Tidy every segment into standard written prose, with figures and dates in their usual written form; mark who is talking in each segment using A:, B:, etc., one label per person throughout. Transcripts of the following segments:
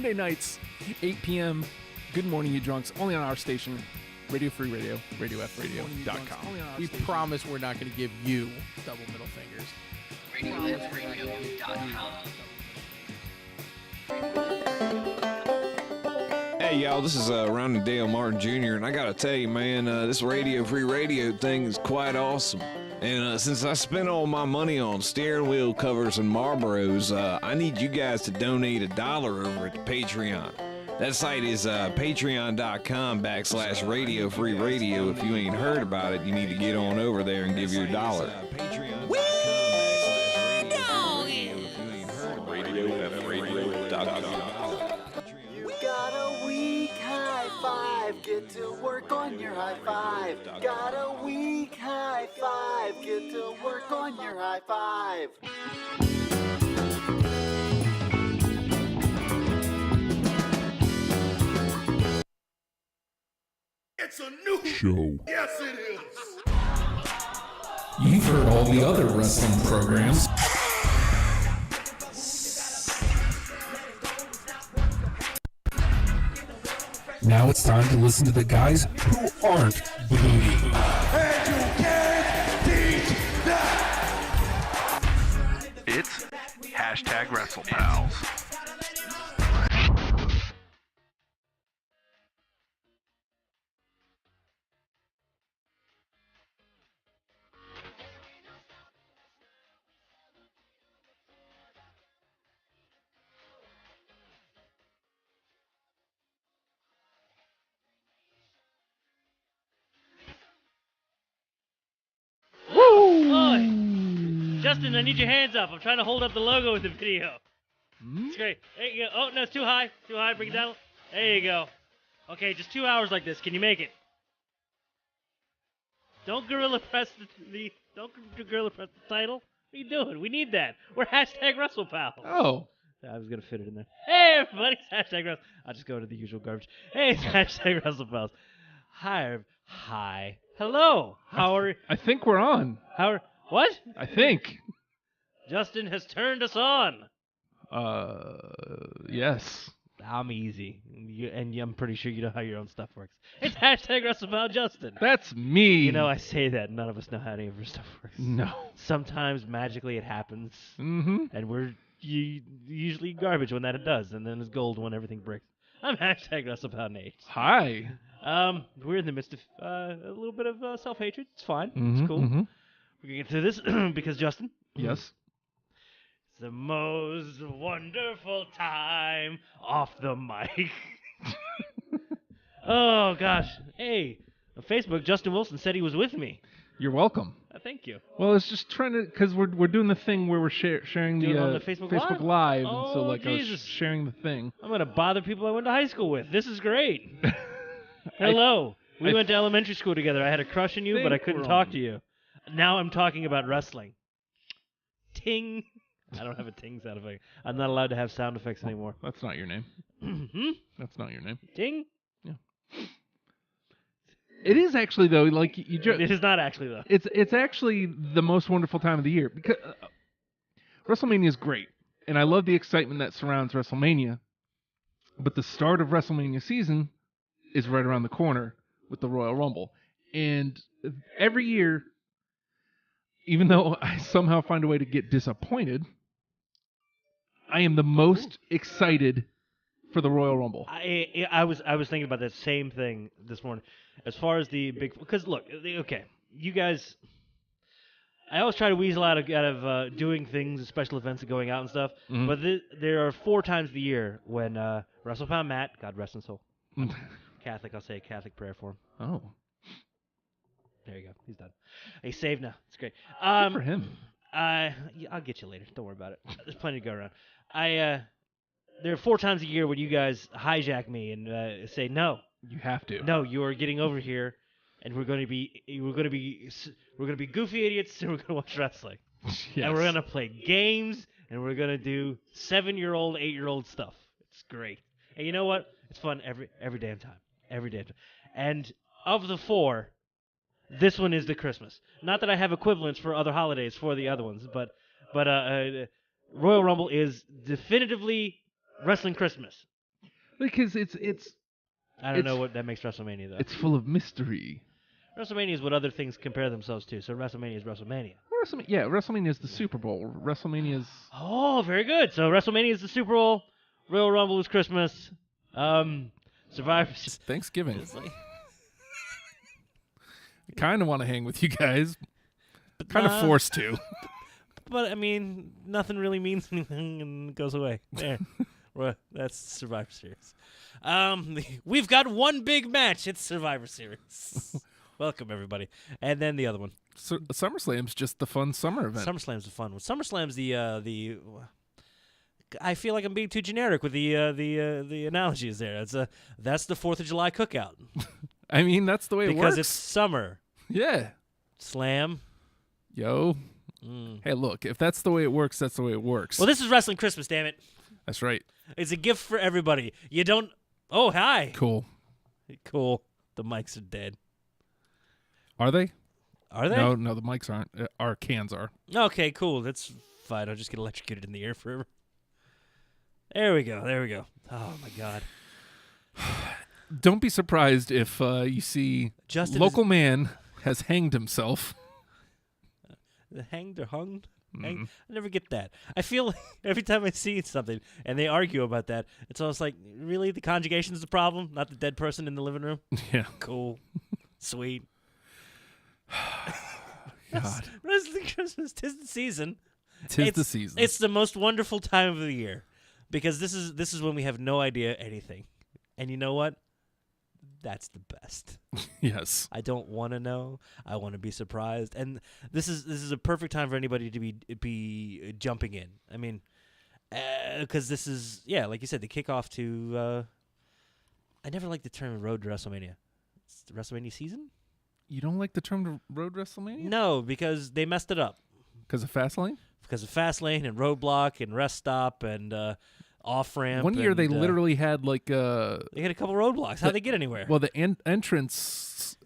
A: Monday nights, 8 p.m. Good morning, you drunks. Only on our station, Radio Free Radio, RadioFradio.com.
B: We promise we're not going to give you double middle fingers.
C: RadioFradio.com.
D: Hey, y'all, this is Ronnie Dale Martin Jr., and I gotta tell you, man, this Radio Free Radio thing is quite awesome. And since I spent all my money on steering wheel covers and Marlboros, I need you guys to donate $1 over at the Patreon. That site is patreon.com/Radio Free Radio. If you ain't heard about it, you need to get on over there and give your $1.
E: Got a weak high five, get to work on your high five. Got a weak high five, get to work on your high five.
F: It's a new
G: show.
F: Yes, it is.
G: You've heard all the other wrestling programs. Now it's time to listen to the guys who aren't bleeding.
F: And you can't beat that.
H: It's #Wrestlepals.
I: Justin, I need your hands up. I'm trying to hold up the logo with the video. It's great. There you go. Oh, no, it's too high. Too high. Bring it down. There you go. Okay, just 2 hours like this. Can you make it? Don't gorilla press the title. What are you doing? We need that. We're #Wrestlepals.
B: Oh.
I: I was going to fit it in there. Hey, everybody. It's #Wrestle. I'll just go to the usual garbage. Hey, it's #Wrestlepals. Hi. Hello. How are you?
A: I think we're on.
I: What?
A: I think.
I: Justin has turned us on.
A: Yes.
I: I'm easy. I'm pretty sure you know how your own stuff works. It's #WrestlePal Justin.
A: That's me.
I: You know, I say that. None of us know how any of our stuff works.
A: No.
I: Sometimes magically it happens.
A: Mm-hmm.
I: And we're usually garbage when that it does. And then it's gold when everything breaks. I'm #WrestlePal Nate.
A: Hi.
I: We're in the midst of a little bit of self-hatred. It's fine.
A: Mm-hmm,
I: It's cool.
A: Mm-hmm.
I: We're going to get through this because, Justin.
A: Yes.
I: It's the most wonderful time off the mic. Oh, gosh. Hey, on Facebook, Justin Wilson said he was with me.
A: You're welcome.
I: Thank you.
A: Well, it's just trying to, because we're doing the thing where we're sharing
I: Doing
A: the,
I: on the Facebook
A: Live,
I: Oh,
A: and so like
I: Jesus.
A: I was sharing the thing.
I: I'm going to bother people I went to high school with. This is great. Hello. We went to elementary school together. I had a crush on you, but I couldn't talk to you. Now I'm talking about wrestling. Ting. I don't have a ting sound effect. I'm not allowed to have sound effects anymore.
A: That's not your name.
I: Hmm?
A: That's not your name.
I: Ting?
A: Yeah. It is actually though, like you just.
I: It is not actually though.
A: It's actually the most wonderful time of the year because WrestleMania is great, and I love the excitement that surrounds WrestleMania. But the start of WrestleMania season is right around the corner with the Royal Rumble, and every year, even though I somehow find a way to get disappointed, I am the most excited for the Royal Rumble.
I: I was thinking about that same thing this morning. As far as the big, because look, okay, you guys, I always try to weasel out of doing things, special events, and going out and stuff.
A: Mm-hmm.
I: But there are 4 times a year when WrestlePal Matt, God rest his soul, Catholic, I'll say a Catholic prayer for him.
A: Oh,
I: there you go, he's done. He's saved now. It's great.
A: good for him.
I: I'll get you later. Don't worry about it. There's plenty to go around. There are 4 times a year when you guys hijack me and say no.
A: You have to.
I: No, you are getting over here, and we're going to be goofy idiots, and we're going to watch wrestling,
A: Yes.
I: and we're going to play games, and we're going to do 7-year-old, 8-year-old stuff. It's great, and you know what? It's fun every damn time, And of the 4, this one is the Christmas. Not that I have equivalents for other holidays for the other ones, but Royal Rumble is definitively wrestling Christmas.
A: Because
I: I don't know what that makes WrestleMania, though.
A: it's full of mystery.
I: WrestleMania is what other things compare themselves to, so WrestleMania is WrestleMania.
A: WrestleMania is the Super Bowl. WrestleMania is...
I: Oh, very good. So WrestleMania is the Super Bowl. Royal Rumble is Christmas. Survivor
C: It's Thanksgiving.
I: It's like,
C: I kind of want to hang with you guys. Kind of forced to.
I: but I mean, nothing really means anything and it goes away. There. Well, that's Survivor Series. We've got one big match. It's Survivor Series. Welcome, everybody. And then the other one.
C: So, SummerSlam's just the fun summer event.
I: SummerSlam's the fun one. SummerSlam's the. I feel like I'm being too generic with the analogies there. That's the 4th of July cookout.
C: I mean, that's the way it works.
I: Because it's summer.
C: Yeah.
I: Slam.
C: Yo. Hey, look, if that's the way it works, that's the way it works.
I: Well, this is Wrestling Christmas, damn it.
C: That's right.
I: It's a gift for everybody. You don't. Oh, hi.
C: Cool.
I: Cool. The mics are dead.
C: Are they?
I: Are they?
C: No, the mics aren't. Our cans are.
I: Okay, cool. That's fine. I'll just get electrocuted in the air forever. There we go. Oh, my God.
C: Don't be surprised if you see
I: Justin
C: local man has hanged himself.
I: Hanged or hung? I never get that. I feel like every time I see something and they argue about that, it's almost like, really? The conjugation's the problem, not the dead person in the living room?
C: Yeah.
I: Cool. Sweet.
C: God.
I: Wrestling Christmas, 'tis the season.
C: Tis the season.
I: It's the most wonderful time of the year because this is when we have no idea anything. And you know what? That's the best.
C: Yes.
I: I don't want to know. I want to be surprised. And this is a perfect time for anybody to be jumping in. I mean, because this is, like you said, the kickoff to. I never liked the term Road to WrestleMania. It's the WrestleMania season.
C: You don't like the term Road WrestleMania?
I: No, because they messed it up.
C: Because of Fastlane?
I: Because of Fastlane and Roadblock and Rest Stop and Off Ramp.
C: One year they literally had like
I: they had a couple roadblocks. How'd they get anywhere?
C: Well, the entrance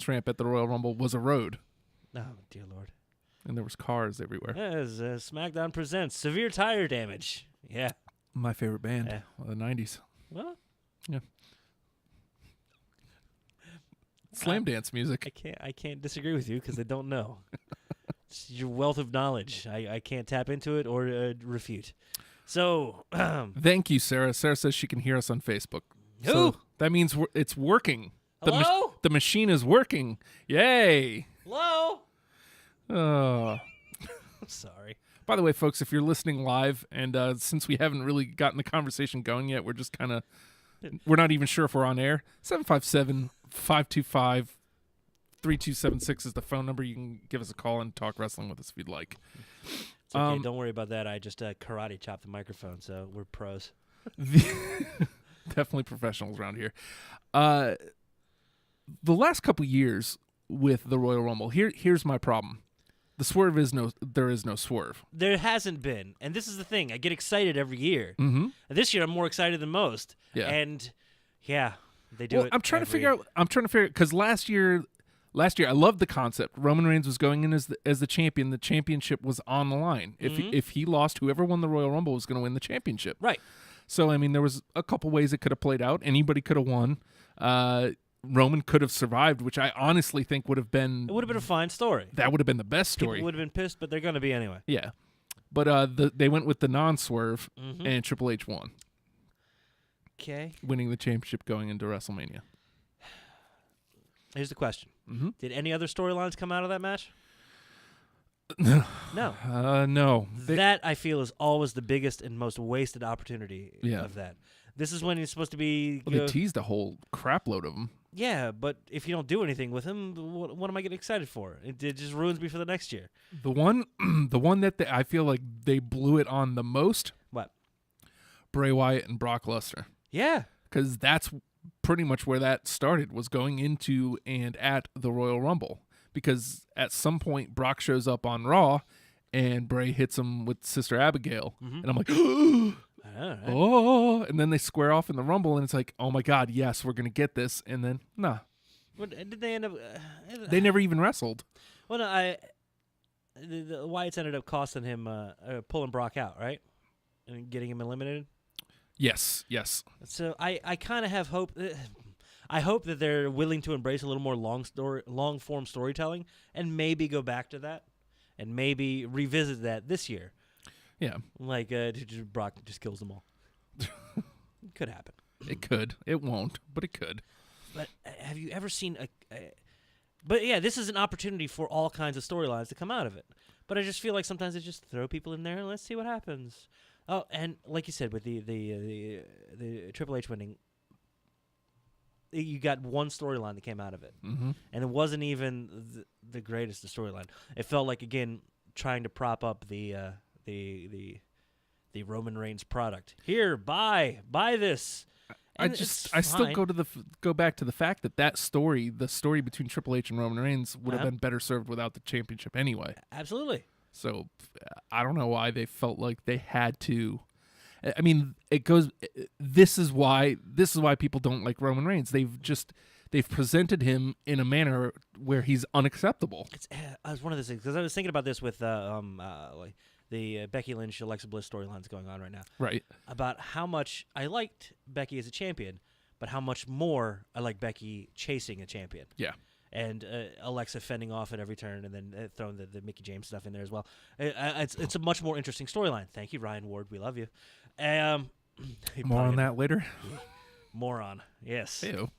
C: ramp at the Royal Rumble was a road.
I: Oh dear Lord!
C: And there was cars everywhere.
I: As SmackDown presents severe tire damage. Yeah.
C: My favorite band of the '90s.
I: Well.
C: Yeah. Slam dance music.
I: I can't disagree with you because I don't know. It's your wealth of knowledge. I can't tap into it or refute. So,
C: thank you, Sarah. Sarah says she can hear us on Facebook.
I: Who?
C: So that means it's working.
I: Hello?
C: The machine is working. Yay.
I: Hello?
C: I'm
I: sorry.
C: By the way, folks, if you're listening live, and since we haven't really gotten the conversation going yet, we're just we're not even sure if we're on air. 757-525-3276 is the phone number. You can give us a call and talk wrestling with us if you'd like.
I: It's okay. Don't worry about that. I just karate chopped the microphone, so we're pros.
C: Definitely professionals around here. The last couple years with the Royal Rumble, here's my problem. The swerve there is no swerve.
I: There hasn't been, and this is the thing. I get excited every year.
C: Mm-hmm.
I: This year, I'm more excited than most.
C: Yeah.
I: And they do it.
C: I'm trying to figure out because last year I loved the concept. Roman Reigns was going in as the champion. The championship was on the line. If he lost, whoever won the Royal Rumble was going to win the championship.
I: Right.
C: So I mean, there was a couple ways it could have played out. Anybody could have won. Roman could have survived, which I honestly think would have been.
I: It would have been a fine story.
C: That would have been the best story.
I: People would have been pissed, but they're going to be anyway.
C: Yeah, but they went with the non-swerve, and Triple H won.
I: Okay.
C: Winning the championship going into WrestleMania.
I: Here's the question: Did any other storylines come out of that match?
C: No.
I: No. That I feel is always the biggest and most wasted opportunity of that. This is when he's supposed to be.
C: Well, they teased a whole crap load of them.
I: Yeah, but if you don't do anything with him, what am I getting excited for? It just ruins me for the next year.
C: The one that I feel like they blew it on the most.
I: What?
C: Bray Wyatt and Brock Lesnar.
I: Yeah,
C: because that's pretty much where that started, was going into and at the Royal Rumble. Because at some point Brock shows up on Raw, and Bray hits him with Sister Abigail, and I'm like, oh, and then they square off in the Rumble, and it's like, oh my God, yes, we're gonna get this, and then nah.
I: What did they end up?
C: They never even wrestled.
I: Well, no, the Wyatts ended up costing him pulling Brock out, right, and getting him eliminated.
C: Yes.
I: So I kind of have hope. I hope that they're willing to embrace a little more long form storytelling, and maybe go back to that, and maybe revisit that this year.
C: Yeah.
I: Like Brock just kills them all. It could happen.
C: It could. It won't, but it could.
I: But have you ever seen But yeah, this is an opportunity for all kinds of storylines to come out of it. But I just feel like sometimes they just throw people in there and let's see what happens. Oh, and like you said, with the Triple H winning, you got one storyline that came out of it, and it wasn't even the greatest storyline. It felt like, again, trying to prop up the Roman Reigns product. Here, buy this. And
C: I still go back to the fact that story, the story between Triple H and Roman Reigns, would have been better served without the championship anyway.
I: Absolutely.
C: So I don't know why they felt like they had to. I mean, it goes. This is why people don't like Roman Reigns. They've presented him in a manner where he's unacceptable.
I: It's one of those things, because I was thinking about this with the Becky Lynch, Alexa Bliss storylines going on right now.
C: Right.
I: About how much I liked Becky as a champion, but how much more I like Becky chasing a champion.
C: Yeah.
I: And Alexa fending off at every turn, and then throwing the Mickie James stuff in there as well. It's a much more interesting storyline. Thank you, Ryan Ward. We love you.
C: More on that later.
I: Moron. Yes.
C: Ew.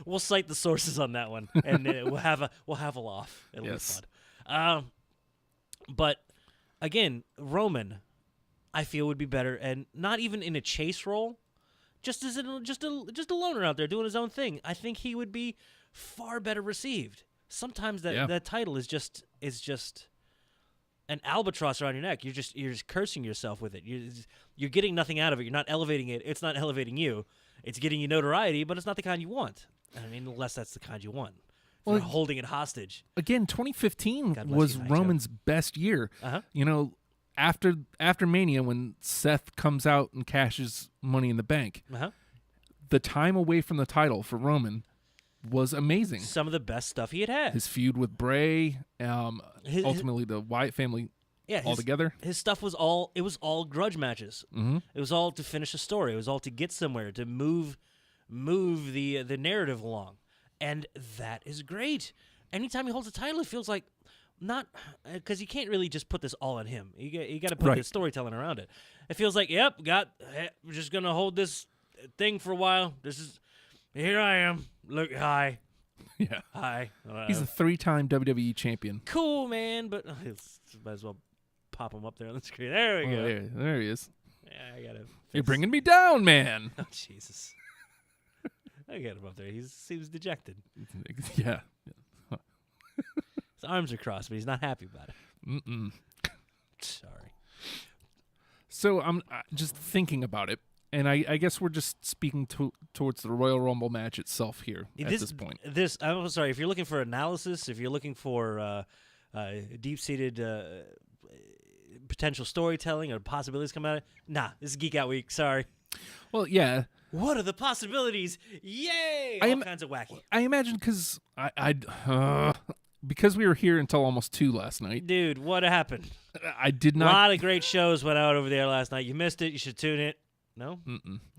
I: We'll cite the sources on that one, and we'll have a laugh. It'll be fun. But again, Roman, I feel would be better, and not even in a chase role, just as just a loner out there doing his own thing. I think he would be far better received. Sometimes that title is just an albatross around your neck. You're just cursing yourself with it. You're getting nothing out of it. You're not elevating it. It's not elevating you. It's getting you notoriety, but it's not the kind you want. I mean, unless that's the kind you want. Well, you're holding it hostage.
C: Again, 2015 was Roman's best year. You know, after Mania, when Seth comes out and cashes Money in the Bank, the time away from the title for Roman was amazing.
I: Some of the best stuff he had.
C: His feud with Bray, ultimately the Wyatt family, all together.
I: His stuff was all grudge matches. It was all to finish a story. It was all to get somewhere, to move the narrative along. And that is great. Anytime he holds a title, it feels like not because you can't really just put this all on him. You got to put the storytelling around it. It feels like, we're just gonna hold this thing for a while. Here I am. Look, hi.
C: Yeah.
I: Hi.
C: He's a 3-time WWE champion.
I: Cool, man. But might as well pop him up there on the screen. There we go.
C: There he is.
I: Yeah, I gotta.
C: You're bringing me down, man.
I: Oh, Jesus. I got him up there. He seems dejected.
C: Yeah.
I: His arms are crossed, but he's not happy about it. Sorry.
C: So I'm just thinking about it, and I guess we're just speaking towards the Royal Rumble match itself here at this point.
I: I'm sorry. If you're looking for analysis, if you're looking for deep-seated potential storytelling or possibilities coming out of it, this is Geek Out Week. Sorry.
C: Well, yeah.
I: What are the possibilities? Yay! All kinds of wacky.
C: I imagine because because we were here until almost 2 last night.
I: Dude, what happened?
C: I did not.
I: A lot of great shows went out over there last night. You missed it. You should tune it. No?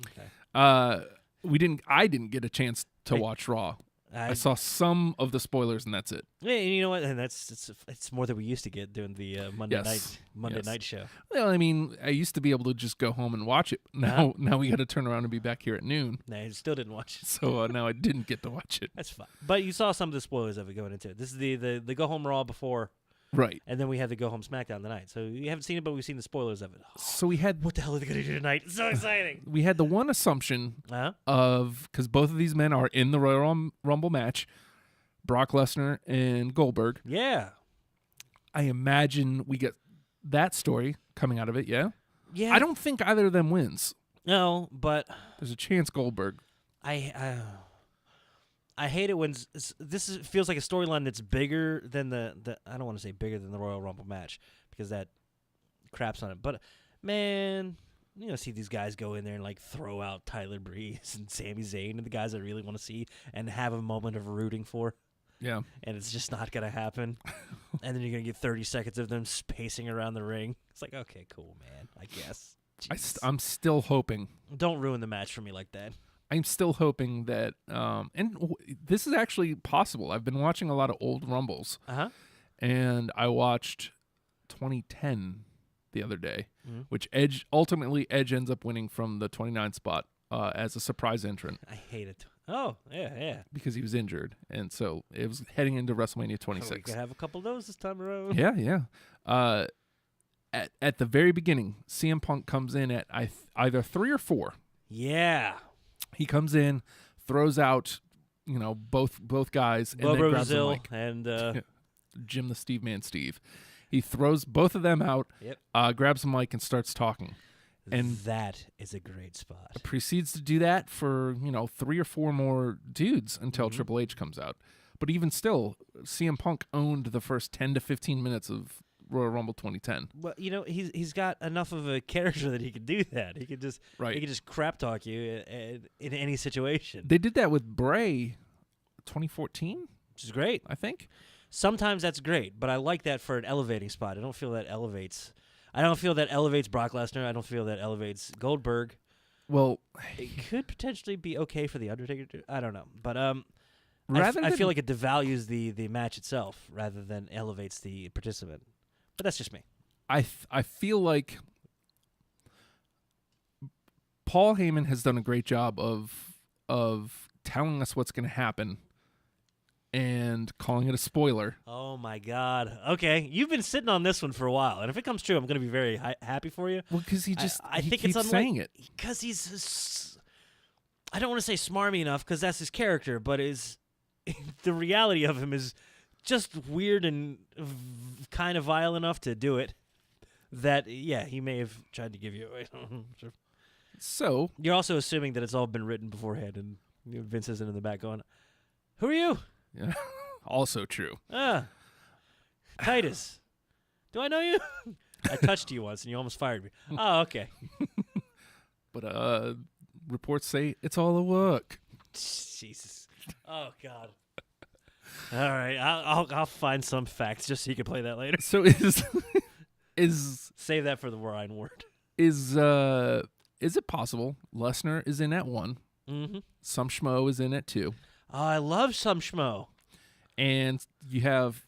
C: Okay. I didn't get a chance to watch Raw. I saw some of the spoilers, and that's it.
I: Yeah, and you know what? And it's more than we used to get doing the Monday night show.
C: Well, I mean, I used to be able to just go home and watch it. Now we got to turn around and be back here at noon.
I: Nah, I still didn't watch it.
C: So now I didn't get to watch it.
I: That's fine. But you saw some of the spoilers of it going into it. This is the go home Raw before.
C: Right.
I: And then we had the go home SmackDown tonight. So you haven't seen it, but we've seen the spoilers of it.
C: So we had...
I: What the hell are they going to do tonight? It's so exciting.
C: We had the one assumption of... Because both of these men are in the Royal Rumble match. Brock Lesnar and Goldberg.
I: Yeah.
C: I imagine we get that story coming out of it, yeah?
I: Yeah.
C: I don't think either of them wins.
I: No, but...
C: There's a chance Goldberg.
I: I hate it when feels like a storyline that's bigger than the I don't want to say bigger than the Royal Rumble match because that craps on it. But man, see these guys go in there and like throw out Tyler Breeze and Sami Zayn and the guys I really want to see and have a moment of rooting for.
C: Yeah.
I: And it's just not going to happen. And then you're going to get 30 seconds of them spacing around the ring. It's like, okay, cool, man, I guess.
C: I'm still hoping.
I: Don't ruin the match for me like that.
C: I'm still hoping that, this is actually possible. I've been watching a lot of old Rumbles, and I watched 2010 the other day, which Edge ends up winning from the 29 spot as a surprise entrant.
I: I hate it. Oh, yeah.
C: Because he was injured, and so it was heading into WrestleMania 26.
I: We could have a couple of those this time around.
C: Yeah. At the very beginning, CM Punk comes in at either 3 or 4.
I: Yeah.
C: He comes in, throws out, both guys, and then grabs the mic.
I: And
C: Jim the Steve Man Steve. He throws both of them out, grabs the mic, and starts talking. And
I: that is a great spot.
C: Proceeds to do that for 3 or 4 more dudes until Triple H comes out. But even still, CM Punk owned the first 10 to 15 minutes of Royal Rumble 2010.
I: Well, he's got enough of a character that he could do that. He could just crap talk you in any situation.
C: They did that with Bray 2014,
I: which is great.
C: I think.
I: Sometimes that's great, but I like that for an elevating spot. I don't feel that elevates Brock Lesnar. I don't feel that elevates Goldberg.
C: Well,
I: it could potentially be okay for The Undertaker too. I don't know. But
C: I
I: feel like it devalues the match itself rather than elevates the participant. But that's just me.
C: I feel like Paul Heyman has done a great job of telling us what's going to happen and calling it a spoiler.
I: Oh my God! Okay, you've been sitting on this one for a while, and if it comes true, I'm going to be very happy for you.
C: Well, because he
I: think
C: keeps
I: it's
C: saying it.
I: Because he's, I don't want to say smarmy enough because that's his character, but the reality of him is just weird and kind of vile enough to do it. That he may have tried to give you away. Sure.
C: So
I: you're also assuming that it's all been written beforehand, and Vince isn't in the back going, "Who are you?"
C: Yeah, also true.
I: Titus, do I know you? I touched you once, and you almost fired me. Oh, okay.
C: But reports say it's all a work.
I: Jesus. Oh God. All right, I'll find some facts just so you can play that later.
C: So is
I: save that for the Ryan word.
C: Is it possible Lesnar is in at 1?
I: Mm-hmm.
C: Some schmo is in at 2.
I: Oh, I love some schmo.
C: And you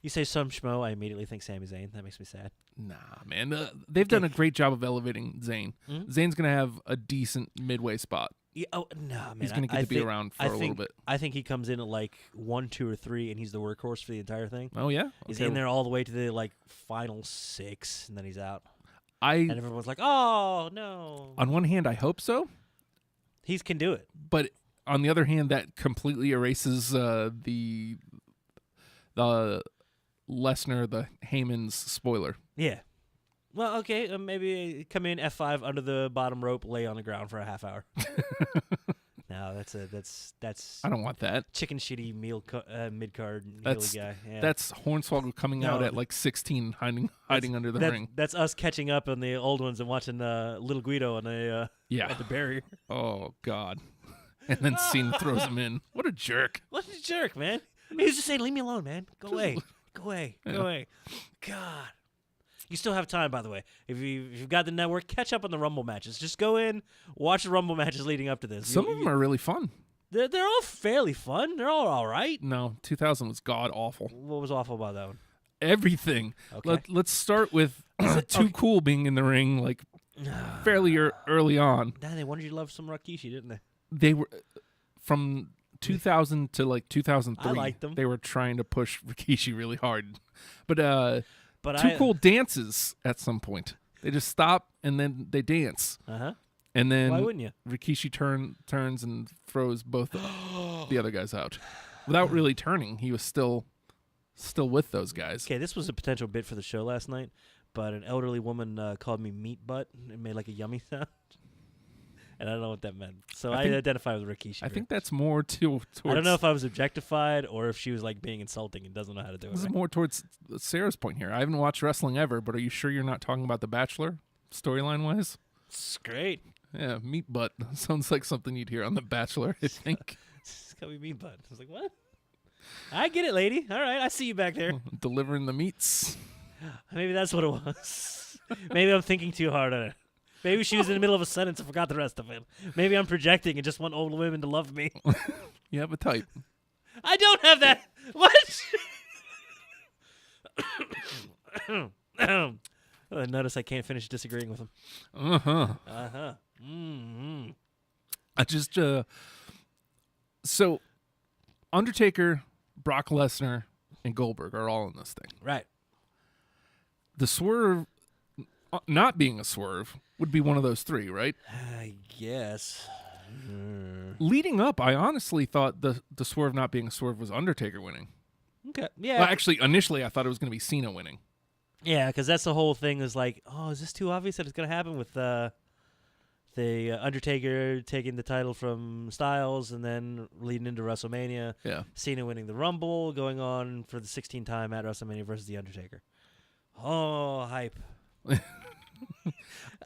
C: say
I: some schmo, I immediately think Sami Zayn. That makes me sad.
C: Nah, man. They've done a great job of elevating Zayn.
I: Mm-hmm.
C: Zayn's going to have a decent midway spot.
I: Yeah, no, man.
C: He's going to get to be around for a little bit.
I: I think he comes in at like 1, 2, or 3, and he's the workhorse for the entire thing.
C: Oh, yeah?
I: He's in there all the way to the final 6, and then he's out. And everyone's like, oh, no.
C: On one hand, I hope so.
I: He can do it.
C: But on the other hand, that completely erases the Lesnar, the Heyman's spoiler.
I: Yeah. Well, okay, maybe come in F5 under the bottom rope, lay on the ground for a half hour. No, that's.
C: I don't want that.
I: Chicken shitty mid card guy. Yeah.
C: That's Hornswoggle coming out at like 16, hiding under the ring.
I: That's us catching up on the old ones and watching Little Guido on at the barrier.
C: Oh God. And then Cena throws him in. What a jerk!
I: What a jerk, man! He was just saying, "Leave me alone, man. Go away, go away, go away." God. You still have time, by the way. If you've got the network, catch up on the Rumble matches. Just go in, watch the Rumble matches leading up to this.
C: Some of them are really fun.
I: They're all fairly fun. They're all right.
C: No, 2000 was god awful.
I: What was awful about that one?
C: Everything.
I: Okay.
C: Let's start with Too Cool being in the ring fairly early on.
I: Nah, they wanted you to love some Rikishi, didn't they?
C: They were from 2000 to 2003.
I: I liked them.
C: They were trying to push Rikishi really hard, but
I: Too
C: Cool dances at some point. They just stop and then they dance. And then
I: why wouldn't you?
C: Rikishi turns and throws both the other guys out without really turning. He was still with those guys.
I: Okay, this was a potential bit for the show last night, but an elderly woman called me meat butt. It made like a yummy sound. And I don't know what that meant. So I identify with Rikishi.
C: I think that's more towards...
I: I don't know if I was objectified or if she was like being insulting and doesn't know how to do it.
C: This is more towards Sarah's point here. I haven't watched wrestling ever, but are you sure you're not talking about The Bachelor, storyline-wise?
I: It's great.
C: Yeah, meat butt. Sounds like something you'd hear on The Bachelor, I think.
I: It's got to be meat butt. I was like, what? I get it, lady. All right, I see you back there.
C: Delivering the meats.
I: Maybe that's what it was. Maybe I'm thinking too hard on it. Maybe she was in the middle of a sentence and forgot the rest of it. Maybe I'm projecting and just want old women to love me.
C: You have a type.
I: I don't have that. What? Notice I can't finish disagreeing with him.
C: Uh-huh.
I: Mm-hmm.
C: I just so Undertaker, Brock Lesnar, and Goldberg are all in this thing.
I: Right.
C: The swerve not being a swerve would be one of those three, right?
I: I guess.
C: Leading up, I honestly thought the swerve not being a swerve was Undertaker winning.
I: Okay. Yeah.
C: Well, actually, initially I thought it was going to be Cena winning.
I: Yeah, because that's the whole thing. Is like, oh, is this too obvious that it's going to happen with the Undertaker taking the title from Styles and then leading into WrestleMania?
C: Yeah.
I: Cena winning the Rumble, going on for the 16th time at WrestleMania versus the Undertaker. Oh, hype.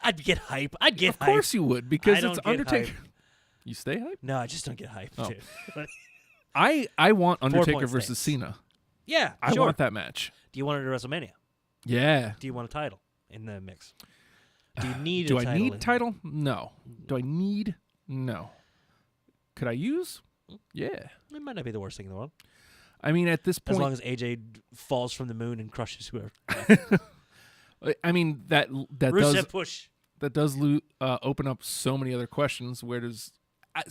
I: I'd get hype. I'd get hype.
C: Of course you would, because
I: I
C: it's
I: don't get
C: Undertaker.
I: hype.
C: You stay hype?
I: No, I just don't get hype.
C: Oh.
I: Dude.
C: I want
I: 4
C: Undertaker
I: point
C: versus
I: stance.
C: Cena.
I: Yeah,
C: I
I: sure.
C: want that match.
I: Do you want it at WrestleMania?
C: Yeah.
I: Do you want a title in the mix? Do you need
C: Do
I: a
C: I
I: title?
C: need title? No. Do I need? No. Could I use? Yeah.
I: It might not be the worst thing in the world.
C: I mean, at this point,
I: As long as AJ falls from the moon and crushes whoever.
C: I mean that
I: Rusev
C: does
I: push.
C: that does open up so many other questions. Where does I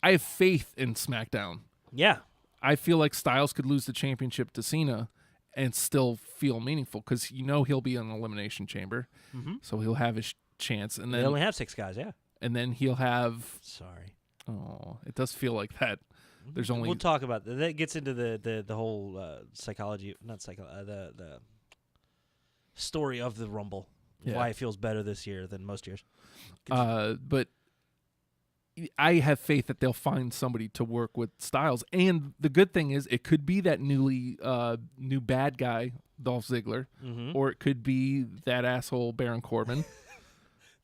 C: have faith in SmackDown.
I: Yeah.
C: I feel like Styles could lose the championship to Cena and still feel meaningful, because he'll be in an Elimination Chamber, so he'll have his chance, and
I: They
C: then
I: only have 6 guys, yeah.
C: and then he'll have.
I: Sorry.
C: Oh, it does feel like that. There's only
I: We'll talk about that. That gets into the whole psychology, not the story of the Rumble.
C: Yeah.
I: Why it feels better this year than most years.
C: But I have faith that they'll find somebody to work with Styles. And the good thing is, it could be that new bad guy, Dolph Ziggler, or it could be that asshole Baron Corbin.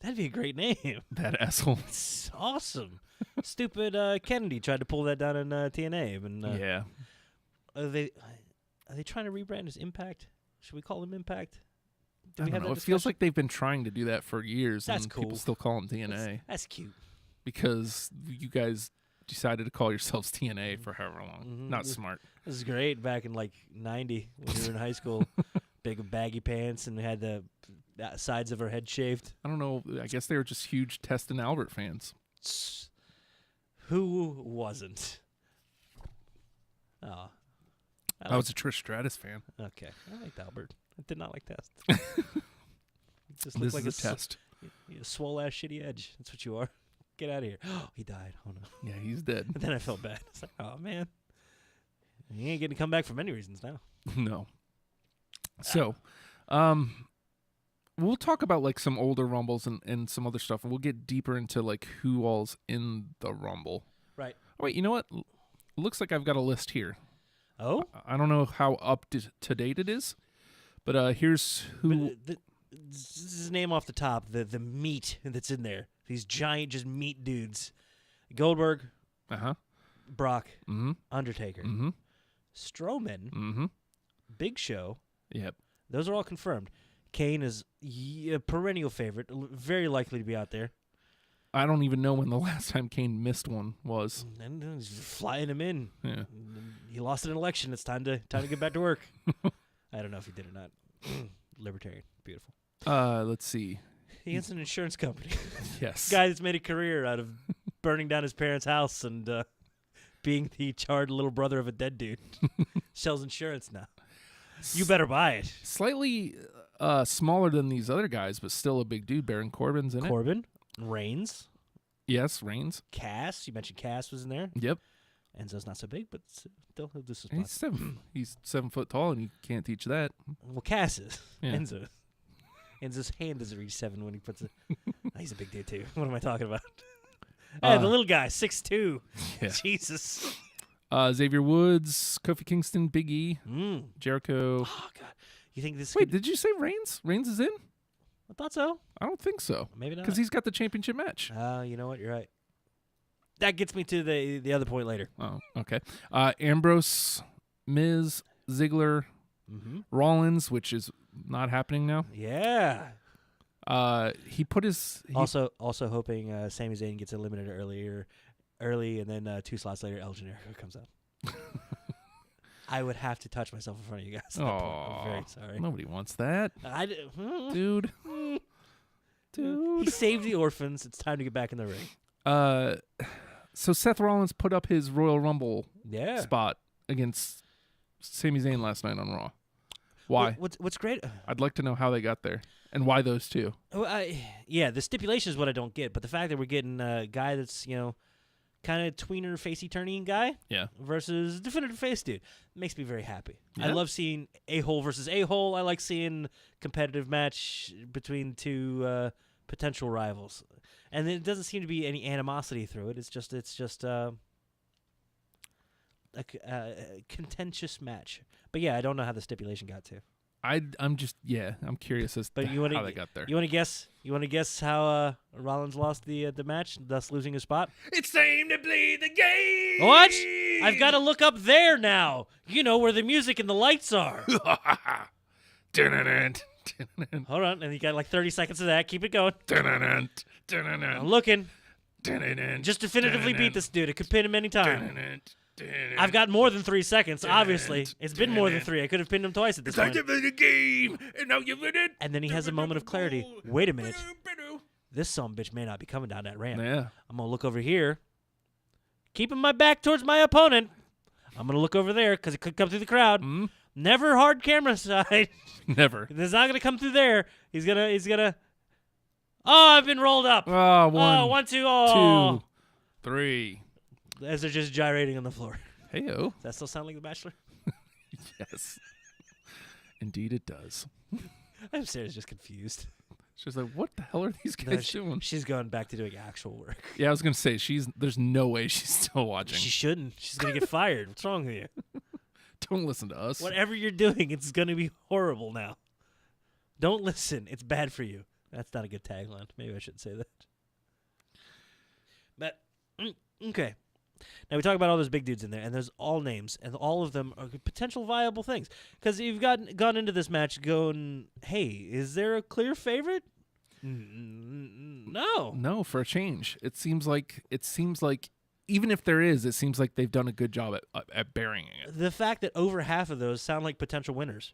I: That'd be a great name.
C: That asshole.
I: It's awesome. Stupid Kennedy tried to pull that down in TNA. And,
C: Yeah.
I: Are they trying to rebrand as Impact? Should we call them Impact?
C: I don't know. It feels like they've been trying to do that for years,
I: That's
C: and
I: cool.
C: people still call them TNA.
I: That's cute.
C: Because you guys decided to call yourselves TNA for however long. Not smart.
I: This is great back in like 90 when we were in high school. Big baggy pants and we had the sides of our head shaved.
C: I don't know. I guess they were just huge Test and Albert fans.
I: Who wasn't? Oh.
C: I was a Trish Stratus fan.
I: Okay. I liked Albert. I did not like Test. Just
C: This
I: looked like
C: is a test.
I: A swole ass shitty edge. That's what you are. Get out of here. He died. Oh no.
C: Yeah, he's dead.
I: And then I felt bad. It's like, oh man. He ain't getting to come back for many reasons now.
C: No. So, we'll talk about like some older Rumbles and some other stuff, and we'll get deeper into like who all's in the Rumble.
I: Right.
C: Oh, wait, you know what? Looks like I've got a list here.
I: Oh?
C: I don't know how up to date it is, but here's who.
I: This is his name off the top. The meat that's in there. These giant, just meat dudes. Goldberg. Brock. Undertaker. Strowman. Big Show.
C: Yep.
I: Those are all confirmed. Kane is a perennial favorite. Very likely to be out there.
C: I don't even know when the last time Kane missed one was.
I: And he's flying him in.
C: Yeah.
I: He lost an election. It's time to get back to work. I don't know if he did or not. Libertarian. Beautiful.
C: Let's see.
I: He has an insurance company.
C: Yes.
I: Guy that's made a career out of burning down his parents' house and being the charred little brother of a dead dude. Sells insurance now. You better buy it.
C: Slightly smaller than these other guys, but still a big dude. Baron Corbin's in it.
I: Corbin. Reigns.
C: Yes, Reigns.
I: Cass. You mentioned Cass was in there.
C: Yep.
I: Enzo's not so big, but still he'll do some
C: spots. He's 7 foot tall, and you can't teach that.
I: Well, Cass is.
C: Yeah.
I: Enzo's hand doesn't reach 7 when he puts it. He's a big dude too. What am I talking about? Hey, the little guy, 6'2".
C: Yeah.
I: Jesus.
C: Xavier Woods, Kofi Kingston, Big E, Jericho.
I: Oh God, you think this?
C: Wait, did you say Reigns? Reigns is in?
I: I thought so.
C: I don't think so.
I: Maybe not.
C: Because he's got the championship match.
I: You know what? You're right. That gets me to the other point later.
C: Oh, okay. Ambrose, Miz, Ziggler, Rollins, which is not happening now.
I: Yeah.
C: He put his
I: Also hoping Sami Zayn gets eliminated early, and then 2 slots later, El Generico comes out. I would have to touch myself in front of you guys. At that point. I'm very sorry.
C: Nobody wants that, dude.
I: He saved the orphans. It's time to get back in the ring.
C: So Seth Rollins put up his Royal Rumble spot against Sami Zayn last night on Raw. Why?
I: What's great?
C: I'd like to know how they got there and why those two.
I: The stipulation is what I don't get, but the fact that we're getting a guy that's kind of tweener, facey turning guy, versus definitive face dude, makes me very happy.
C: Yeah.
I: I love seeing a-hole versus a-hole. I like seeing competitive match between 2 potential rivals, and there doesn't seem to be any animosity through it. It's just a contentious match. But yeah, I don't know how the stipulation got to.
C: I'm curious as to how they got there.
I: You want to guess? You want to guess how Rollins lost the match, thus losing his spot?
C: It's time to play the game.
I: What? I've got to look up there now. Where the music and the lights are. Hold on, and you got like 30 seconds of that. Keep it going. I'm looking. Just definitively beat this dude. It could pin him anytime. I've got more than 3 seconds, obviously. It's been more than 3. I could have pinned him twice at this point.
C: It's time to play the game, and now you win it.
I: And then he has a moment of clarity. Wait a minute. This sumbitch may not be coming down that ramp.
C: Yeah.
I: I'm going to look over here. Keeping my back towards my opponent. I'm going to look over there because it could come through the crowd.
C: Mm-hmm.
I: Never hard camera side.
C: Never.
I: It's not going to come through there. He's gonna. Oh, I've been rolled up.
C: Oh,
I: 1, 2, oh.
C: 2, 3.
I: As they're just gyrating on the floor.
C: Hey-o.
I: Does that still sound like The Bachelor?
C: Yes. Indeed it does.
I: I'm Sarah's just confused.
C: She's like, what the hell are these guys doing?
I: She's going back to doing actual work.
C: Yeah, I was going to say, there's no way she's still watching.
I: She shouldn't. She's going to get fired. What's wrong with you?
C: Don't listen to us.
I: Whatever you're doing, it's going to be horrible now. Don't listen. It's bad for you. That's not a good tagline. Maybe I shouldn't say that. But, okay. Now, we talk about all those big dudes in there, and there's all names, and all of them are potential viable things. Because you've gone into this match going, hey, is there a clear favorite? No.
C: No, for a change. It seems like even if there is, it seems like they've done a good job at burying it.
I: The fact that over half of those sound like potential winners.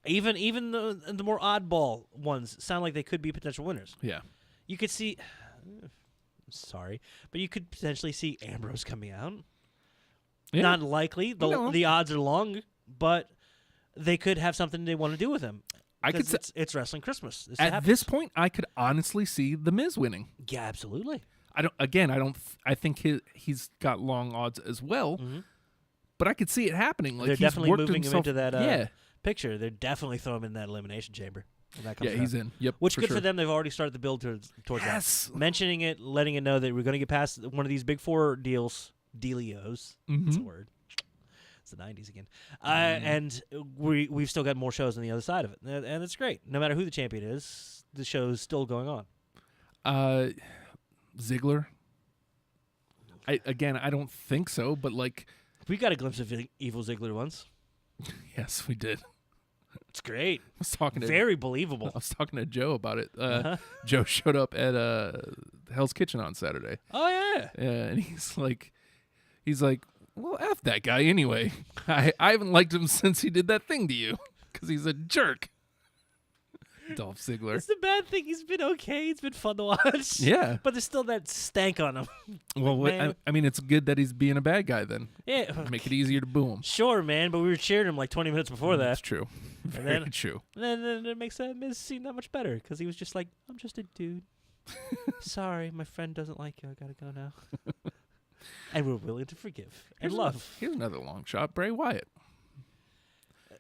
I: Even the more oddball ones sound like they could be potential winners.
C: Yeah.
I: You could see... Sorry, but you could potentially see Ambrose coming out. Yeah. Not likely. The odds are long, but they could have something they want to do with him. It's Wrestling Christmas.
C: At this point, I could honestly see The Miz winning.
I: Yeah, absolutely.
C: I think he's got long odds as well, but I could see it happening. Like
I: they're definitely moving him into that
C: yeah.
I: picture. They're definitely throwing him in that elimination chamber.
C: He's in. Yep.
I: Which good for them. They've already started the build towards that. Mentioning it, letting it know that we're going to get past one of these big 4 dealios. That's a word. It's the 90s again. And we've still got more shows on the other side of it, and it's great. No matter who the champion is, the show's still going on.
C: Ziggler. I don't think so, but like
I: we got a glimpse of Evil Ziggler once.
C: Yes, we did.
I: It's great.
C: I was talking to
I: very believable.
C: I was talking to Joe about it. Joe showed up at Hell's Kitchen on Saturday.
I: Oh yeah.
C: Yeah, and he's like, well, F that guy anyway. I haven't liked him since he did that thing to you because he's a jerk. Dolph Ziggler.
I: That's the bad thing. He's been okay. It's been fun to watch.
C: Yeah.
I: But there's still that stank on him.
C: Well, I mean, it's good that he's being a bad guy then.
I: Yeah.
C: Make it easier to boo him.
I: Sure, man, but we were cheering him like 20 minutes before that.
C: That's true. Very true.
I: And then it makes Miz seem that much better because he was just like, I'm just a dude. Sorry, my friend doesn't like you. I got to go now. And we're willing to forgive and love.
C: Here's another long shot. Bray Wyatt.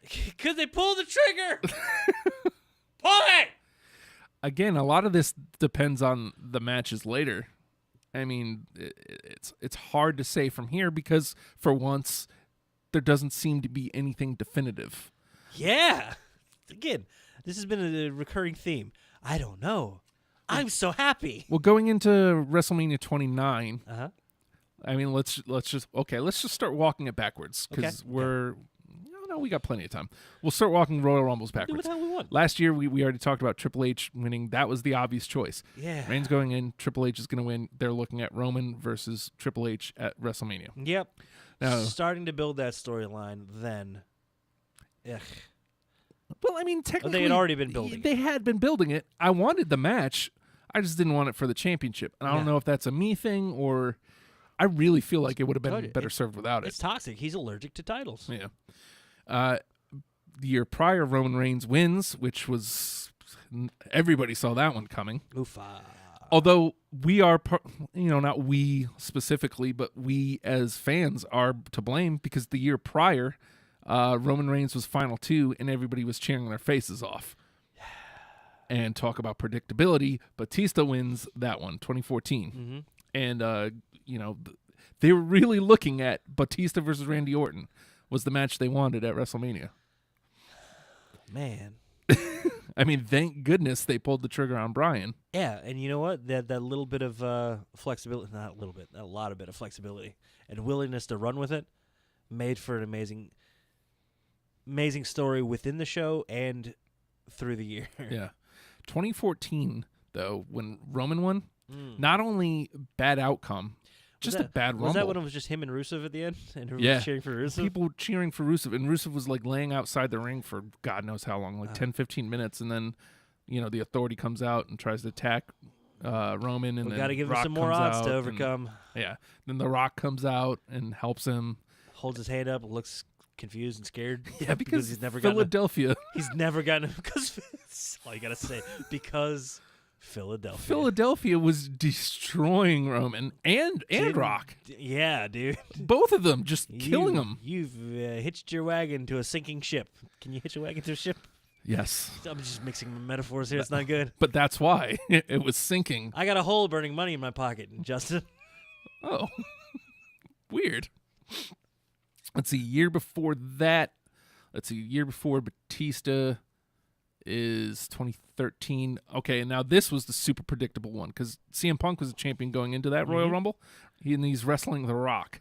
I: Because they pulled the trigger. Pull it!
C: Again, a lot of this depends on the matches later. I mean, it's hard to say from here because, for once, there doesn't seem to be anything definitive.
I: Yeah. Again, this has been a recurring theme. I don't know. I'm so happy.
C: Well, going into WrestleMania 29,
I: uh-huh.
C: I mean, let's just start walking it backwards because No, we got plenty of time. We'll start walking Royal Rumbles
I: Do
C: backwards.
I: what the hell we want.
C: Last year, we already talked about Triple H winning. That was the obvious choice.
I: Yeah.
C: Reigns going in, Triple H is going to win. They're looking at Roman versus Triple H at WrestleMania.
I: Yep.
C: Now,
I: Starting to build that storyline then. Ugh.
C: well, I mean, technically,
I: They had already been building it.
C: They had been building it. I wanted the match. I just didn't want it for the championship. And I don't
I: Yeah.
C: know if that's a me thing or I really feel like it would have been
I: Told you,
C: better served without it.
I: It's toxic. He's allergic to titles.
C: Yeah. The year prior, Roman Reigns wins, which was everybody saw that one coming.
I: Oofa.
C: Although we are, not we specifically, but we as fans are to blame because the year prior, Roman Reigns was final 2 and everybody was cheering their faces off. And talk about predictability, Batista wins that one, 2014.
I: Mm-hmm.
C: And, they were really looking at Batista versus Randy Orton was the match they wanted at WrestleMania.
I: Man.
C: I mean, thank goodness they pulled the trigger on Bryan.
I: Yeah, and you know what? That little bit of flexibility, not a little bit, a lot of bit of flexibility and willingness to run with it made for an amazing story within the show and through the year.
C: Yeah. 2014, though, when Roman won, not only bad outcome, just a bad Rumble.
I: Was that when it was just him and Rusev at the end? And everyone
C: Yeah.
I: was cheering for Rusev?
C: People cheering for Rusev. And Rusev was, laying outside the ring for God knows how long, 10, 15 minutes. And then, the Authority comes out and tries to attack Roman. And
I: We
C: then
I: got to give him
C: Rock
I: some more
C: comes
I: odds
C: out
I: to
C: and-
I: overcome.
C: yeah. Then The Rock comes out and helps him.
I: Holds his hand up, looks confused and scared.
C: Yeah, because
I: he's never
C: Philadelphia.
I: He's never gotten because that's all you gotta say. Because Philadelphia.
C: Philadelphia was destroying Roman and Rock.
I: Yeah, dude.
C: Both of them just killing them.
I: You've hitched your wagon to a sinking ship. Can you hitch a wagon to a ship?
C: Yes.
I: I'm just mixing metaphors here. It's not good.
C: But that's why it was sinking.
I: I got a hole burning money in my pocket, Justin.
C: Oh, weird. Let's see. Year before that. Year before Batista is 2013. Okay, and now this was the super predictable one because CM Punk was a champion going into that Royal Rumble. He's wrestling The Rock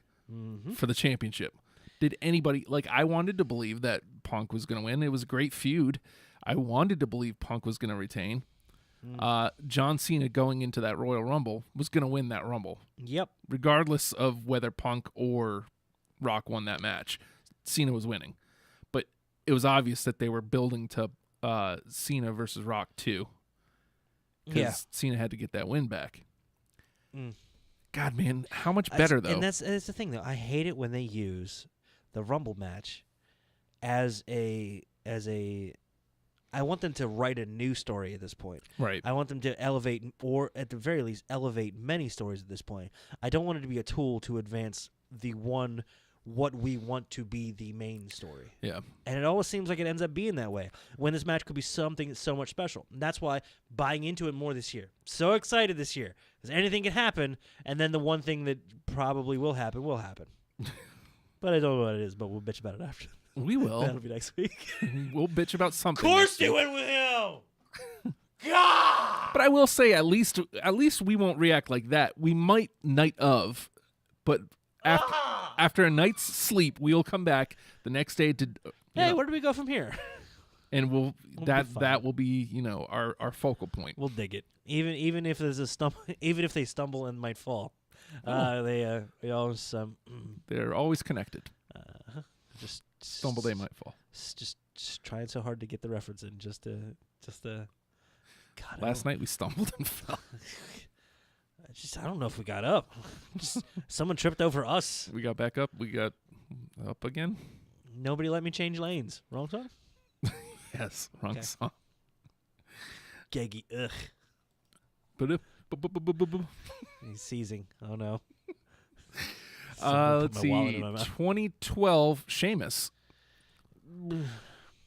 C: for the championship. Did anybody I wanted to believe that Punk was going to win. It was a great feud. I wanted to believe Punk was going to retain. John Cena going into that Royal Rumble was going to win that Rumble.
I: Yep.
C: Regardless of whether Punk or Rock won that match, Cena was winning. But it was obvious that they were building to Cena versus Rock too. Because Cena had to get that win back. God, man, how much better though?
I: And that's the thing though. I hate it when they use the Rumble match as a. I want them to write a new story at this point.
C: Right.
I: I want them to elevate, or at the very least, elevate many stories at this point. I don't want it to be a tool to advance what we want to be the main story.
C: Yeah.
I: And it always seems like it ends up being that way when this match could be something so much special. And that's why buying into it more this year. So excited this year because anything can happen, and then the one thing that probably will happen will happen. But I don't know what it is, but we'll bitch about it after.
C: We will.
I: That'll be next week.
C: We'll bitch about something.
I: Of course
C: next
I: they
C: week.
I: went with him. God!
C: But I will say, at least we won't react like that. We might night of, but after a night's sleep, we'll come back the next day to.
I: Hey, where do we go from here?
C: And
I: be fine.
C: that will be our focal point.
I: We'll dig it. Even if there's a stumble, even if they stumble and might fall, they always
C: They're always connected.
I: just
C: Stumble, they might fall.
I: Just trying so hard to get the reference in, just to. God,
C: Last night we stumbled and fell.
I: I don't know if we got up. Someone tripped over us.
C: We got back up. We got up again.
I: Nobody let me change lanes. Wrong song?
C: Yes, wrong song.
I: Geggy. Ugh. He's seizing. Oh no.
C: Let's see. 2012, Sheamus.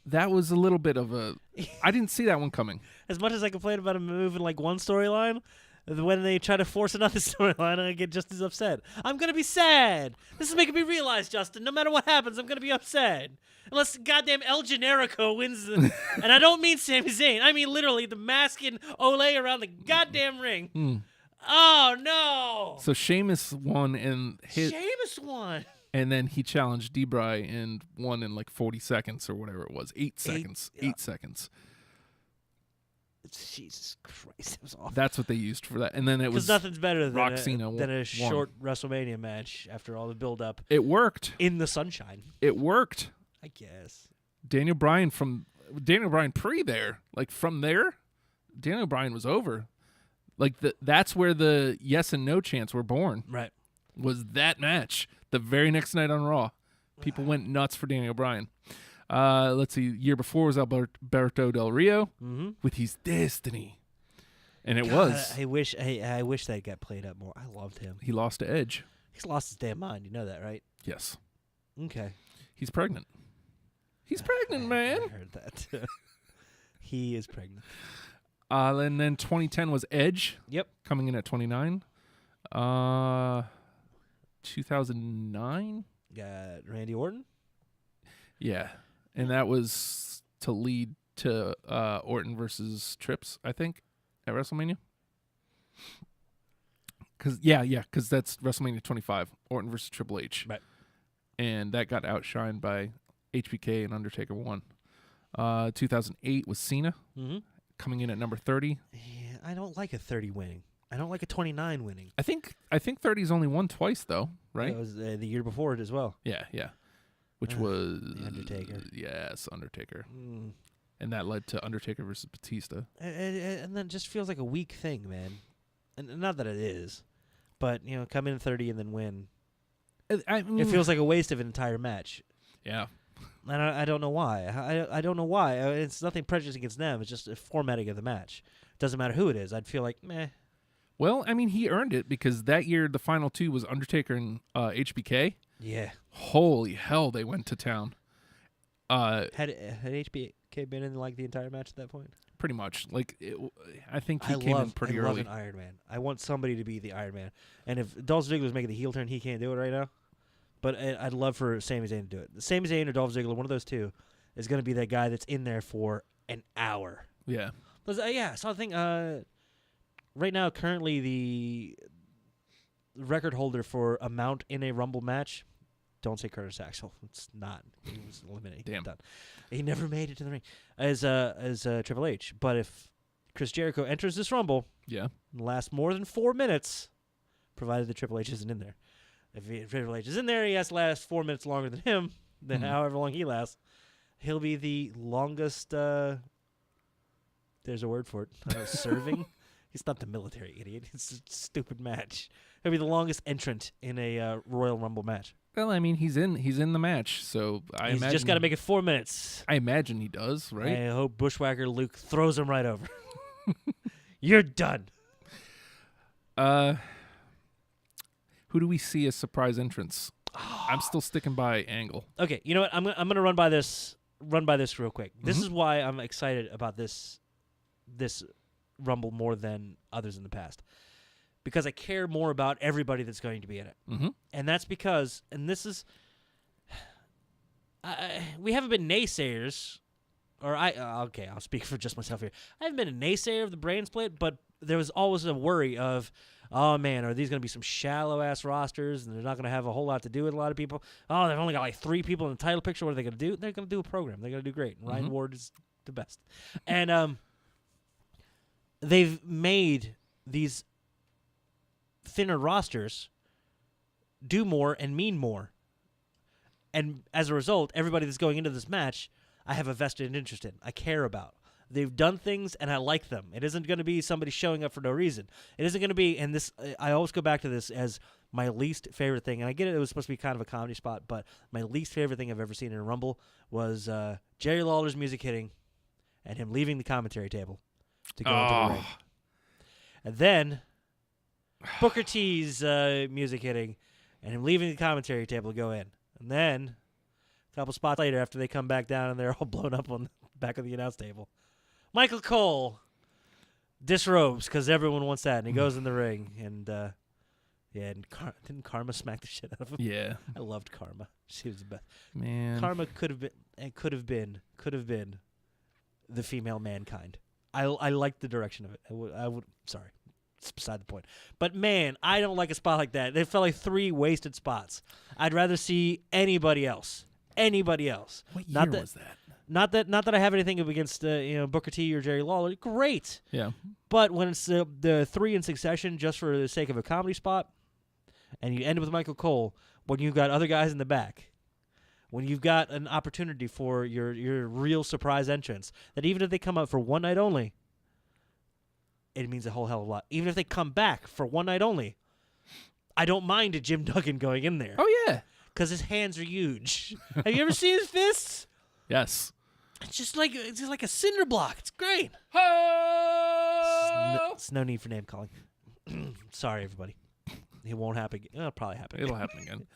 C: That was a little bit of a. I didn't see that one coming.
I: As much as I complain about him moving one storyline, when they try to force another storyline, I get just as upset. I'm gonna be sad. This is making me realize, Justin. No matter what happens, I'm gonna be upset. Unless goddamn El Generico wins, and I don't mean Sami Zayn. I mean literally the mask and Olay around the goddamn ring. Oh no!
C: So Sheamus won, and
I: Sheamus won.
C: And then he challenged Debray and won in like 40 seconds or whatever it was. 8 seconds. 8 seconds.
I: Jesus Christ, it was awful.
C: That's what they used for that. And then it was
I: because nothing's better than a
C: won.
I: short WrestleMania match after all the build-up.
C: It worked.
I: In the sunshine.
C: It worked.
I: I guess.
C: Daniel Bryan pre there. Like from there, Daniel Bryan was over. Like that's where the yes and no chants were born.
I: Right.
C: Was that match. The very next night on Raw. People went nuts for Daniel Bryan. Let's see. Year before was Alberto Del Rio with his Destiny, and it was.
I: I wish that got played up more. I loved him.
C: He lost to Edge.
I: He's lost his damn mind. You know that, right?
C: Yes.
I: Okay.
C: He's pregnant. He's pregnant, man.
I: I heard that. He is pregnant.
C: And then 2010 was Edge.
I: Yep.
C: Coming in at 29. 2009.
I: Got Randy Orton.
C: Yeah. And that was to lead to Orton versus Trips, I think, at WrestleMania. Because that's WrestleMania 25, Orton versus Triple H.
I: Right.
C: And that got outshined by HBK and Undertaker won. 2008 was Cena, coming in at number 30.
I: Yeah, I don't like a 30 winning. I don't like a 29 winning.
C: I think 30's only won twice, though, right?
I: It was the year before it as well.
C: Yeah. Which was
I: The Undertaker.
C: Yes, Undertaker. And that led to Undertaker versus Batista.
I: And then it just feels like a weak thing, man. And not that it is, but come in 30 and then win. It feels like a waste of an entire match.
C: Yeah.
I: And I don't know why. I don't know why. It's nothing prejudiced against them. It's just a formatting of the match. Doesn't matter who it is. I'd feel like meh.
C: Well, I mean, he earned it because that year the final two was Undertaker and HBK.
I: Yeah.
C: Holy hell, they went to town.
I: Had HBK been in like the entire match at that point?
C: Pretty much. I think he came in pretty early.
I: I love an Iron Man. I want somebody to be the Iron Man. And if Dolph Ziggler's making the heel turn, he can't do it right now. But I'd love for Sami Zayn to do it. Sami Zayn or Dolph Ziggler, one of those two, is going to be that guy that's in there for an hour.
C: Yeah.
I: Yeah, I saw the thing. Right now, currently, the record holder for amount in a Rumble match, don't say Curtis Axel. It's not. He was eliminated.
C: Damn.
I: Done. He never made it to the ring as Triple H. But if Chris Jericho enters this Rumble, and lasts more than 4 minutes, provided the Triple H isn't in there. If Triple H is in there, he has to last 4 minutes longer than him, than however long he lasts. He'll be the longest. There's a word for it. Serving. He's not the military idiot. It's a stupid match. He'll be the longest entrant in a Royal Rumble match.
C: Well, I mean, he's in the match, so
I: He's just got to make it 4 minutes.
C: I imagine he does, right?
I: I hope Bushwhacker Luke throws him right over. You're done.
C: Who do we see as surprise entrants? I'm still sticking by Angle.
I: Okay, you know what? I'm gonna run by this real quick. This is why I'm excited about this Rumble more than others in the past, because I care more about everybody that's going to be in it, and that's because, and this is, we haven't been naysayers, or I'll speak for just myself here. I haven't been a naysayer of the brand split, but there was always a worry of, oh man, are these going to be some shallow ass rosters and they're not going to have a whole lot to do with a lot of people? Oh, they've only got like 3 people in the title picture. What are they going to do? They're going to do a program. They're going to do great. And Ryan Ward is the best. And they've made these thinner rosters do more and mean more. And as a result, everybody that's going into this match, I have a vested interest in. I care about. They've done things, and I like them. It isn't going to be somebody showing up for no reason. It isn't going to be, and this, I always go back to this as my least favorite thing. And I get it was supposed to be kind of a comedy spot, but my least favorite thing I've ever seen in a Rumble was Jerry Lawler's music hitting and him leaving the commentary table to go into the ring. And then Booker T's music hitting and him leaving the commentary table to go in. And then a couple spots later, after they come back down and they're all blown up on the back of the announce table, Michael Cole disrobes because everyone wants that, and he goes in the ring, and didn't Karma smack the shit out of him?
C: Yeah,
I: I loved Karma. She was the best.
C: Man,
I: Karma could have been the female Mankind. I liked the direction of it. I would. Sorry, It's beside the point. But man, I don't like a spot like that. It felt like 3 wasted spots. I'd rather see anybody else. Anybody else.
C: What
I: not
C: year
I: that,
C: was that?
I: Not that I have anything against Booker T or Jerry Lawler. Great.
C: Yeah.
I: But when it's the 3 in succession just for the sake of a comedy spot, and you end with Michael Cole, when you've got other guys in the back, when you've got an opportunity for your real surprise entrance, that even if they come out for one night only, it means a whole hell of a lot. Even if they come back for one night only, I don't mind a Jim Duggan going in there.
C: Oh, yeah.
I: Because his hands are huge. Have you ever seen his fists?
C: Yes.
I: It's just like a cinder block. It's great.
C: Ho!
I: It's no need for name calling. Sorry, everybody. It won't happen. It'll probably happen.
C: It'll happen again.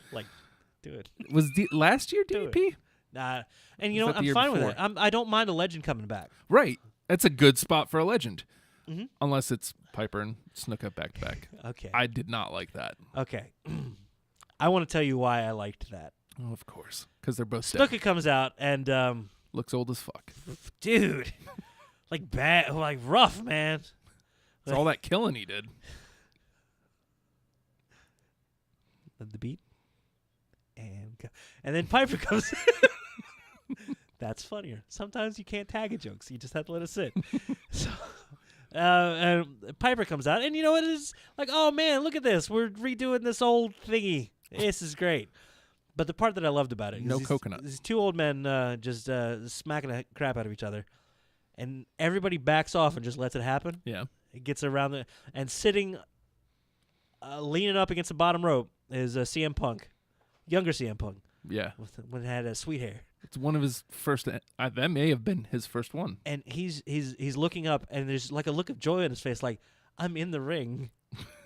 I: Do it.
C: Was last year
I: Do it.
C: DDP?
I: Nah. And you
C: Was
I: know
C: that
I: what?
C: the
I: I'm
C: year
I: fine with
C: before?
I: it. I don't mind a legend coming back.
C: Right. That's a good spot for a legend.
I: Mm-hmm.
C: Unless it's Piper and Snuka back to back.
I: Okay.
C: I did not like that.
I: Okay. I want to tell you why I liked that.
C: Oh, of course. Because they're both dead.
I: Snuka comes out and
C: Looks old as fuck.
I: dude, bad, rough, man.
C: It's all that killing he did.
I: The beat and go. And then Piper comes. That's funnier. Sometimes you can't tag a joke, so you just have to let it sit. So, and Piper comes out, and you know what? It's like, oh man, look at this. We're redoing this old thingy. This is great. But the part that I loved about it, is
C: No coconut.
I: These 2 old men just smacking the crap out of each other, and everybody backs off and just lets it happen.
C: Yeah.
I: It gets around and sitting, leaning up against the bottom rope is CM Punk, younger CM Punk.
C: Yeah.
I: When it had sweet hair.
C: It's one of his first. That may have been his first one.
I: And he's looking up, and there's like a look of joy on his face, like I'm in the ring,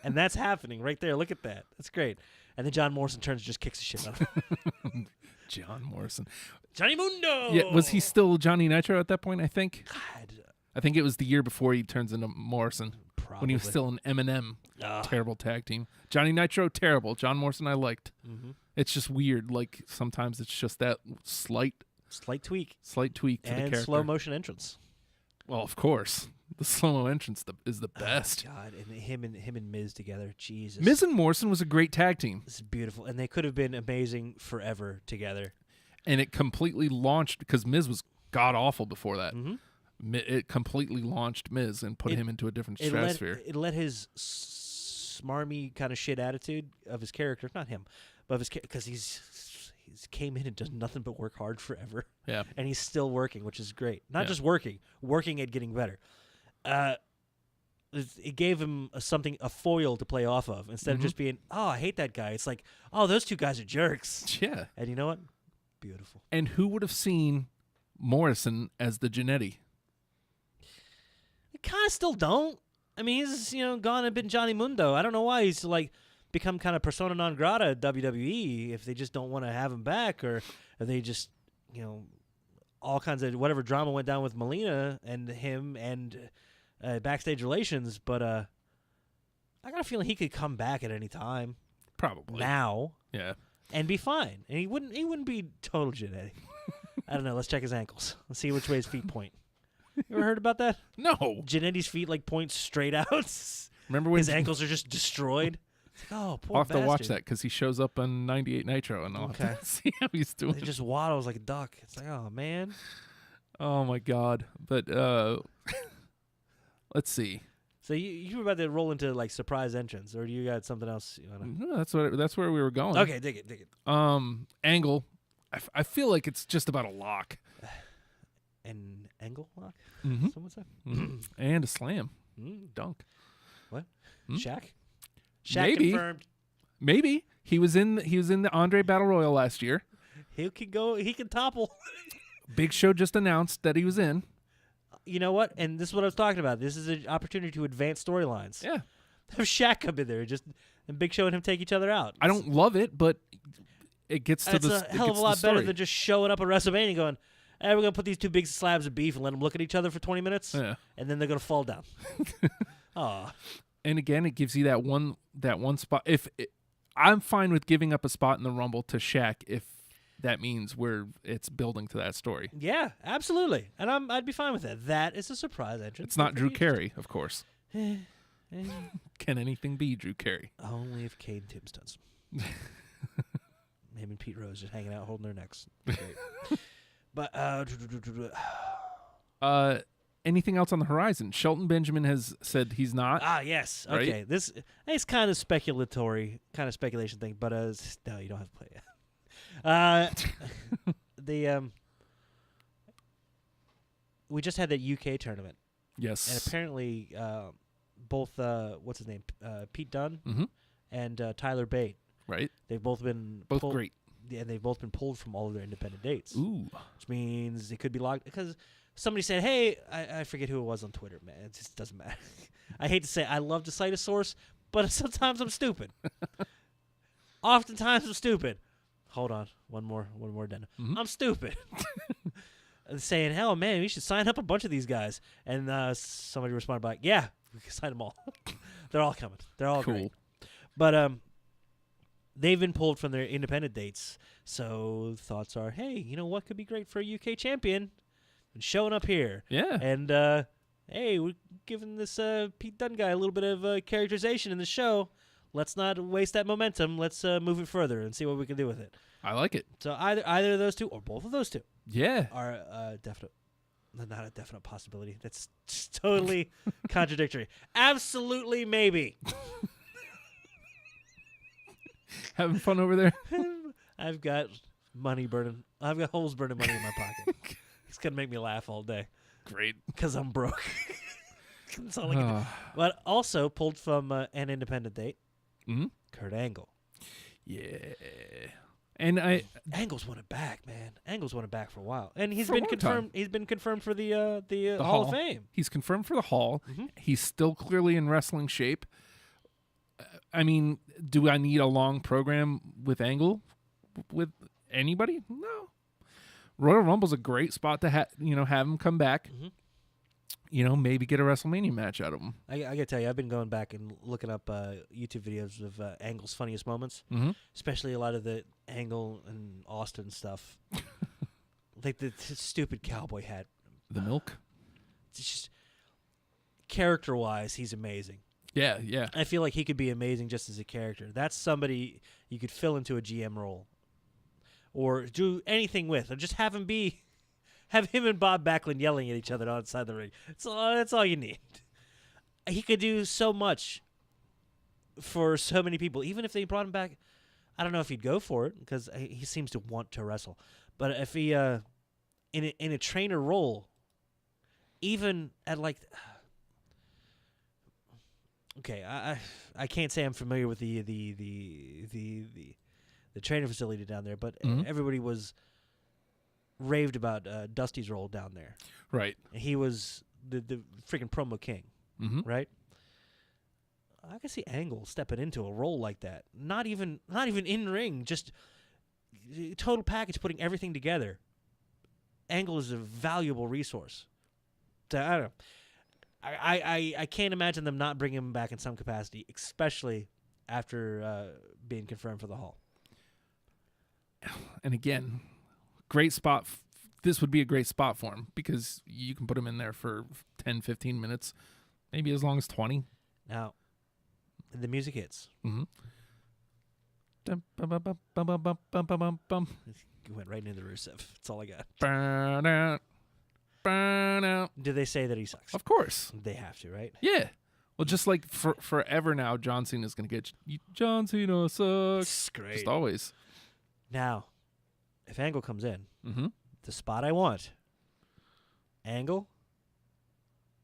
I: and that's happening right there. Look at that. That's great. And then John Morrison turns and just kicks the shit out of him.
C: John Morrison.
I: Johnny Mundo.
C: Yeah, was he still Johnny Nitro at that point? I think.
I: God,
C: I think it was the year before he turns into Morrison.
I: probably.
C: When he was still an Eminem.
I: Ugh.
C: Terrible tag team. Johnny Nitro, terrible. John Morrison, I liked.
I: Mhm.
C: It's just weird. Like sometimes it's just that slight
I: tweak
C: tweak to the
I: and
C: character.
I: slow motion entrance.
C: Well, of course, the slow mo entrance is the best.
I: Oh, God, and him and Miz together, Jesus.
C: Miz and Morrison was a great tag team.
I: This is beautiful, and they could have been amazing forever together.
C: And it completely launched because Miz was god awful before that.
I: Mm-hmm.
C: It completely launched Miz and put him into a different stratosphere.
I: It let his smarmy kind of shit attitude of his character, not him, but of his because he's came in and does nothing but work hard forever.
C: Yeah,
I: and he's still working, which is great. Not
C: Yeah.
I: just working at getting better. It gave him a foil to play off of instead of just being, oh, I hate that guy. It's like, oh, those 2 guys are jerks.
C: Yeah.
I: And you know what? Beautiful.
C: And who would have seen Morrison as the Jannetty?
I: I kind of still don't. I mean, he's gone and been Johnny Mundo. I don't know why he's become kind of persona non grata at WWE. If they just don't want to have him back, or if they just all kinds of whatever drama went down with Melina and him and backstage relations. But I got a feeling he could come back at any time.
C: Probably
I: now.
C: Yeah.
I: And be fine. And he wouldn't be total Jannetty. I don't know. Let's check his ankles. Let's see which way his feet point. You ever heard about that?
C: No.
I: Jannetty's feet point straight out.
C: Remember when
I: his ankles are just destroyed? It's like, oh, poor
C: I'll have to watch
I: bastard.
C: that because he shows up on 98 Nitro and I'll have to see how he's doing.
I: He just waddles like a duck. It's like, oh man.
C: Oh my god. But let's see.
I: So you were about to roll into surprise entrance, or do you got something else you wanna?
C: No, that's where we were going.
I: Okay, dig it.
C: Angle. I feel like it's just about a lock.
I: An angle lock?
C: Mm-hmm.
I: Someone said.
C: And a slam.
I: Mm.
C: Dunk.
I: What?
C: Hmm?
I: Shaq
C: Maybe.
I: confirmed.
C: Maybe he was in the Andre Battle Royal last year.
I: He can go. He can topple.
C: Big Show just announced that he was in.
I: You know what? And this is what I was talking about. This is an opportunity to advance storylines.
C: Yeah.
I: Have Shaq come in there and Big Show and him take each other out.
C: I don't love it, but it gets to
I: That's
C: the.
I: a hell of a lot better than just showing up at WrestleMania and going, hey, we're going to put these 2 big slabs of beef and let them look at each other for 20 minutes.
C: Yeah.
I: And then they're going to fall down. Aw.
C: And again, it gives you that one spot. I'm fine with giving up a spot in the Rumble to Shaq if that means it's building to that story.
I: Yeah, absolutely. And I'd be fine with that. That is a surprise entrance.
C: It's not Drew Carey, of course. Can anything be Drew Carey?
J: Only if Cade Tombstones. Him and Pete Rose just hanging out, holding their necks. Great. But
C: anything else on the horizon? Shelton Benjamin has said he's not.
J: Yes.
C: Right?
J: Okay. This is kind of speculation thing, but no, you don't have to play it. We just had that UK tournament.
C: Yes.
J: And apparently, both what's his name, Pete Dunne, and Tyler Bate.
C: Right.
J: They've both been
C: great.
J: Yeah, and they've both been pulled from all of their independent dates.
C: Ooh.
J: Which means it could be locked because somebody said, "Hey, I forget who it was on Twitter, man. It just doesn't matter." I hate to say I love to cite a source, but sometimes I'm stupid. Oftentimes I'm stupid. Hold on, one more addendum. I'm stupid. Saying, "Hell, man, we should sign up a bunch of these guys." And somebody responded back, "Yeah, we can sign them all. They're all coming. They're all
C: cool.
J: Great." But they've been pulled from their independent dates. So thoughts are, hey, you know what could be great for a UK champion? And showing up here.
C: Yeah.
J: And, hey, we're giving this Pete Dunne guy a little bit of characterization in the show. Let's not waste that momentum. Let's move it further and see what we can do with it.
C: I like it.
J: So either of those two or both of those two.
C: Yeah.
J: Are not a definite possibility. That's just totally contradictory. Absolutely maybe.
C: Having fun over there?
J: I've got holes burning money in my pocket. It's going to make me laugh all day.
C: Great.
J: Because I'm broke. That's all I can do. But also pulled from an independent date, Kurt Angle.
C: Yeah. And
J: Angle's won it back, man. Angle's won it back for a while. And he's
C: For
J: been
C: a long
J: confirmed.
C: time.
J: He's been confirmed for the Hall of Fame.
C: He's confirmed for the Hall. He's still clearly in wrestling shape. I mean, do I need a long program with Angle with anybody? No. Royal Rumble's a great spot to have him come back. Maybe get a WrestleMania match out of him.
J: I gotta tell you, I've been going back and looking up YouTube videos of Angle's funniest moments, especially a lot of the Angle and Austin stuff, like the stupid cowboy hat,
C: the milk.
J: It's just character-wise, he's amazing.
C: Yeah, yeah.
J: I feel like he could be amazing just as a character. That's somebody you could fill into a GM role, or do anything with, or just have him and Bob Backlund yelling at each other outside the ring. That's all you need. He could do so much for so many people. Even if they brought him back, I don't know if he'd go for it because he seems to want to wrestle. But if he in a trainer role, even at like. Okay, I can't say I'm familiar with the training facility down there, but everybody was raved about Dusty's role down there.
C: Right.
J: And he was the freaking promo king, right? I can see Angle stepping into a role like that. Not even in ring, just total package, putting everything together. Angle is a valuable resource. So, I don't know. I can't imagine them not bringing him back in some capacity, especially after being confirmed for the Hall.
C: And again, great spot. This would be a great spot for him because you can put him in there for 10, 15 minutes, maybe as long as 20.
J: Now, the music hits.
C: You
J: went right into Rusev. That's all I got.
C: Burn out. Burn out.
J: Do they say that he sucks?
C: Of course.
J: They have to, right?
C: Yeah. Well, just like forever now, John Cena's going to get John Cena sucks.
J: It's great.
C: Just always.
J: Now, if Angle comes in, the spot I want, Angle,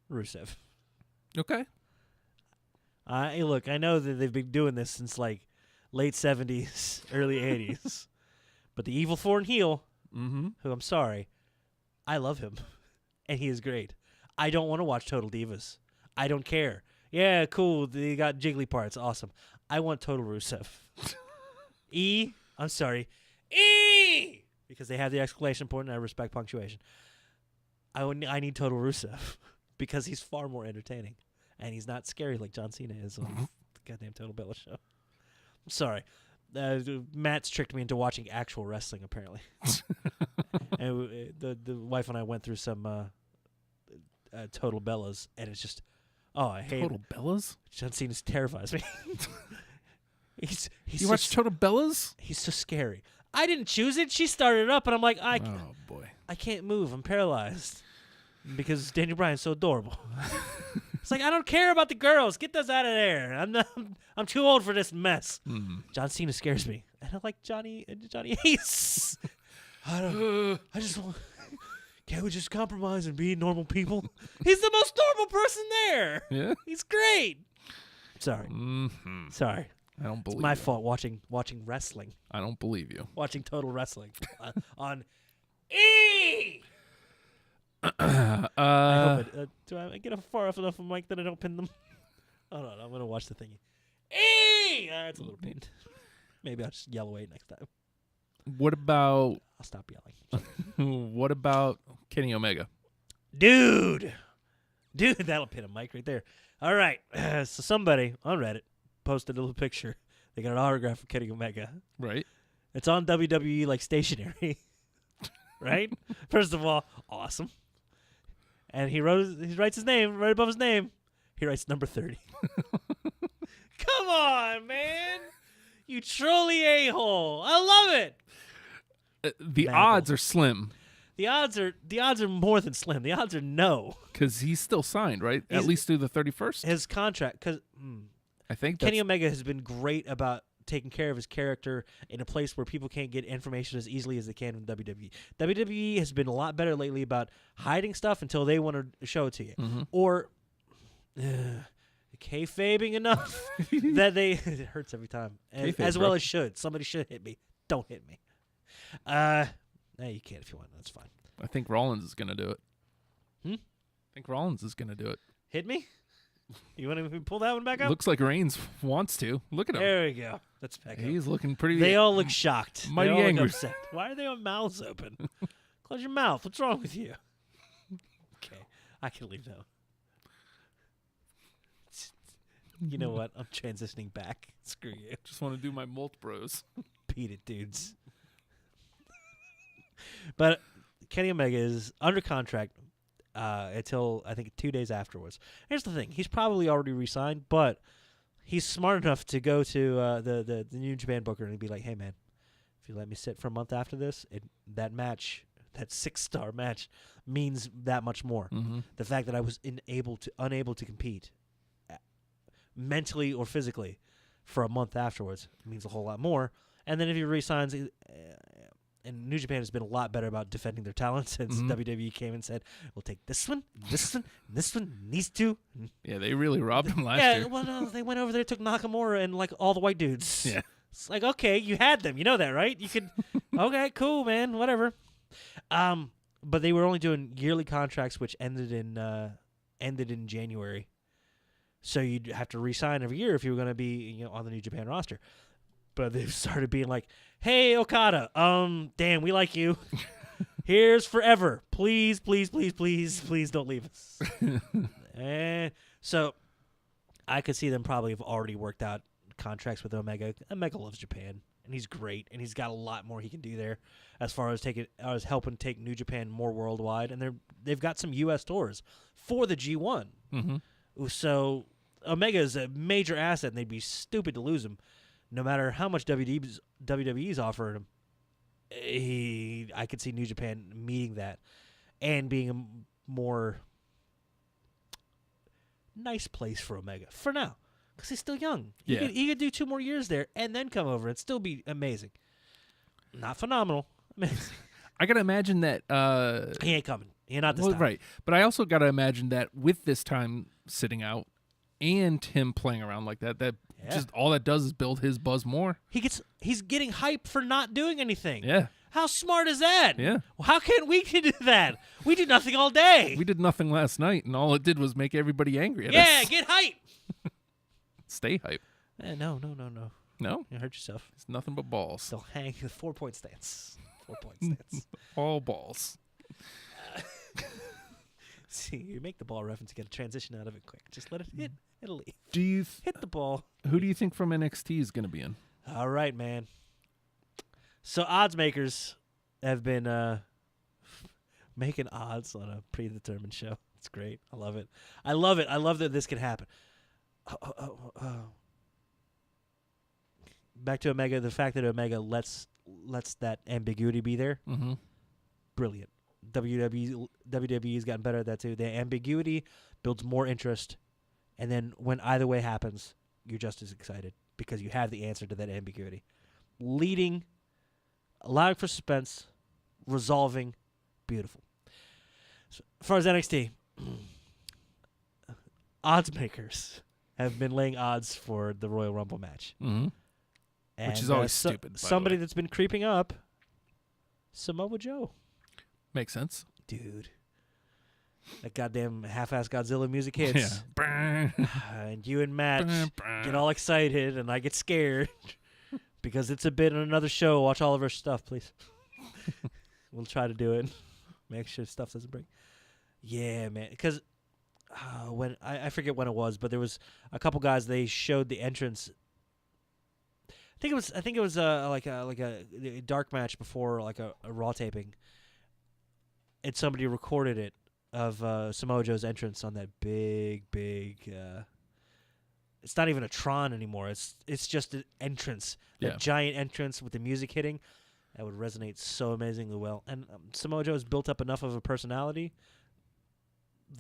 J: Rusev.
C: Okay.
J: Hey, look, I know that they've been doing this since like late 70s, early 80s. But the evil foreign heel, who I'm sorry, I love him. And he is great. I don't want to watch Total Divas. I don't care. Yeah, cool. They got jiggly parts. Awesome. I want Total Rusev. I'm sorry. Because they have the exclamation point and I respect punctuation. I need Total Rusev because he's far more entertaining. And he's not scary like John Cena is on the goddamn Total Bella show. I'm sorry. Matt's tricked me into watching actual wrestling, apparently. And the wife and I went through some Total Bellas, and it's just Oh, I hate
C: Total Bellas?
J: John Cena terrifies me. he's
C: You watch Total Bellas?
J: He's so scary. I didn't choose it. She started it up, and I'm like,
C: Oh, boy.
J: I can't move. I'm paralyzed because Daniel Bryan's so adorable. It's like, I don't care about the girls. Get those out of there. I'm too old for this mess. John Cena scares me. And I like Johnny Ace. I just want... Can't we just compromise and be normal people? He's the most normal person there.
C: Yeah?
J: He's great. Sorry. Sorry.
C: I don't believe
J: It's my
C: you.
J: fault watching wrestling.
C: I don't believe you.
J: Watching Total Wrestling on E! I hope do I get far enough from Mike that I don't pin them? Hold on, I'm going to watch the thingy. E! That's a little pinned. Maybe I'll just yell away next time.
C: What about...
J: I'll stop yelling.
C: What about Kenny Omega?
J: Dude, that'll pin him, Mike, right there. All right, so somebody on Reddit posted a little picture. They got an autograph of Kenny Omega.
C: Right.
J: It's on WWE, like, stationery. Right? First of all, awesome. And he writes his name right above his name. He writes number 30. Come on, man. You trolly a-hole. I love it.
C: The odds are slim.
J: The odds are more than slim. The odds are no.
C: Because he's still signed, right? At least through the 31st?
J: His contract, because
C: I think
J: Kenny Omega has been great about taking care of his character in a place where people can't get information as easily as they can from WWE. WWE has been a lot better lately about hiding stuff until they want to show it to you. Or kayfabing enough that they... It hurts every time. As well as should. Somebody should hit me. Don't hit me. No, you can't if you want. That's fine.
C: I think Rollins is going to do it.
J: I
C: think Rollins is going to do it.
J: Hit me? You want to pull that one back up?
C: Looks like Reigns wants to. Look at him.
J: There we go. That's back up.
C: He's looking pretty...
J: They all look shocked.
C: Mighty
J: they all
C: angry.
J: Look upset. Why are they all mouths open? Close your mouth. What's wrong with you? Okay. I can leave now. You know what? I'm transitioning back. Screw you.
C: Just want to do my Molt Bros.
J: Beat it, dudes. But Kenny Omega is under contract until, I think, 2 days afterwards. Here's the thing. He's probably already re-signed, but he's smart enough to go to the New Japan booker and be like, hey, man, if you let me sit for a month after this, that match, that 6-star match, means that much more. The fact that I was unable to compete mentally or physically for a month afterwards means a whole lot more. And then if he re-signs... and New Japan has been a lot better about defending their talent since WWE came and said, we'll take this one, this one, this one, these two.
C: Yeah, they really robbed him last year.
J: Yeah, well, no, they went over there, took Nakamura and, like, all the white dudes.
C: Yeah.
J: It's like, okay, you had them. You know that, right? You could, okay, cool, man, whatever. But they were only doing yearly contracts, which ended in January. So you'd have to re-sign every year if you were going to be, on the New Japan roster. But they've started being like, hey, Okada, damn, we like you. Here's forever. Please, please, please, please, please don't leave us. And so I could see them probably have already worked out contracts with Omega. Omega loves Japan, and he's great, and he's got a lot more he can do there as far as helping take New Japan more worldwide. And they've got some U.S. tours for the G1. So Omega is a major asset, and they'd be stupid to lose him. No matter how much WWE's offering him, I could see New Japan meeting that and being a more nice place for Omega for now, because he's still young. He could do 2 more years there and then come over and still be amazing. Not phenomenal, amazing.
C: I gotta imagine that
J: he ain't coming. He not this time.
C: Right, but I also gotta imagine that with this time sitting out and him playing around like that just all that does is build his buzz more.
J: He's getting hype for not doing anything.
C: Yeah.
J: How smart is that?
C: Yeah.
J: Well, how can't we do that? We do nothing all day.
C: We did nothing last night, and all it did was make everybody angry at us.
J: Yeah, get hype.
C: Stay hype.
J: No.
C: No?
J: You hurt yourself.
C: It's nothing but balls.
J: Still hang the 4-point stance. 4-point stance.
C: All balls.
J: See, you make the ball reference, you got to transition out of it quick. Just let it hit. It'll leave.
C: Do you
J: hit the ball?
C: Who do you think from NXT is going to be in?
J: All right, man. So odds makers have been making odds on a predetermined show. It's great. I love it. I love it. I love that this can happen. Back to Omega. The fact that Omega lets that ambiguity be there.
C: Mm-hmm.
J: Brilliant. WWE's gotten better at that too. The ambiguity builds more interest, and then when either way happens, you're just as excited because you have the answer to that ambiguity. Leading, allowing for suspense, resolving, beautiful. So, as far as NXT, odds makers have been laying odds for the Royal Rumble match.
C: Mm-hmm.
J: And,
C: which is always stupid.
J: Somebody that's been creeping up, Samoa Joe.
C: Makes sense.
J: Dude. That goddamn half-ass Godzilla music hits.
C: Yeah.
J: And you and Matt get all excited, and I get scared because it's a bit on another show. Watch all of our stuff, please. We'll try to do it. Make sure stuff doesn't break. Yeah, man. Because when I forget when it was, but there was a couple guys. They showed the entrance. I think it was like a dark match before like a Raw taping, and somebody recorded it of Samoa Joe's entrance on that big. It's not even a Tron anymore. It's just an entrance, that giant entrance with the music hitting. That would resonate so amazingly well. And Samoa Joe has built up enough of a personality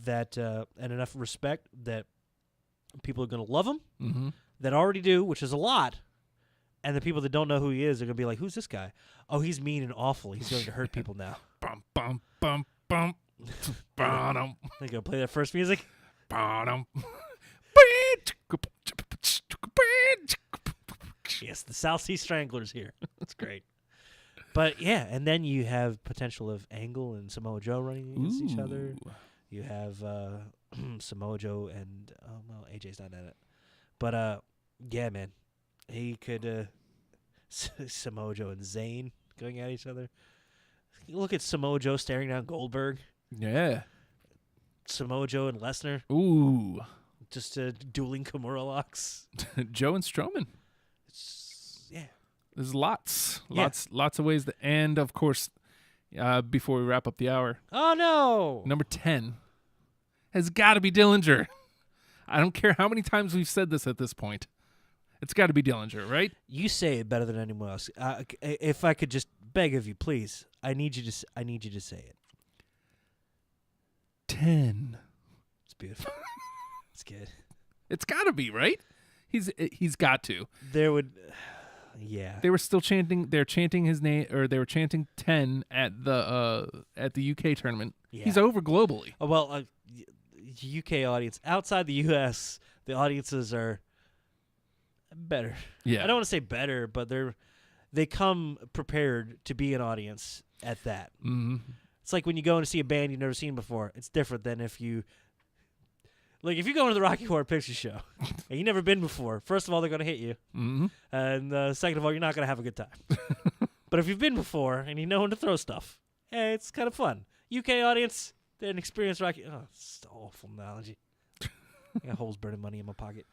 J: that and enough respect that people are going to love him.
C: Mm-hmm.
J: That already do, which is a lot. And the people that don't know who he is are going to be like, who's this guy? Oh, he's mean and awful. He's going to hurt people now.
C: Bum, bum, bum, bum. Bottom.
J: They're going to play that first music?
C: Bottom.
J: Yes, the South Sea Stranglers here. That's great. But, yeah, and then you have potential of Angle and Samoa Joe running against each other. You have Samoa Joe and, well, AJ's not in it. But, yeah, man. He could Samoa Joe and Zayn going at each other. Look at Samoa Joe staring down Goldberg.
C: Yeah.
J: Samoa Joe and Lesnar.
C: Ooh.
J: Just dueling Kimura locks.
C: Joe and Strowman.
J: Yeah.
C: There's lots of ways to, and of course, before we wrap up the hour.
J: Oh no.
C: Number 10 has got to be Dillinger. I don't care how many times we've said this at this point. It's got to be Dillinger, right?
J: You say it better than anyone else. If I could just beg of you, please, I need you to say it.
C: 10.
J: It's beautiful. It's good.
C: It's got to be, right? He's got to.
J: Yeah.
C: They were still chanting. They're chanting his name, or they were chanting 10 at the UK tournament. Yeah. He's over globally.
J: Well, UK audience outside the US, the audiences are better.
C: Yeah.
J: I don't want to say better, but they come prepared to be an audience at that.
C: Mm-hmm.
J: It's like when you go in to see a band you've never seen before. It's different than if you go into the Rocky Horror Picture Show and you've never been before. First of all, they're going to hit you.
C: Mm-hmm.
J: And second of all, you're not going to have a good time. But if you've been before and you know when to throw stuff, hey, it's kind of fun. UK audience, they're an experienced Rocky. Oh, it's an awful analogy. I got holes burning money in my pocket.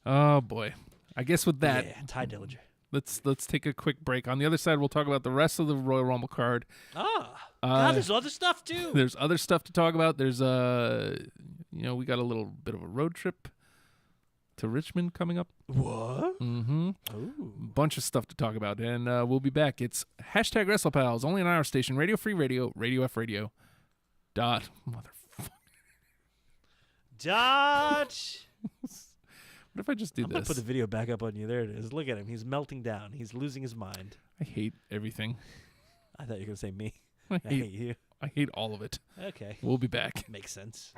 C: Oh boy. I guess with that,
J: yeah, Ty Dillinger.
C: Let's take a quick break. On the other side, we'll talk about the rest of the Royal Rumble card.
J: God, there's other stuff too.
C: There's other stuff to talk about. There's we got a little bit of a road trip to Richmond coming up.
J: What?
C: Mm-hmm.
J: Ooh.
C: Bunch of stuff to talk about, and we'll be back. It's hashtag Wrestlepals, only on our station, Radio Free Radio, Radio F Radio. Motherfucker.
J: Dodge.
C: What if I just do
J: I'm
C: this?
J: going to put the video back up on you. There it is. Look at him. He's melting down. He's losing his mind.
C: I hate everything.
J: I thought you were going to say me.
C: I
J: hate you.
C: I hate all of it.
J: Okay.
C: We'll be back.
J: Makes sense.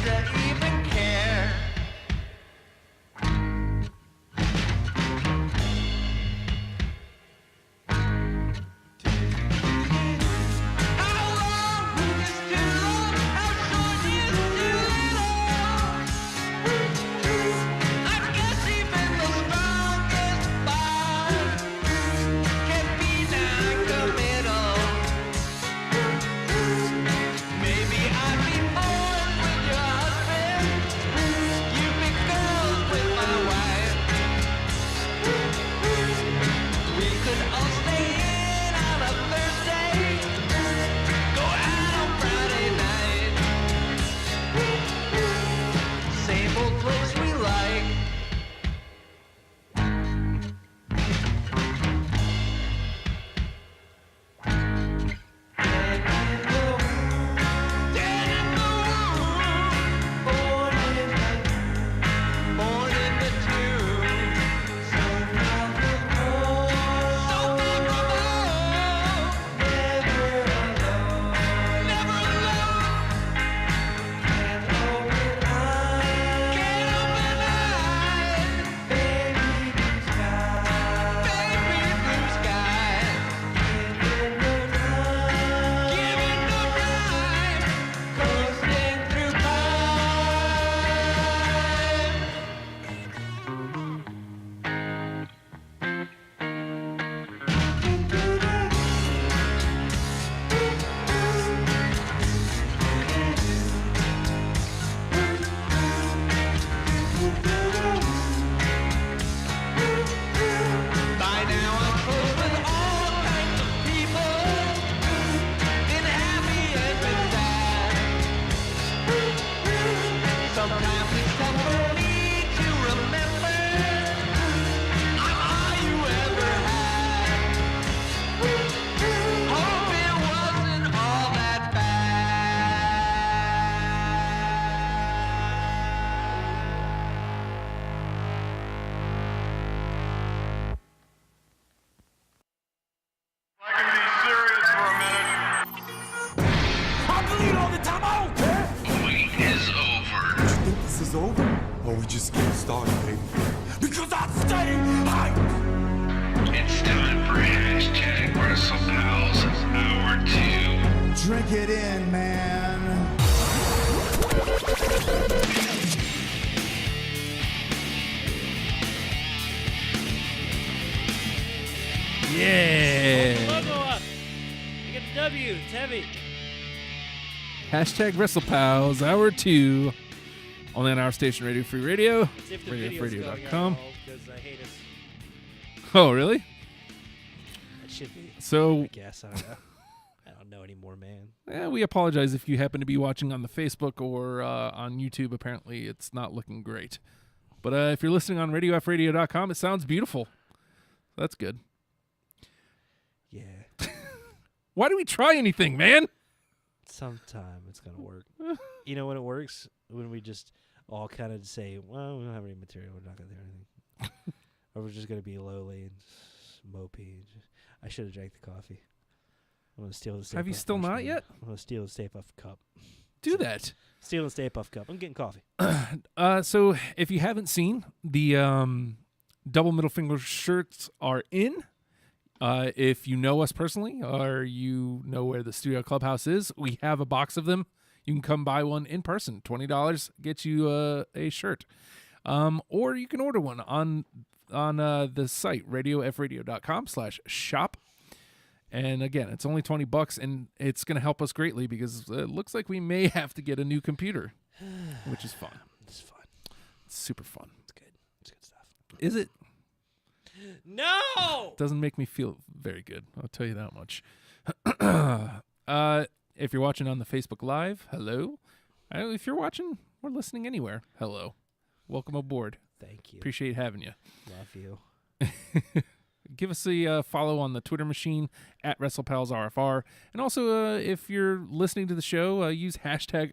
F: to even care. Drink it in, man.
C: Yeah.
J: Logo up. You get the W. It's heavy.
C: Hashtag Wrestlepals, Hour 2. Only on our station, Radio Free Radio.
J: See if the video's going
C: RadioFreeRadio.com.
J: because I hate us.
C: Oh, really?
J: It should be.
C: So,
J: I guess. I don't know. I don't know anymore, man.
C: we apologize if you happen to be watching on the Facebook or on YouTube. Apparently, it's not looking great. But if you're listening on RadioFreeRadio.com, it sounds beautiful. That's good.
J: Yeah.
C: Why do we try anything, man?
J: Sometime it's going to work. You know when it works? When we just all kind of say, well, we don't have any material. We're not going to do anything. Or we're just going to be lowly and mopey. I should have drank the coffee. I'm going to steal the Stay
C: Have you
J: Puft
C: still not
J: marshmallow.
C: yet?
J: I'm going to steal the Stay Puft cup.
C: Do that.
J: Steal the Stay Puft cup. I'm getting coffee.
C: So if you haven't seen, the double middle finger shirts are in. If you know us personally or you know where the studio clubhouse is, we have a box of them. You can come buy one in person. $20 gets you a shirt. Or you can order one on the site, radiofradio.com/shop. And again, it's only $20, and it's going to help us greatly because it looks like we may have to get a new computer, which is fun.
J: It's fun.
C: It's super fun.
J: It's good. It's good stuff.
C: Is it?
J: No!
C: Doesn't make me feel very good. I'll tell you that much. If you're watching on the Facebook Live, hello. If you're watching or listening anywhere, hello. Welcome aboard.
J: Thank you.
C: Appreciate having you.
J: Love you.
C: Give us a follow on the Twitter machine at WrestlepalsRFR. And also, if you're listening to the show, use hashtag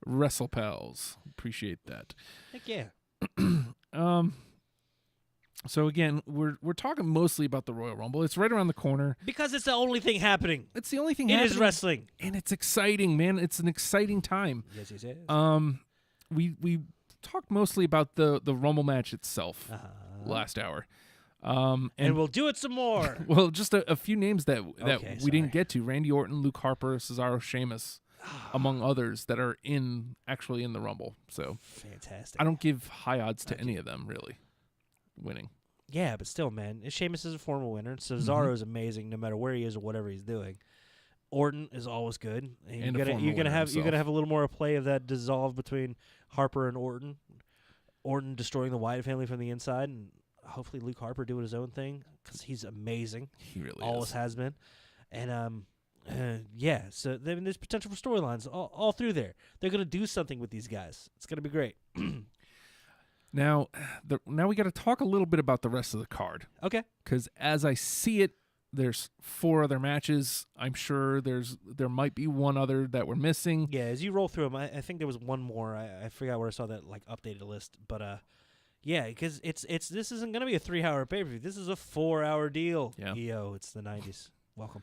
C: Wrestlepals. Appreciate that.
J: Heck yeah.
C: So again, we're talking mostly about the Royal Rumble. It's right around the corner.
J: Because it's the only thing happening.
C: It's the only thing
J: It
C: happening.
J: is wrestling.
C: And it's exciting, man. It's an exciting time.
J: Yes, yes, yes.
C: we talked mostly about the Rumble match itself last hour.
J: And we'll do it some more.
C: Well, just a few names that
J: Okay,
C: we didn't get to: Randy Orton, Luke Harper, Cesaro, Sheamus, among others that are actually in the Rumble. So
J: fantastic.
C: I don't give high odds to any of them really winning.
J: Yeah, but still, man, Sheamus is a former winner. Cesaro is amazing, no matter where he is or whatever he's doing. Orton is always good.
C: And
J: you're gonna have a little more play of that dissolve between Harper and Orton. Orton destroying the Wyatt family from the inside, and hopefully Luke Harper doing his own thing because he's amazing.
C: He really
J: always has been. And yeah, so there's potential for storylines all through there. They're gonna do something with these guys. It's gonna be great.
C: Now we got to talk a little bit about the rest of the card.
J: Okay.
C: Because as I see it, there's 4 other matches. I'm sure there might be one other that we're missing.
J: Yeah, as you roll through them, I think there was one more. I forgot where I saw that updated list, but yeah, because this isn't gonna be a 3-hour pay-per-view. This is a 4-hour deal.
C: Yeah.
J: EO, it's the 90s. Welcome.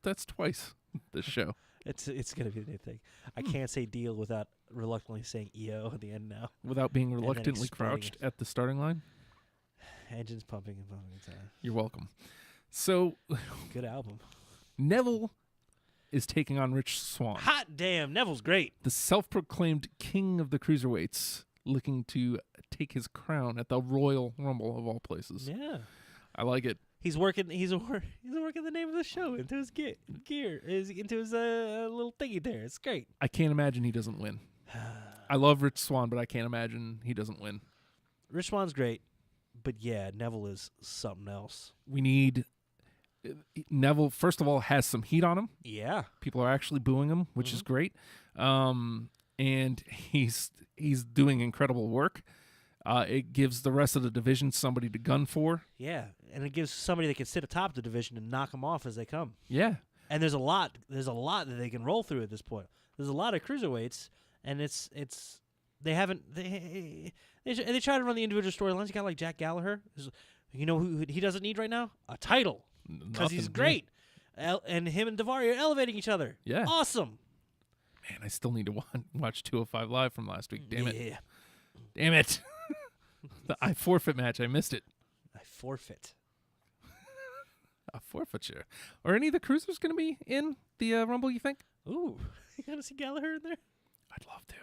C: That's twice this show.
J: It's gonna be the new thing. I can't say deal without reluctantly saying EO at the end now.
C: Without being reluctantly crouched at the starting line.
J: Engines pumping and pumping inside.
C: You're welcome. So,
J: good album.
C: Neville is taking on Rich Swann.
J: Hot damn, Neville's great.
C: The self-proclaimed king of the cruiserweights, looking to take his crown at the Royal Rumble of all places.
J: Yeah,
C: I like it.
J: He's working the name of the show into his into his little thingy there. It's great.
C: I can't imagine he doesn't win. I love Rich Swann, but I can't imagine he doesn't win.
J: Rich Swann's great. But yeah, Neville is something else.
C: We need Neville. First of all, has some heat on him.
J: Yeah,
C: people are actually booing him, which is great. And he's doing incredible work. It gives the rest of the division somebody to gun for.
J: Yeah, and it gives somebody that can sit atop the division and knock them off as they come.
C: Yeah,
J: and there's a lot that they can roll through at this point. There's a lot of cruiserweights, and they try to run the individual storylines. You got like Jack Gallagher. You know who he doesn't need right now? A title. Because he's great. And him and Daivari are elevating each other.
C: Yeah.
J: Awesome.
C: Man, I still need to watch 205 Live from last week. Damn it.
J: Yeah.
C: Damn it. The I forfeit match. I missed it.
J: I forfeit.
C: A forfeiture. Are any of the cruisers going to be in the Rumble, you think?
J: Ooh. You got to see Gallagher in there?
C: I'd love to.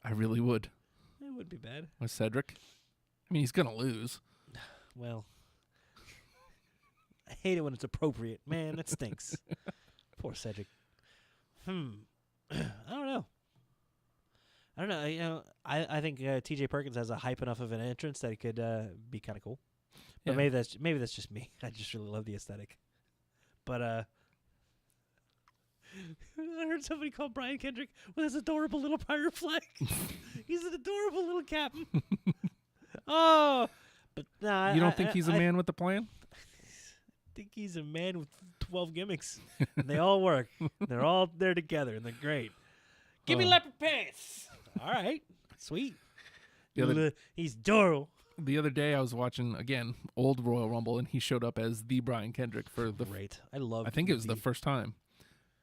C: I really would.
J: It would be bad.
C: With Cedric. I mean, he's going to lose.
J: Well, I hate it when it's appropriate. Man, that stinks. Poor Cedric. I don't know. You know, I think T.J. Perkins has a hype enough of an entrance that it could be kind of cool. But
C: Yeah.
J: maybe that's just me. I just really love the aesthetic. But I heard somebody call Brian Kendrick with his adorable little pirate flag. He's an adorable little captain. Oh, but nah,
C: you don't think he's a man with a plan?
J: I think he's a man with 12 gimmicks, and they all work. They're all there together, and they're great. Give me leopard pants. All right, sweet. He's adorable.
C: The other day, I was watching again old Royal Rumble, and he showed up as the Brian Kendrick for the.
J: Great. I love.
C: I think it was the first time,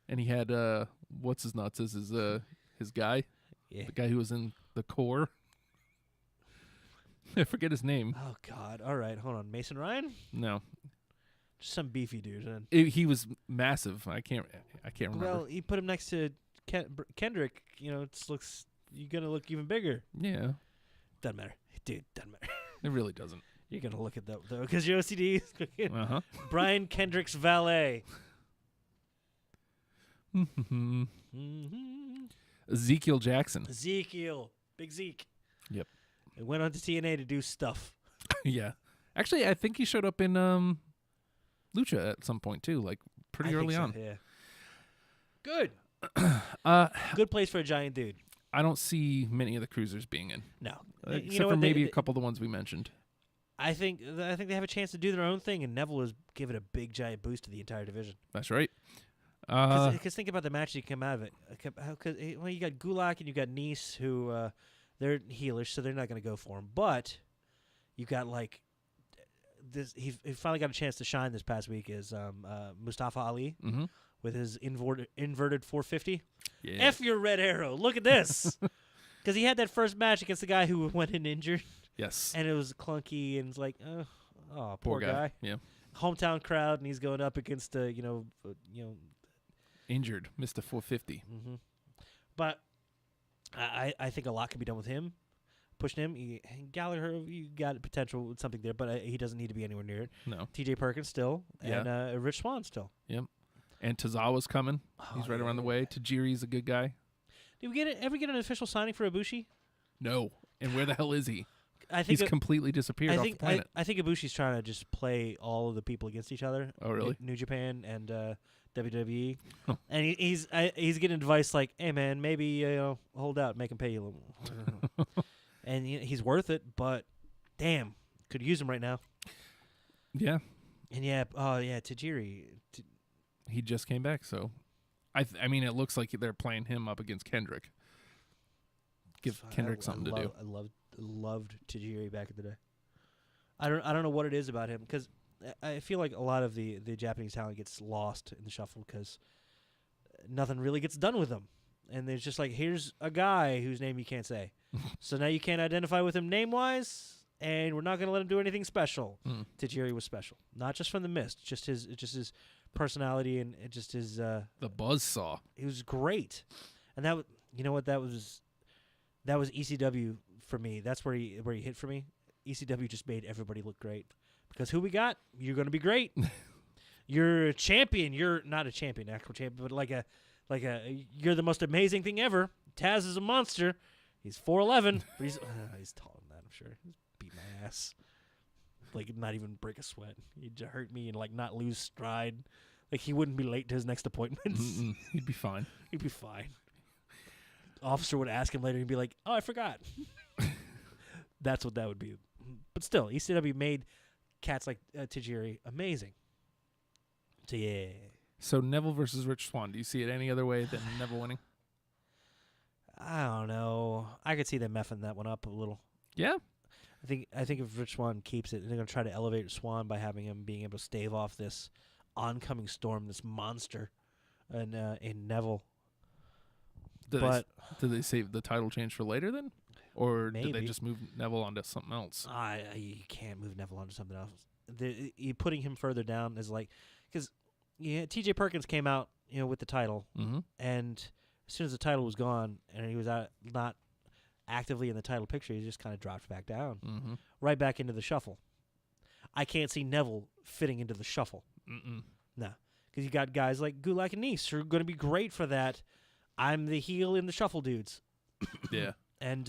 C: and he had what's his nuts as his guy, the guy who was in the core. I forget his name.
J: Oh God! All right, hold on. Mason Ryan?
C: No,
J: just some beefy dude. Then
C: he was massive. I can't remember.
J: Well, you put him next to Kendrick. You know, you're gonna look even bigger.
C: Yeah.
J: Doesn't matter, dude. Doesn't matter.
C: It really doesn't.
J: You're gonna look at that though, because your OCD is
C: Uh-huh.
J: Brian Kendrick's valet.
C: Ezekiel Jackson.
J: Big Zeke.
C: Yep.
J: It went on to TNA to do stuff.
C: Yeah. Actually, I think he showed up in Lucha at some point too, like pretty early on.
J: Yeah. Good. Good place for a giant dude.
C: I don't see many of the cruisers being in.
J: No.
C: Except for maybe a couple of the ones we mentioned.
J: I think they have a chance to do their own thing, and Neville is giving a big giant boost to the entire division.
C: That's right.
J: Because think about the match that come out of it. Well, you got Gulak and you got Nice, who they're healers, so they're not going to go for him. But you got like this. He finally got a chance to shine this past week. Is Mustafa Ali with his inverted 450.
C: Yeah.
J: F your Red Arrow. Look at this. Because he had that first match against the guy who went in injured.
C: Yes.
J: And it was clunky, and it's like, oh, poor guy.
C: Yeah.
J: Hometown crowd, and he's going up against
C: Injured, missed a 450.
J: Mm-hmm. But I think a lot can be done with him. Pushing him. Gallagher, you got potential with something there, but he doesn't need to be anywhere near it.
C: No.
J: TJ Perkins still, and Rich Swann still.
C: Yep. And Tozawa's coming. He's right around the way. Tajiri's a good guy.
J: Did we ever get an official signing for Ibushi?
C: No. And where the hell is he?
J: I think
C: he's completely disappeared off the planet.
J: I think Ibushi's trying to just play all of the people against each other.
C: Oh, really?
J: New Japan and WWE.
C: Oh.
J: And he's getting advice like, hey, man, maybe hold out, make him pay you a little. And he's worth it, but damn, could use him right now.
C: Yeah.
J: And Tajiri.
C: He just came back, so I mean, it looks like they're playing him up against Kendrick. Give Kendrick something to do.
J: I loved Tajiri back in the day. I don't know what it is about him, because I feel like a lot of the Japanese talent gets lost in the shuffle because nothing really gets done with them. And there's just like, here's a guy whose name you can't say. So now you can't identify with him name-wise, and we're not going to let him do anything special. Tajiri was special. Not just from the Mist, just his personality and just his...
C: the buzzsaw.
J: He was great. And that was ECW for me. That's where he hit for me. ECW just made everybody look great. Because who we got? You're going to be great. You're a champion. You're not a champion, actual champion, but you're the most amazing thing ever. Taz is a monster. He's 4'11", but he's taller than that, I'm sure. He's beat my ass. Like, not even break a sweat. He'd hurt me and, like, not lose stride. Like, he wouldn't be late to his next appointments.
C: He'd be fine.
J: He'd be fine. Officer would ask him later and be like, oh, I forgot. That's what that would be. But still, ECW made cats like Tajiri amazing. So, yeah.
C: So, Neville versus Rich Swann. Do you see it any other way than Neville winning?
J: I don't know. I could see them messing that one up a little.
C: Yeah.
J: I think if Rich Swann keeps it, they're going to try to elevate Swann by having him being able to stave off this oncoming storm, this monster, in Neville.
C: Did they save the title change for later then? Or did they just move Neville onto something else?
J: You can't move Neville onto something else. You putting him further down is like... Because TJ Perkins came out with the title, and as soon as the title was gone and he was not actively in the title picture, he just kind of dropped back down, right back into the shuffle. I can't see Neville fitting into the shuffle. No, because you got guys like Gulak and Nice who are going to be great for that. I'm the heel in the shuffle dudes.
C: Yeah.
J: And,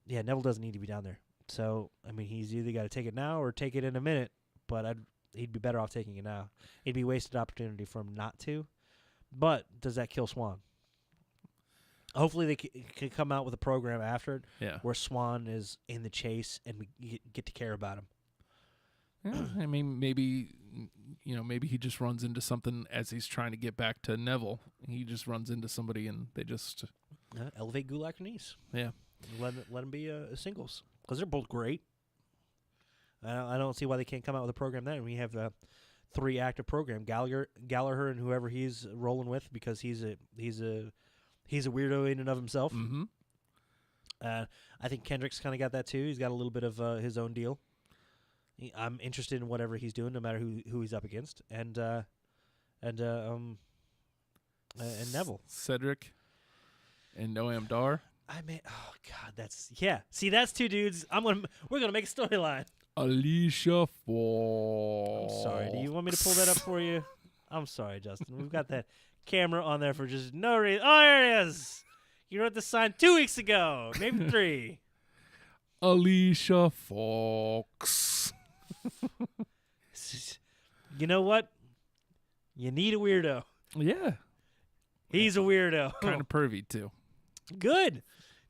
J: Neville doesn't need to be down there. So, I mean, he's either got to take it now or take it in a minute, but he'd be better off taking it now. It'd be wasted opportunity for him not to. But does that kill Swann? Hopefully they can come out with a program after it where Swann is in the chase and we get to care about him.
C: Yeah, I mean, maybe he just runs into something as he's trying to get back to Neville. He just runs into somebody and they just...
J: elevate Gulak and Nice.
C: Yeah.
J: Let them be singles. Because they're both great. I don't see why they can't come out with a program then. We have a 3-active program. Gallagher and whoever he's rolling with, because he's a weirdo in and of himself. I think Kendrick's kind of got that too. He's got a little bit of his own deal. I'm interested in whatever he's doing, no matter who he's up against. And Neville,
C: Cedric, and Noam Dar.
J: Oh God, See, that's 2 dudes. We're gonna make a storyline.
C: Alicia Fox.
J: I'm sorry. Do you want me to pull that up for you? I'm sorry, Justin. We've got that camera on there for just no reason. Oh, there it is. You wrote the sign 2 weeks ago, maybe 3.
C: Alicia Fox.
J: You know what? You need a weirdo.
C: Yeah.
J: He's a weirdo.
C: Kind of pervy, too.
J: Good.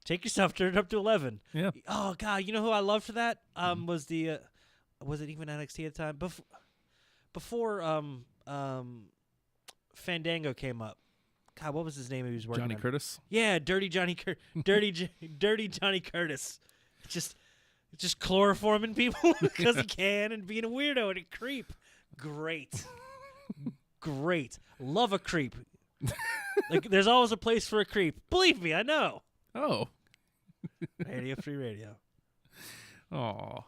J: Take yourself, turn it up to 11.
C: Yeah.
J: Oh, God. You know who I loved for that? Was it even NXT at the time? Before Fandango came up. God, what was his name he was working on?
C: Johnny Curtis?
J: Yeah, Dirty Johnny Curtis. Just chloroforming people because he can and being a weirdo and a creep. Great. Love a creep. Like, there's always a place for a creep. Believe me, I know.
C: Oh.
J: Radio Free Radio.
C: Oh.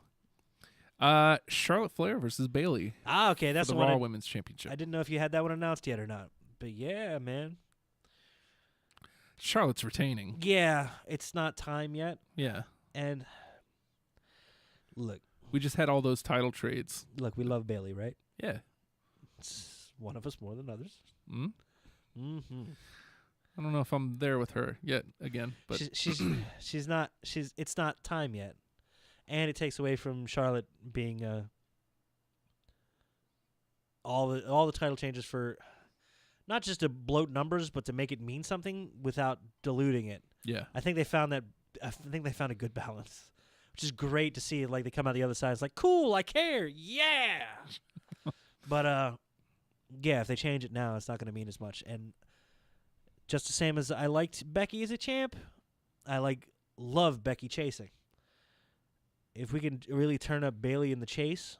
C: Charlotte Flair versus Bailey.
J: Ah, okay, that's
C: for the
J: the one.
C: Raw Women's Championship.
J: I didn't know if you had that one announced yet or not. But yeah, man.
C: Charlotte's retaining.
J: Yeah, it's not time yet.
C: Yeah.
J: And look,
C: we just had all those title trades.
J: Look, we love Bailey, right?
C: Yeah.
J: It's one of us more than others.
C: Mm?
J: Mm-hmm.
C: I don't know if I'm there with her yet again, but
J: she's not. It's not time yet, and it takes away from Charlotte being all the title changes for not just to bloat numbers, but to make it mean something without diluting it.
C: Yeah,
J: I think they found that. I think they found a good balance, which is great to see. Like, they come out the other side, it's like, cool, I care, yeah. But yeah, if they change it now, it's not going to mean as much. And just the same as I liked Becky as a champ, I love Becky chasing. If we can really turn up Bailey in the chase,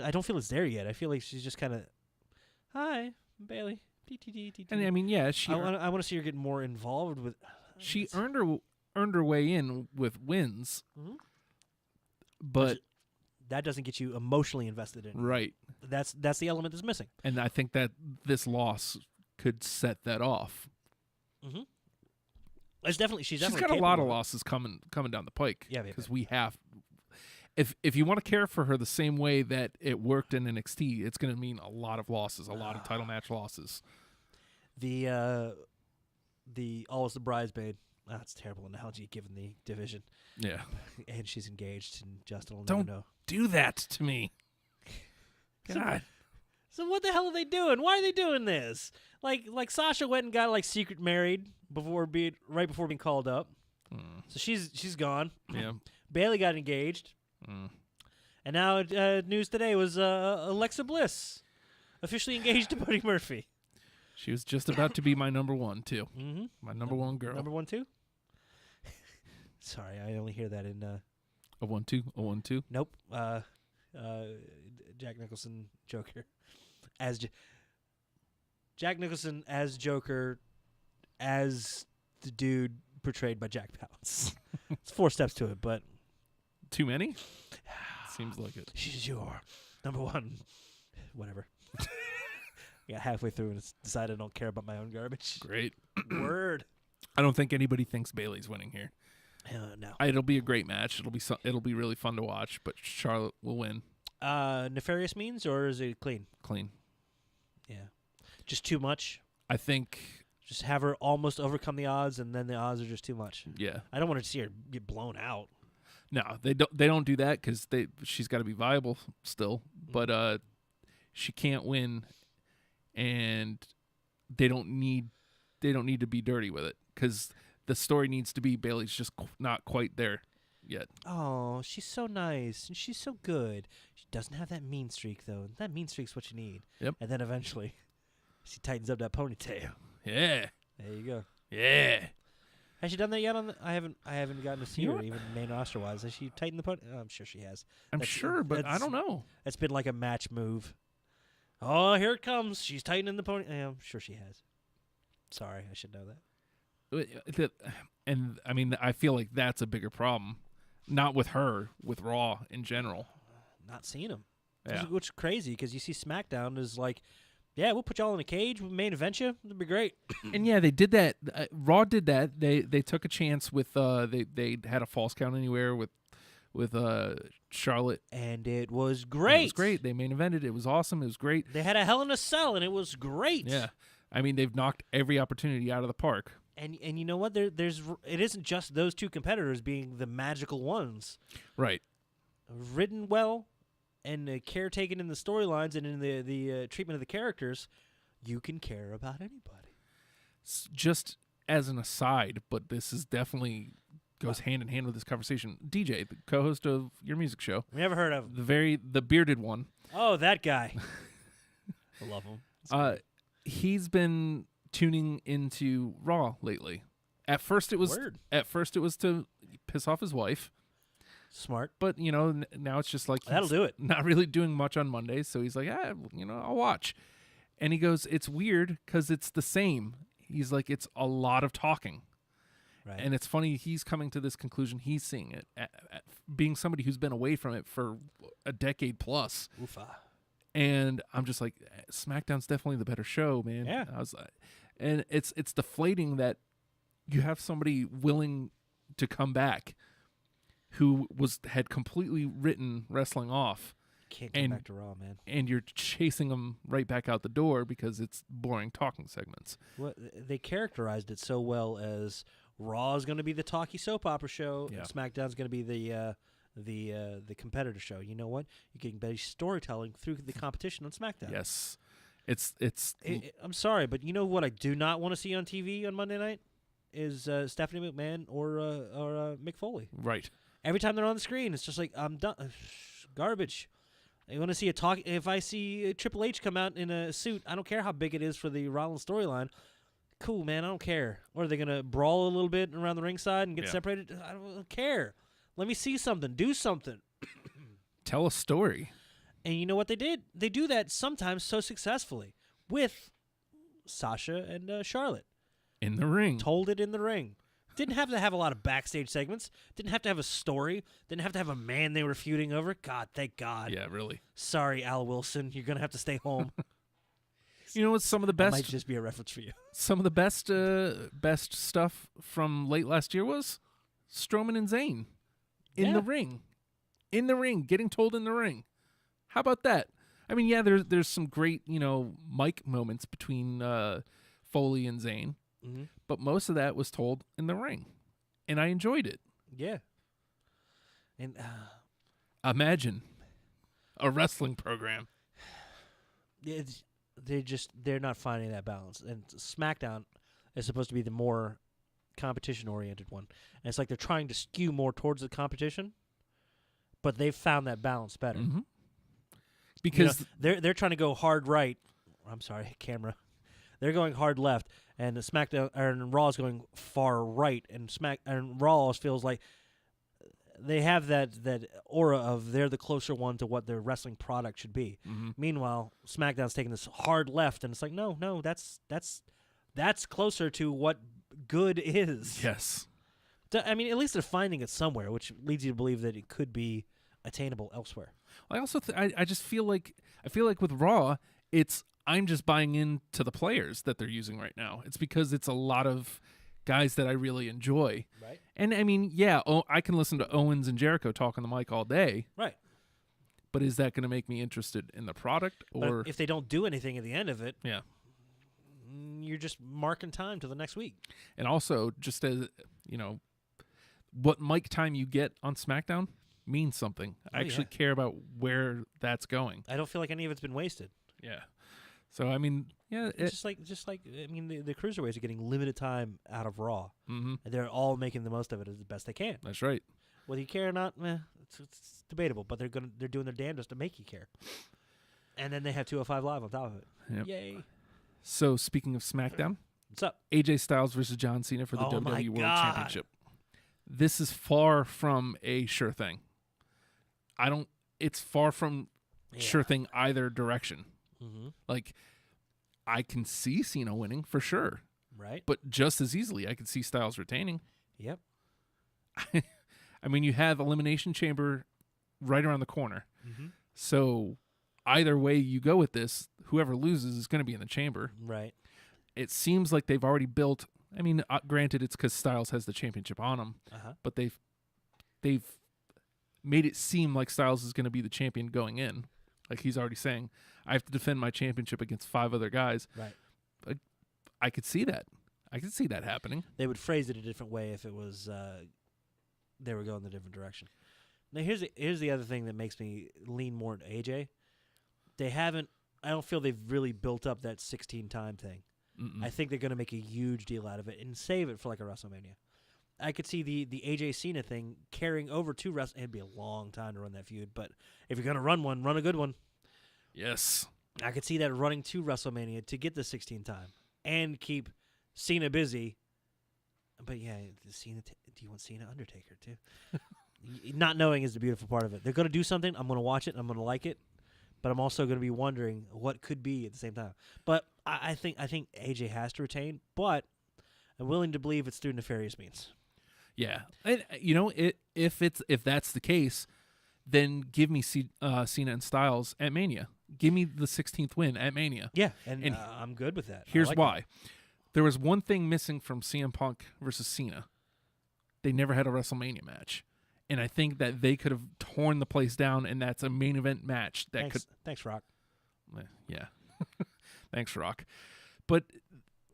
J: I don't feel it's there yet. I feel like she's just kind of, hi, Bailey.
C: And I mean, yeah,
J: I want to see her get more involved with.
C: She earned her way in with wins, but
J: that doesn't get you emotionally invested in it.
C: Right.
J: That's the element that's missing.
C: And I think that this loss could set that off.
J: Mm-hmm. She's definitely
C: got a lot of losses coming down the pike.
J: Yeah,
C: because we have. If you want to care for her the same way that it worked in NXT, it's going to mean a lot of losses, a lot of title match losses.
J: The always the bridesmaid. That's a terrible analogy given the division.
C: Yeah.
J: And she's engaged, and Justin will
C: Don't
J: never know.
C: Do that to me. God.
J: So what the hell are they doing? Why are they doing this? Like Sasha went and got secret married right before being called up. So she's gone.
C: Yeah.
J: Bailey got engaged. And now news today was Alexa Bliss officially engaged to Buddy Murphy.
C: She was just about to be my number one too.
J: Mm-hmm.
C: My number one girl.
J: Number one too. Sorry, I only hear that in
C: a 1-2, a 1-2.
J: Nope. Jack Nicholson Joker as Jack Nicholson as Joker as the dude portrayed by Jack Palance. It's 4 steps to it, but
C: too many? Seems like it.
J: She's your number one. Whatever. Got halfway through and decided I don't care about my own garbage.
C: Great.
J: Word.
C: I don't think anybody thinks Bailey's winning here.
J: No.
C: It'll be a great match. It'll be really fun to watch, but Charlotte will win.
J: Nefarious means, or is it clean?
C: Clean.
J: Yeah. Just too much?
C: I think.
J: Just have her almost overcome the odds, and then the odds are just too much.
C: Yeah.
J: I don't want to see her get blown out.
C: No, they don't do that because she's got to be viable still, but she can't win, and they don't need to be dirty with it because the story needs to be Bailey's just not quite there yet.
J: Oh, she's so nice and she's so good. She doesn't have that mean streak though. That mean streak's what you need.
C: Yep.
J: And then eventually, she tightens up that ponytail.
C: Yeah.
J: There you go.
C: Yeah.
J: Has she done that yet? I haven't gotten to see her even main roster wise. Has she tightened the pony? Oh, I'm sure she has.
C: I'm sure, but I don't know.
J: It's been like a match move. Oh, here it comes. She's tightening the pony. Yeah, I'm sure she has. Sorry, I should know that.
C: And I mean, I feel like that's a bigger problem. Not with her, with Raw in general.
J: Not seeing him.
C: Yeah.
J: Which is crazy because you see SmackDown is like, yeah, we'll put y'all in a cage. We'll main event you. It'll be great.
C: And yeah, they did that. Raw did that. They took a chance with they had a false count anywhere with Charlotte,
J: and it was great.
C: It was great. They main evented. It was awesome. It was great.
J: They had a Hell in a Cell, and it was great.
C: Yeah, I mean they've knocked every opportunity out of the park.
J: And you know what? It isn't just those two competitors being the magical ones.
C: Right.
J: Written well, and care taken in the storylines and in the treatment of the characters, you can care about anybody.
C: Just as an aside, but this is definitely goes hand in hand with this conversation. DJ, the co-host of your music show,
J: never heard of
C: the bearded one.
J: Oh, that guy. I love him.
C: He's been tuning into Raw lately. At first it was to piss off his wife.
J: Smart.
C: But, now it's just like
J: that'll do it.
C: Not really doing much on Mondays, so he's like, I'll watch. And he goes, it's weird because it's the same. He's like, it's a lot of talking.
J: Right.
C: And it's funny, he's coming to this conclusion. He's seeing it, being somebody who's been away from it for a decade plus.
J: Oofa.
C: And I'm just like, SmackDown's definitely the better show, man.
J: Yeah.
C: I was, and it's deflating that you have somebody willing to come back who had completely written wrestling off.
J: Can't come back to Raw, man.
C: And you're chasing them right back out the door because it's boring talking segments.
J: Well, they characterized it so well as Raw is going to be the talky soap opera show,
C: Yeah.
J: and SmackDown's going to be the competitor show. You know what? You're getting better storytelling through the competition on SmackDown.
C: Yes,
J: I'm sorry, but you know what I do not want to see on TV on Monday night is Stephanie McMahon or Mick Foley.
C: Right.
J: Every time they're on the screen, it's just like I'm done. Garbage. I want to see If I see Triple H come out in a suit, I don't care how big it is for the Rollins storyline. Cool, man. I don't care. Or are they gonna brawl a little bit around the ringside and get separated? I don't care. Let me see something. Do something.
C: Tell a story.
J: And you know what they did? They do that sometimes so successfully with Sasha and Charlotte.
C: In the ring.
J: Told it in the ring. Didn't have to have a lot of backstage segments. Didn't have to have a story. Didn't have to have a man they were feuding over. God, thank God.
C: Yeah, really.
J: Sorry, Al Wilson. You're going to have to stay home.
C: You know what's some of the
J: That
C: best?
J: might just be a reference for you.
C: Some of the best stuff from late last year was Strowman and Zayn in the ring. In the ring, getting told in the ring. How about that? I mean, yeah, there's some great, mic moments between Foley and Zayn.
J: Mm-hmm.
C: But most of that was told in the ring, and I enjoyed it.
J: Yeah. And
C: imagine a wrestling program.
J: They're not finding that balance. And SmackDown is supposed to be the more competition-oriented one. And it's like they're trying to skew more towards the competition, but they've found that balance better.
C: Mm-hmm. Because
J: they're trying to go hard right. I'm sorry, camera. They're going hard left, and SmackDown and Raw is going far right, and Raw always feels like they have that aura of they're the closer one to what their wrestling product should be.
C: Mm-hmm.
J: Meanwhile, SmackDown's taking this hard left, and it's like no, that's closer to what good is.
C: Yes.
J: I mean, at least they're finding it somewhere, which leads you to believe that it could be attainable elsewhere.
C: I also I just feel like with Raw, I'm just buying into the players that they're using right now. It's because it's a lot of guys that I really enjoy.
J: Right.
C: And I mean, yeah, I can listen to Owens and Jericho talk on the mic all day.
J: Right.
C: But is that going to make me interested in the product? Or
J: but if they don't do anything at the end of it,
C: yeah,
J: you're just marking time to the next week.
C: And also, just as what mic time you get on SmackDown means something. I actually care about where that's going.
J: I don't feel like any of it's been wasted.
C: Yeah. So I mean, yeah,
J: it's just like I mean, the cruiserweights are getting limited time out of Raw,
C: mm-hmm.
J: and they're all making the most of it as the best they can.
C: That's right.
J: Whether you care or not, it's debatable, but they're doing their damnedest to make you care. And then they have 205 Live on top of it.
C: Yep.
J: Yay!
C: So speaking of SmackDown,
J: what's up?
C: AJ Styles versus John Cena for the WWE World Championship. This is far from a sure thing. It's far from sure thing either direction.
J: Mm-hmm.
C: Like, I can see Cena winning for sure.
J: Right.
C: But just as easily, I could see Styles retaining.
J: Yep.
C: I mean, you have Elimination Chamber right around the corner.
J: Mm-hmm.
C: So either way you go with this, whoever loses is going to be in the chamber.
J: Right.
C: It seems like they've already built. I mean, granted, it's because Styles has the championship on him, but they've made it seem like Styles is going to be the champion going in. Like he's already saying, I have to defend my championship against 5 other guys.
J: Right.
C: I could see that. I could see that happening.
J: They would phrase it a different way if it was they were going the different direction. Now here's the other thing that makes me lean more into AJ. I don't feel they've really built up that 16-time thing.
C: Mm-mm.
J: I think they're going to make a huge deal out of it and save it for like a WrestleMania. I could see the AJ Cena thing carrying over to WrestleMania. It'd be a long time to run that feud, but if you're going to run one, run a good one.
C: Yes.
J: I could see that running to WrestleMania to get the 16th time and keep Cena busy. But yeah, do you want Cena Undertaker too? Not knowing is the beautiful part of it. They're going to do something. I'm going to watch it. And I'm going to like it. but I'm also going to be wondering what could be at the same time. But I think AJ has to retain, but I'm willing to believe it's through nefarious means.
C: Yeah, and if that's the case, then give me Cena and Styles at Mania. Give me the 16th win at Mania.
J: Yeah, and I'm good with that.
C: Here's
J: like
C: why.
J: that.
C: There was one thing missing from CM Punk versus Cena. They never had a WrestleMania match. And I think that they could have torn the place down, and that's a main event match.
J: Thanks, Rock.
C: Yeah. Thanks, Rock. But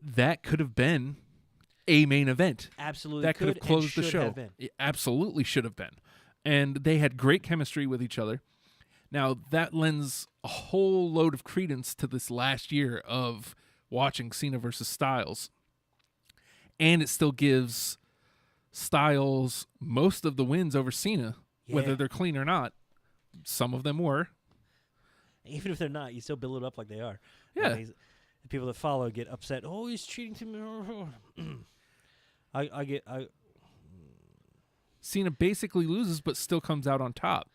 C: that could have been a main event.
J: Absolutely.
C: That could have closed the show. It absolutely should have been. And they had great chemistry with each other. Now, that lends a whole load of credence to this last year of watching Cena versus Styles. And it still gives Styles most of the wins over Cena, whether they're clean or not. Some of them were.
J: Even if they're not, you still build it up like they are.
C: Yeah.
J: The people that follow get upset. Oh, he's cheating to me.
C: Cena basically loses, but still comes out on top.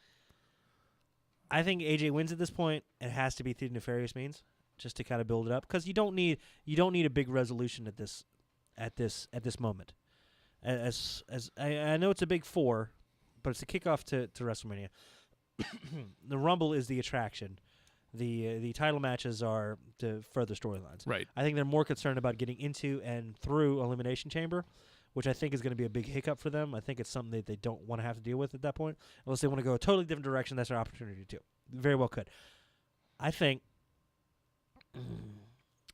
J: I think AJ wins at this point. It has to be through nefarious means, just to kind of build it up, because you don't need a big resolution at this moment. As I know it's a big 4, but it's a kickoff to WrestleMania. The Rumble is the attraction. The title matches are the further storylines.
C: Right.
J: I think they're more concerned about getting into and through Elimination Chamber, which I think is going to be a big hiccup for them. I think it's something that they don't want to have to deal with at that point. Unless they want to go a totally different direction, that's their opportunity too. Very well could. I think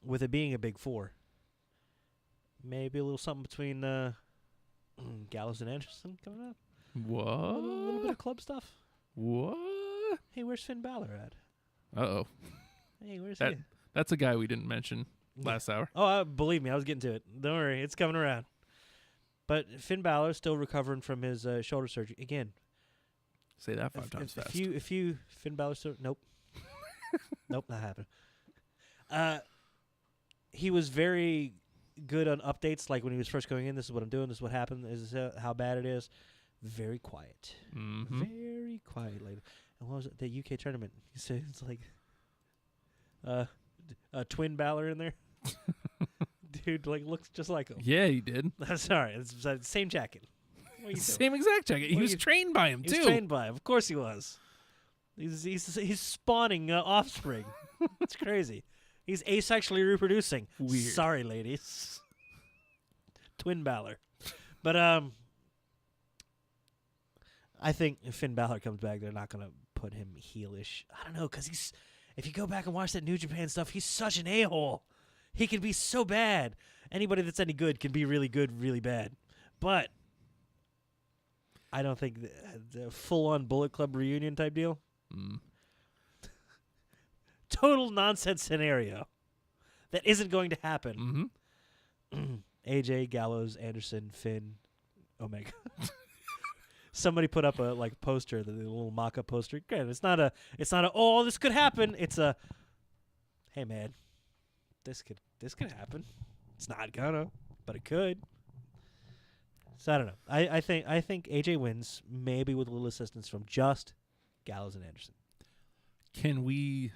J: with it being a big 4, maybe a little something between Gallows and Anderson coming up.
C: What?
J: A little bit of club stuff.
C: What?
J: Hey, where's Finn Balor at?
C: Uh-oh.
J: Hey, where's he?
C: That's a guy we didn't mention last hour.
J: Oh, believe me, I was getting to it. Don't worry, it's coming around. But Finn Balor still recovering from his shoulder surgery. Again.
C: Say that 5 times fast.
J: If you Finn Balor still... Nope. Nope, not happening. He was very good on updates, like when he was first going in, this is what I'm doing, this is what happened, this is how bad it is. Very quiet.
C: Mm-hmm.
J: Very quiet later. And what was it? The UK tournament. You say it's like a twin Balor in there. Dude, like looks just like him.
C: Yeah, he did.
J: Sorry, it's the same jacket.
C: Same exact jacket. He was trained by him too.
J: He was trained by him. Of course he was. He's spawning offspring. It's crazy. He's asexually reproducing.
C: Weird.
J: Sorry, ladies. Twin Balor. But I think if Finn Balor comes back, they're not going to put him heelish. I don't know, because if you go back and watch that New Japan stuff, he's such an a-hole. He can be so bad. Anybody that's any good can be really good, really bad. But I don't think the full-on Bullet Club reunion type deal. Total nonsense scenario that isn't going to happen.
C: Mm-hmm.
J: AJ, Gallows, Anderson, Finn, Omega. Somebody put up a poster, the little mock-up poster. Granted, it's not a oh, this could happen. It's a hey man, this could happen. It's not gonna, but it could. So I don't know. I think AJ wins, maybe with a little assistance from just Gallows and Anderson.
C: Can we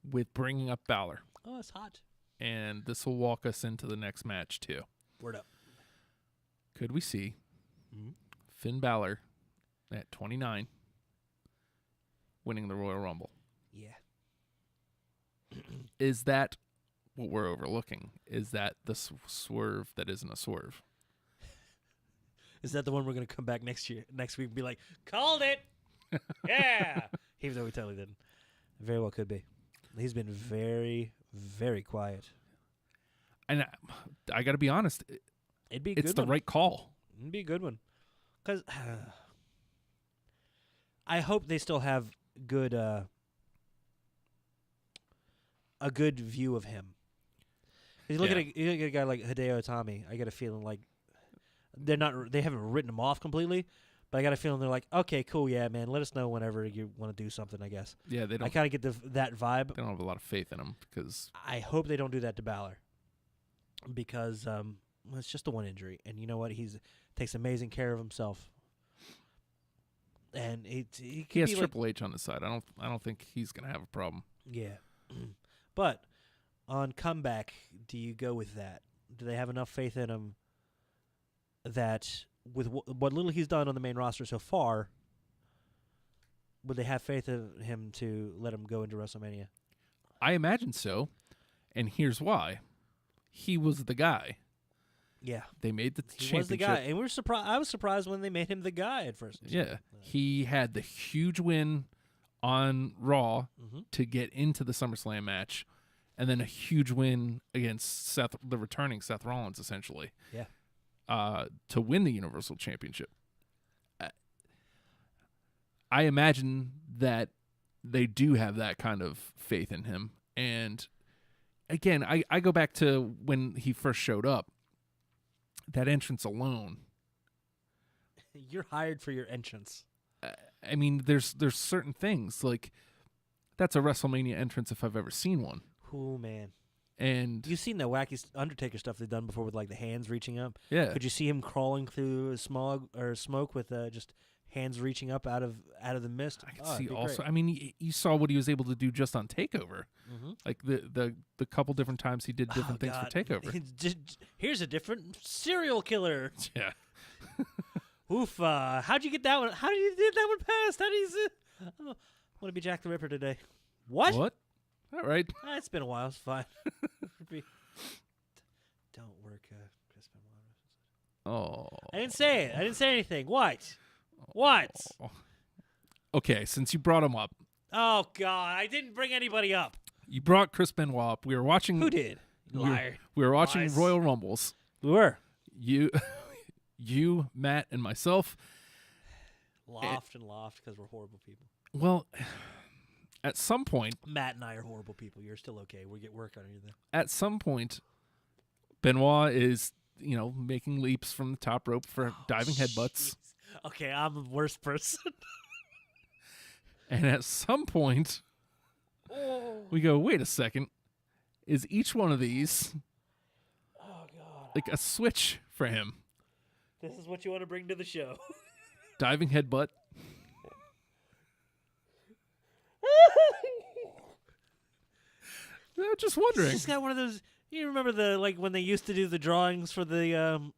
C: with bringing up Balor?
J: Oh, it's hot.
C: And this will walk us into the next match too.
J: Word up.
C: Could we see Finn Balor at 29 winning the Royal Rumble?
J: Yeah.
C: Is that what we're overlooking? Is that the swerve that isn't a swerve?
J: Is that the one we're going to come back next week and be like, called it? Yeah. Even though we totally didn't. Very well could be. He's been very, very quiet.
C: And I got to be honest.
J: It'd be a good
C: it's the
J: one.
C: right call.
J: It'd be a good one. Because I hope they still have good a good view of him. You look at a guy like Hideo Itami, I get a feeling like they haven't written him off completely, but I got a feeling they're like, okay, cool, yeah, man, let us know whenever you want to do something, I guess.
C: Yeah, they don't.
J: I kind of get that vibe.
C: They don't have a lot of faith in him because
J: I hope they don't do that to Balor because it's just the one injury, and you know what? Takes amazing care of himself. And he
C: He has
J: be
C: Triple H on his side. I don't think he's gonna have a problem.
J: Yeah. But on comeback, do you go with that? Do they have enough faith in him that with what little he's done on the main roster so far, would they have faith in him to let him go into WrestleMania?
C: I imagine so, and here's why. He was the guy.
J: Yeah.
C: They made the championship.
J: He was the guy, and we're surprised. I was surprised when they made him the guy at first.
C: Yeah. He had the huge win on Raw to get into the SummerSlam match, and then a huge win against the returning Seth Rollins, essentially.
J: Yeah.
C: To win the Universal Championship. I imagine that they do have that kind of faith in him. And again, I go back to when he first showed up. That entrance alone.
J: You're hired for your entrance.
C: I mean, there's certain things like that's a WrestleMania entrance if I've ever seen one.
J: Oh man!
C: And
J: you've seen the wacky Undertaker stuff they've done before with like the hands reaching up.
C: Yeah.
J: Could you see him crawling through smoke with just hands reaching up out of the mist?
C: I could see also. Great. I mean, you saw what he was able to do just on Takeover. Like the couple different times he did different things for Takeover.
J: Here's a different serial killer.
C: Yeah.
J: Oof! How'd you get that one? How did you get that one past? How do you? I want to be Jack the Ripper today. What?
C: What? All right.
J: It's been a while. It's fine. Don't work, Chris Benoit.
C: Oh.
J: I didn't say it. I didn't say anything. What? What?
C: Okay, since you brought him up.
J: Oh God! I didn't bring anybody up.
C: You brought Chris Benoit up. We were watching.
J: Who did? Liar.
C: We were watching Royal Rumbles.
J: We were.
C: You, Matt, and myself.
J: Loft because we're horrible people.
C: Well, at some point,
J: Matt and I are horrible people. You're still okay. We get work on you then.
C: At some point, Benoit is, making leaps from the top rope for diving headbutts.
J: Okay, I'm the worst person.
C: And at some point, we go, wait a second. Is each one of these like a switch for him?
J: This is what you want to bring to the show.
C: Diving headbutt. Just wondering.
J: He's got one of those. You remember when they used to do the drawings for the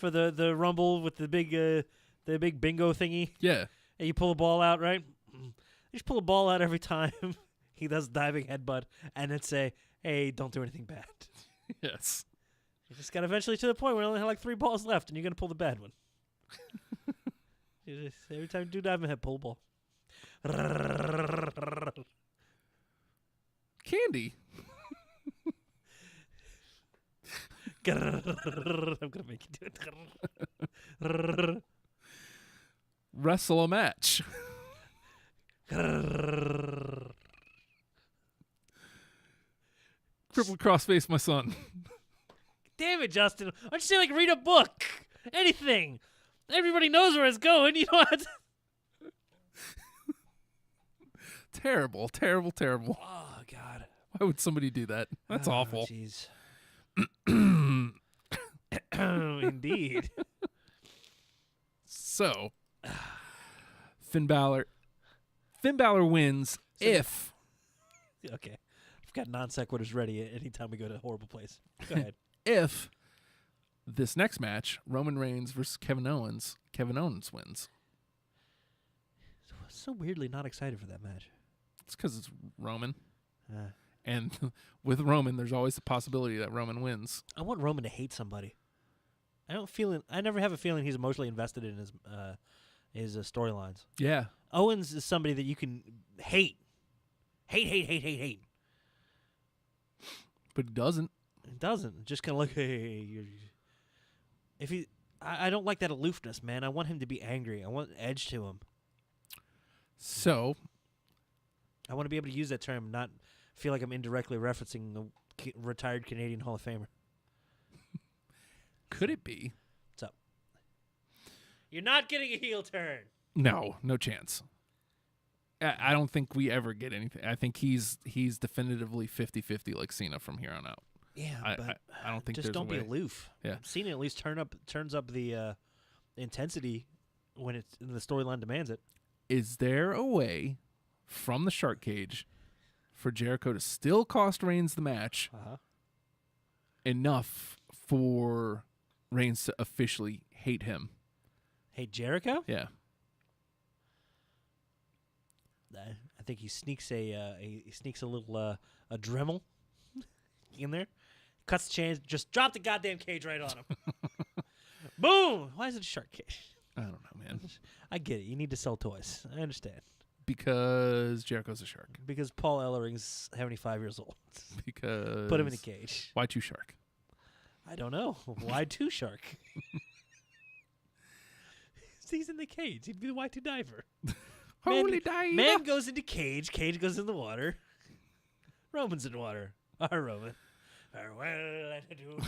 J: Rumble with the big bingo thingy?
C: Yeah.
J: And you pull a ball out, right? You just pull a ball out every time he does diving headbutt, and then say, "Hey, don't do anything bad."
C: Yes.
J: You just got eventually to the point where you only have like 3 balls left, and you're gonna pull the bad one. Every time you do diving head, pull a ball.
C: Candy.
J: I'm gonna make you do it.
C: Wrestle a match. Triple crossface my son.
J: Damn it, Justin. Why don't you say, read a book? Anything. Everybody knows where it's going. You don't have to...
C: Terrible, terrible, terrible.
J: Oh, God.
C: Why would somebody do that? That's awful.
J: Jeez. Indeed.
C: So, Finn Balor wins if...
J: Okay. I've got non sequiturs ready anytime we go to a horrible place. Go ahead.
C: If this next match, Roman Reigns versus Kevin Owens wins.
J: So weirdly not excited for that match.
C: It's because it's Roman. And with Roman, there's always the possibility that Roman wins.
J: I want Roman to hate somebody. I never have a feeling he's emotionally invested in his storylines.
C: Yeah.
J: Owens is somebody that you can hate. Hate.
C: But he doesn't.
J: It doesn't. Just kind of like, hey, I don't like that aloofness, man. I want him to be angry. I want edge to him.
C: So,
J: I want to be able to use that term, not feel like I'm indirectly referencing the retired Canadian Hall of Famer.
C: Could it be?
J: What's up? You're not getting a heel turn.
C: No chance. I don't think we ever get anything. I think he's definitively 50-50 like Cena from here on out.
J: Yeah, but
C: I don't think
J: just
C: there's
J: don't
C: a way.
J: be aloof.
C: Yeah,
J: Cena at least turns up the intensity when it's the storyline demands it.
C: Is there a way from the shark cage for Jericho to still cost Reigns the match enough for Reigns to officially hate him?
J: Hate Jericho?
C: Yeah.
J: I think he sneaks a little a Dremel in there, cuts the chains, just drop the goddamn cage right on him. Boom! Why is it a shark cage?
C: I don't know, man.
J: I get it. You need to sell toys. I understand.
C: Because Jericho's a shark.
J: Because Paul Ellering's 75 years old.
C: Because
J: put him in a cage.
C: Why two shark?
J: I don't know. Why two shark? He's in the cage. He'd be the Y2 diver.
C: Holy diver.
J: Man goes into cage. Cage goes in the water. Roman's in the water. Our Roman. Farewell, I do.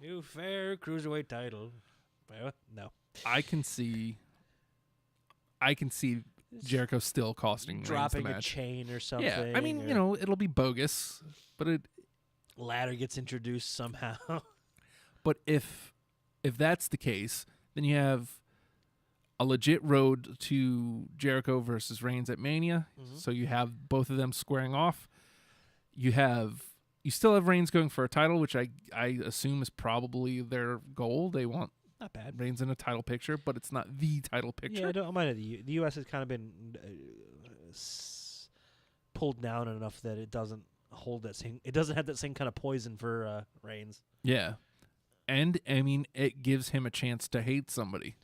J: You fair cruiserweight title. No.
C: I can see Jericho still costing Reigns
J: dropping
C: the
J: a
C: match.
J: chain or something.
C: Yeah, I mean, it'll be bogus, but
J: ladder gets introduced somehow.
C: But if that's the case, then you have a legit road to Jericho versus Reigns at Mania.
J: Mm-hmm.
C: So you have both of them squaring off. You still have Reigns going for a title, which I assume is probably their goal. They want
J: not bad
C: Reigns in a title picture, but it's not the title picture.
J: Yeah, I mind the U.S. has kind of been pulled down enough that it doesn't hold that same. It doesn't have that same kind of poison for Reigns.
C: Yeah, and I mean it gives him a chance to hate somebody.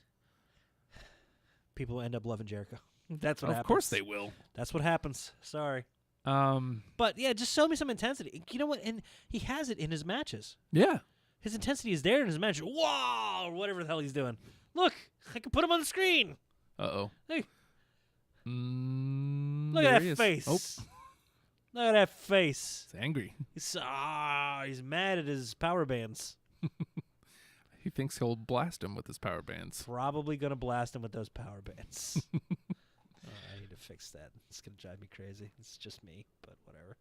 J: People end up loving Jericho. That's what happens.
C: Of course they will.
J: That's what happens. Sorry.
C: But
J: yeah, just show me some intensity. You know what? And he has it in his matches.
C: Yeah.
J: His intensity is there in his match. Wow, or whatever the hell he's doing. Look, I can put him on the screen.
C: Uh-oh.
J: Hey.
C: Look
J: at that face. Oh. Look at that face.
C: He's angry.
J: He's mad at his power bands.
C: He thinks he'll blast him with his power bands.
J: Probably going to blast him with those power bands. I need to fix that. It's going to drive me crazy. It's just me, but whatever.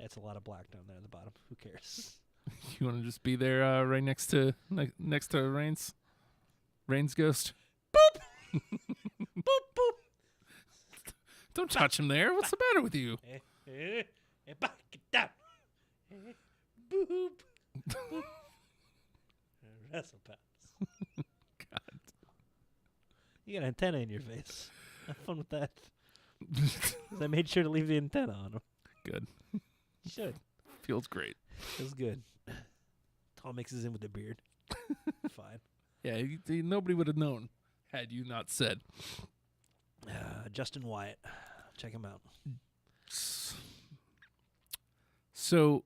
J: It's a lot of black down there at the bottom. Who cares?
C: You want to just be there right next to Reigns? Reigns ghost?
J: Boop! Boop, boop.
C: Don't touch him there. What's the matter with you?
J: Back it down. Boop. Boop. Wrestlepals.
C: God.
J: You got an antenna in your face. Have fun with that. I made sure to leave the antenna on him.
C: Good.
J: You should.
C: Feels great.
J: Feels good. Tom mixes in with the beard. Fine.
C: Yeah, nobody would have known had you not said.
J: Justin Wyatt. Check him out.
C: So,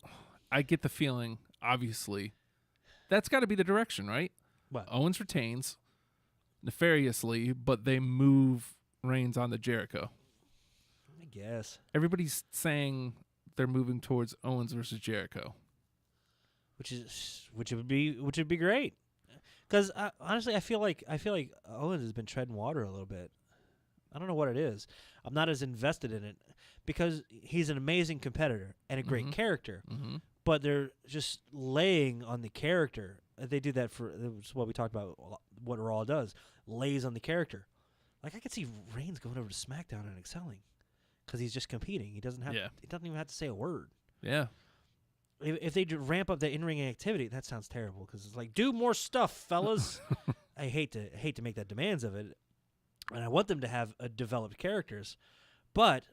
C: I get the feeling, obviously, that's got to be the direction, right?
J: What?
C: Owens retains nefariously, but they move Reigns on to Jericho.
J: I guess.
C: Everybody's saying they're moving towards Owens versus Jericho,
J: which would be great. Because honestly, I feel like Owens has been treading water a little bit. I don't know what it is. I'm not as invested in it because he's an amazing competitor and a great character.
C: Mm-hmm.
J: But they're just laying on the character. They do that for what we talked about. What Raw does, lays on the character. Like I could see Reigns going over to SmackDown and excelling because he's just competing. He doesn't have. He doesn't even have to say a word.
C: Yeah.
J: If they ramp up the in-ring activity, that sounds terrible because it's like do more stuff, fellas. I hate to make that demands of it, and I want them to have developed characters, but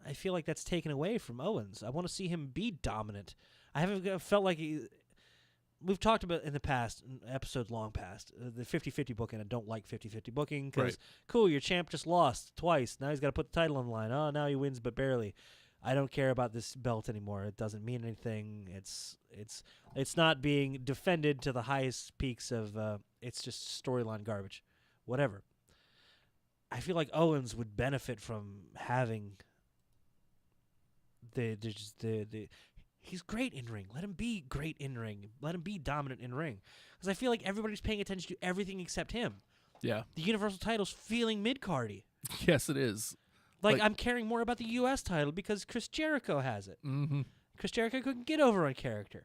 J: I feel like that's taken away from Owens. I want to see him be dominant. I haven't felt like we've talked about in the past, in episodes long past, the 50-50 booking. I don't like 50-50 booking because, cool, your champ just lost twice. Now he's got to put the title on the line. Oh, now he wins, but barely. I don't care about this belt anymore. It doesn't mean anything. It's not being defended to the highest peaks of. It's just storyline garbage, whatever. I feel like Owens would benefit from having the he's great in ring. Let him be great in ring. Let him be dominant in ring. Because I feel like everybody's paying attention to everything except him.
C: Yeah.
J: The Universal title's feeling mid-cardy.
C: Yes, it is.
J: Like I'm caring more about the U.S. title because Chris Jericho has it.
C: Mm-hmm.
J: Chris Jericho couldn't get over on character.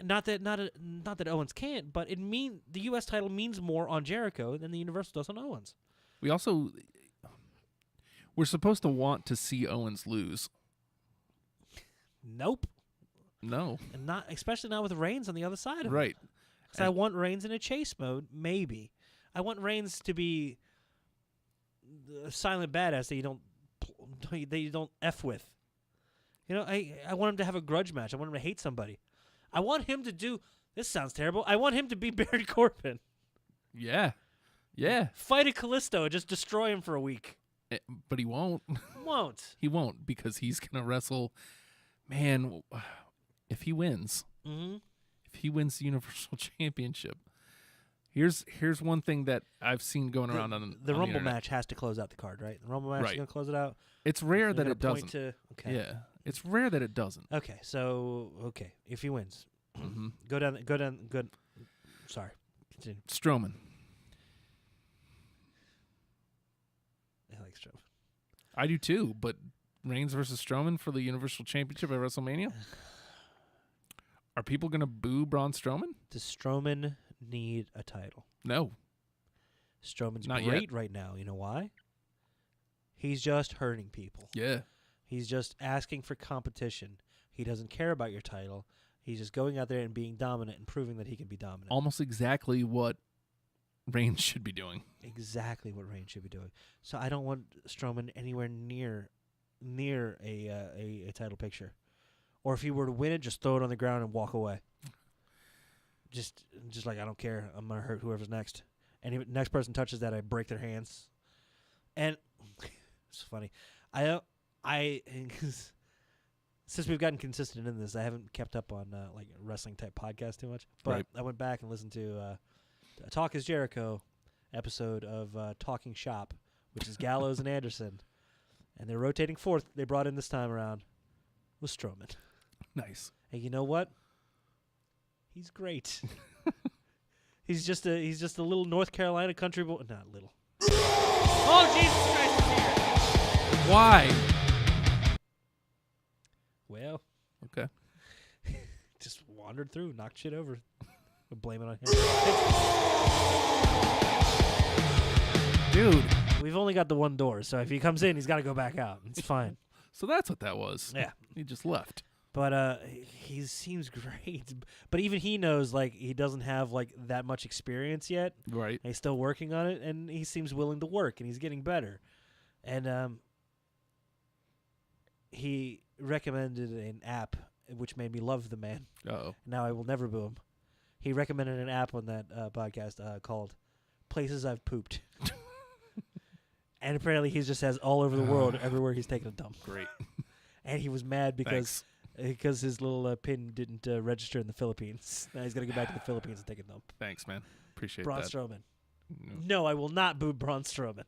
J: Not that Owens can't, but the U.S. title means more on Jericho than the Universal does on Owens.
C: We're supposed to want to see Owens lose.
J: Nope.
C: No.
J: And especially not with Reigns on the other side of him.
C: Right.
J: Because I want Reigns in a chase mode, maybe. I want Reigns to be a silent badass that you don't F with. I want him to have a grudge match. I want him to hate somebody. I want him to do, this sounds terrible, I want him to be Baron Corbin.
C: Yeah. Yeah.
J: Fight a Callisto and just destroy him for a week.
C: But he won't.
J: Won't.
C: He won't, because he's going to wrestle. Man, if he wins, if he wins the Universal Championship, here's one thing that I've seen going around on
J: the Rumble
C: internet.
J: match has to close out the card, right? The Rumble match is going to close it out.
C: It's rare
J: They're
C: that it
J: gonna point
C: doesn't.
J: Okay.
C: Yeah, it's rare that it doesn't.
J: Okay, so if he wins, go down. Sorry, continue.
C: Strowman.
J: I like Strowman.
C: I do too, but Reigns versus Strowman for the Universal Championship at WrestleMania? Are people going to boo Braun Strowman?
J: Does Strowman need a title?
C: No.
J: Strowman's
C: Not
J: great
C: yet.
J: right now. You know why? He's just hurting people.
C: Yeah.
J: He's just asking for competition. He doesn't care about your title. He's just going out there and being dominant and proving that he can be dominant.
C: Almost exactly what Reigns should be doing.
J: Exactly what Reigns should be doing. So I don't want Strowman anywhere near a title picture. Or if he were to win it, just throw it on the ground and walk away. Just like, I don't care. I'm going to hurt whoever's next. And if the next person touches that, I break their hands. And it's funny. I since we've gotten consistent in this, I haven't kept up on like wrestling type podcasts too much. But
C: Right.
J: I went back and listened to Talk is Jericho episode of Talking Shop, which is Gallows and Anderson. And their rotating fourth they brought in this time around was Strowman.
C: Nice.
J: And you know what? He's great. He's just a little North Carolina country boy. Not little. Oh, Jesus Christ is here.
C: Why?
J: Well.
C: Okay.
J: Just wandered through, knocked shit over. We'll blame it on him.
C: Dude.
J: We've only got the one door, so if he comes in, he's got to go back out. It's fine.
C: So that's what that was.
J: Yeah.
C: He just left.
J: But he seems great. But even he knows, like, he doesn't have, like, that much experience yet.
C: Right.
J: And he's still working on it, and he seems willing to work, and he's getting better. And he recommended an app, which made me love the man.
C: Uh-oh.
J: Now I will never boo him. He recommended an app on that podcast called Places I've Pooped. And apparently he just has all over the world, everywhere he's taken a dump.
C: Great.
J: And he was mad because his little pin didn't register in the Philippines. Now he's going to go back to the Philippines and take a dump.
C: Thanks, man. Appreciate
J: Braun
C: that.
J: Strowman. No, I will not boo Braun Strowman.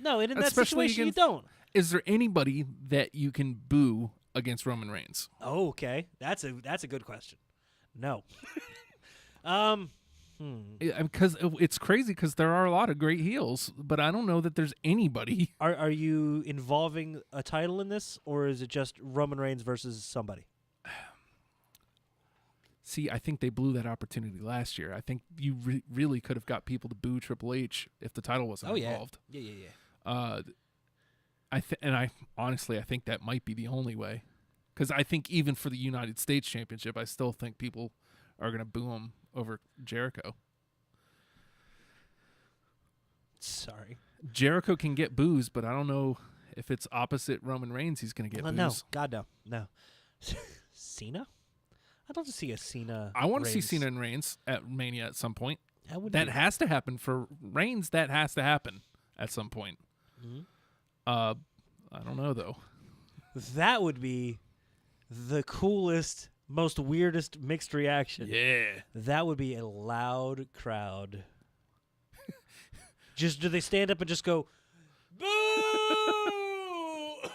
J: No, and in that
C: Especially
J: situation, you
C: against-
J: don't.
C: Is there anybody that you can boo against Roman Reigns?
J: Oh, okay. That's a good question. No.
C: Because it's crazy because there are a lot of great heels, but I don't know that there's anybody.
J: Are you involving a title in this, or is it just Roman Reigns versus somebody?
C: See, I think they blew that opportunity last year. I think you really could have got people to boo Triple H if the title wasn't involved.
J: Yeah.
C: I honestly, I think that might be the only way. Because I think even for the United States Championship, I still think people are going to boo him over Jericho.
J: Sorry.
C: Jericho can get boos, but I don't know if it's opposite Roman Reigns he's going to get boos.
J: No, God, no. Cena? I'd love to see a Cena.
C: I want to see
J: Reigns.
C: Cena and Reigns at Mania at some point.
J: That
C: has to happen for Reigns. That has to happen at some point.
J: Mm-hmm.
C: I don't know, though.
J: That would be the coolest, most weirdest mixed reaction.
C: Yeah.
J: That would be a loud crowd. Do they stand up and just go, boo!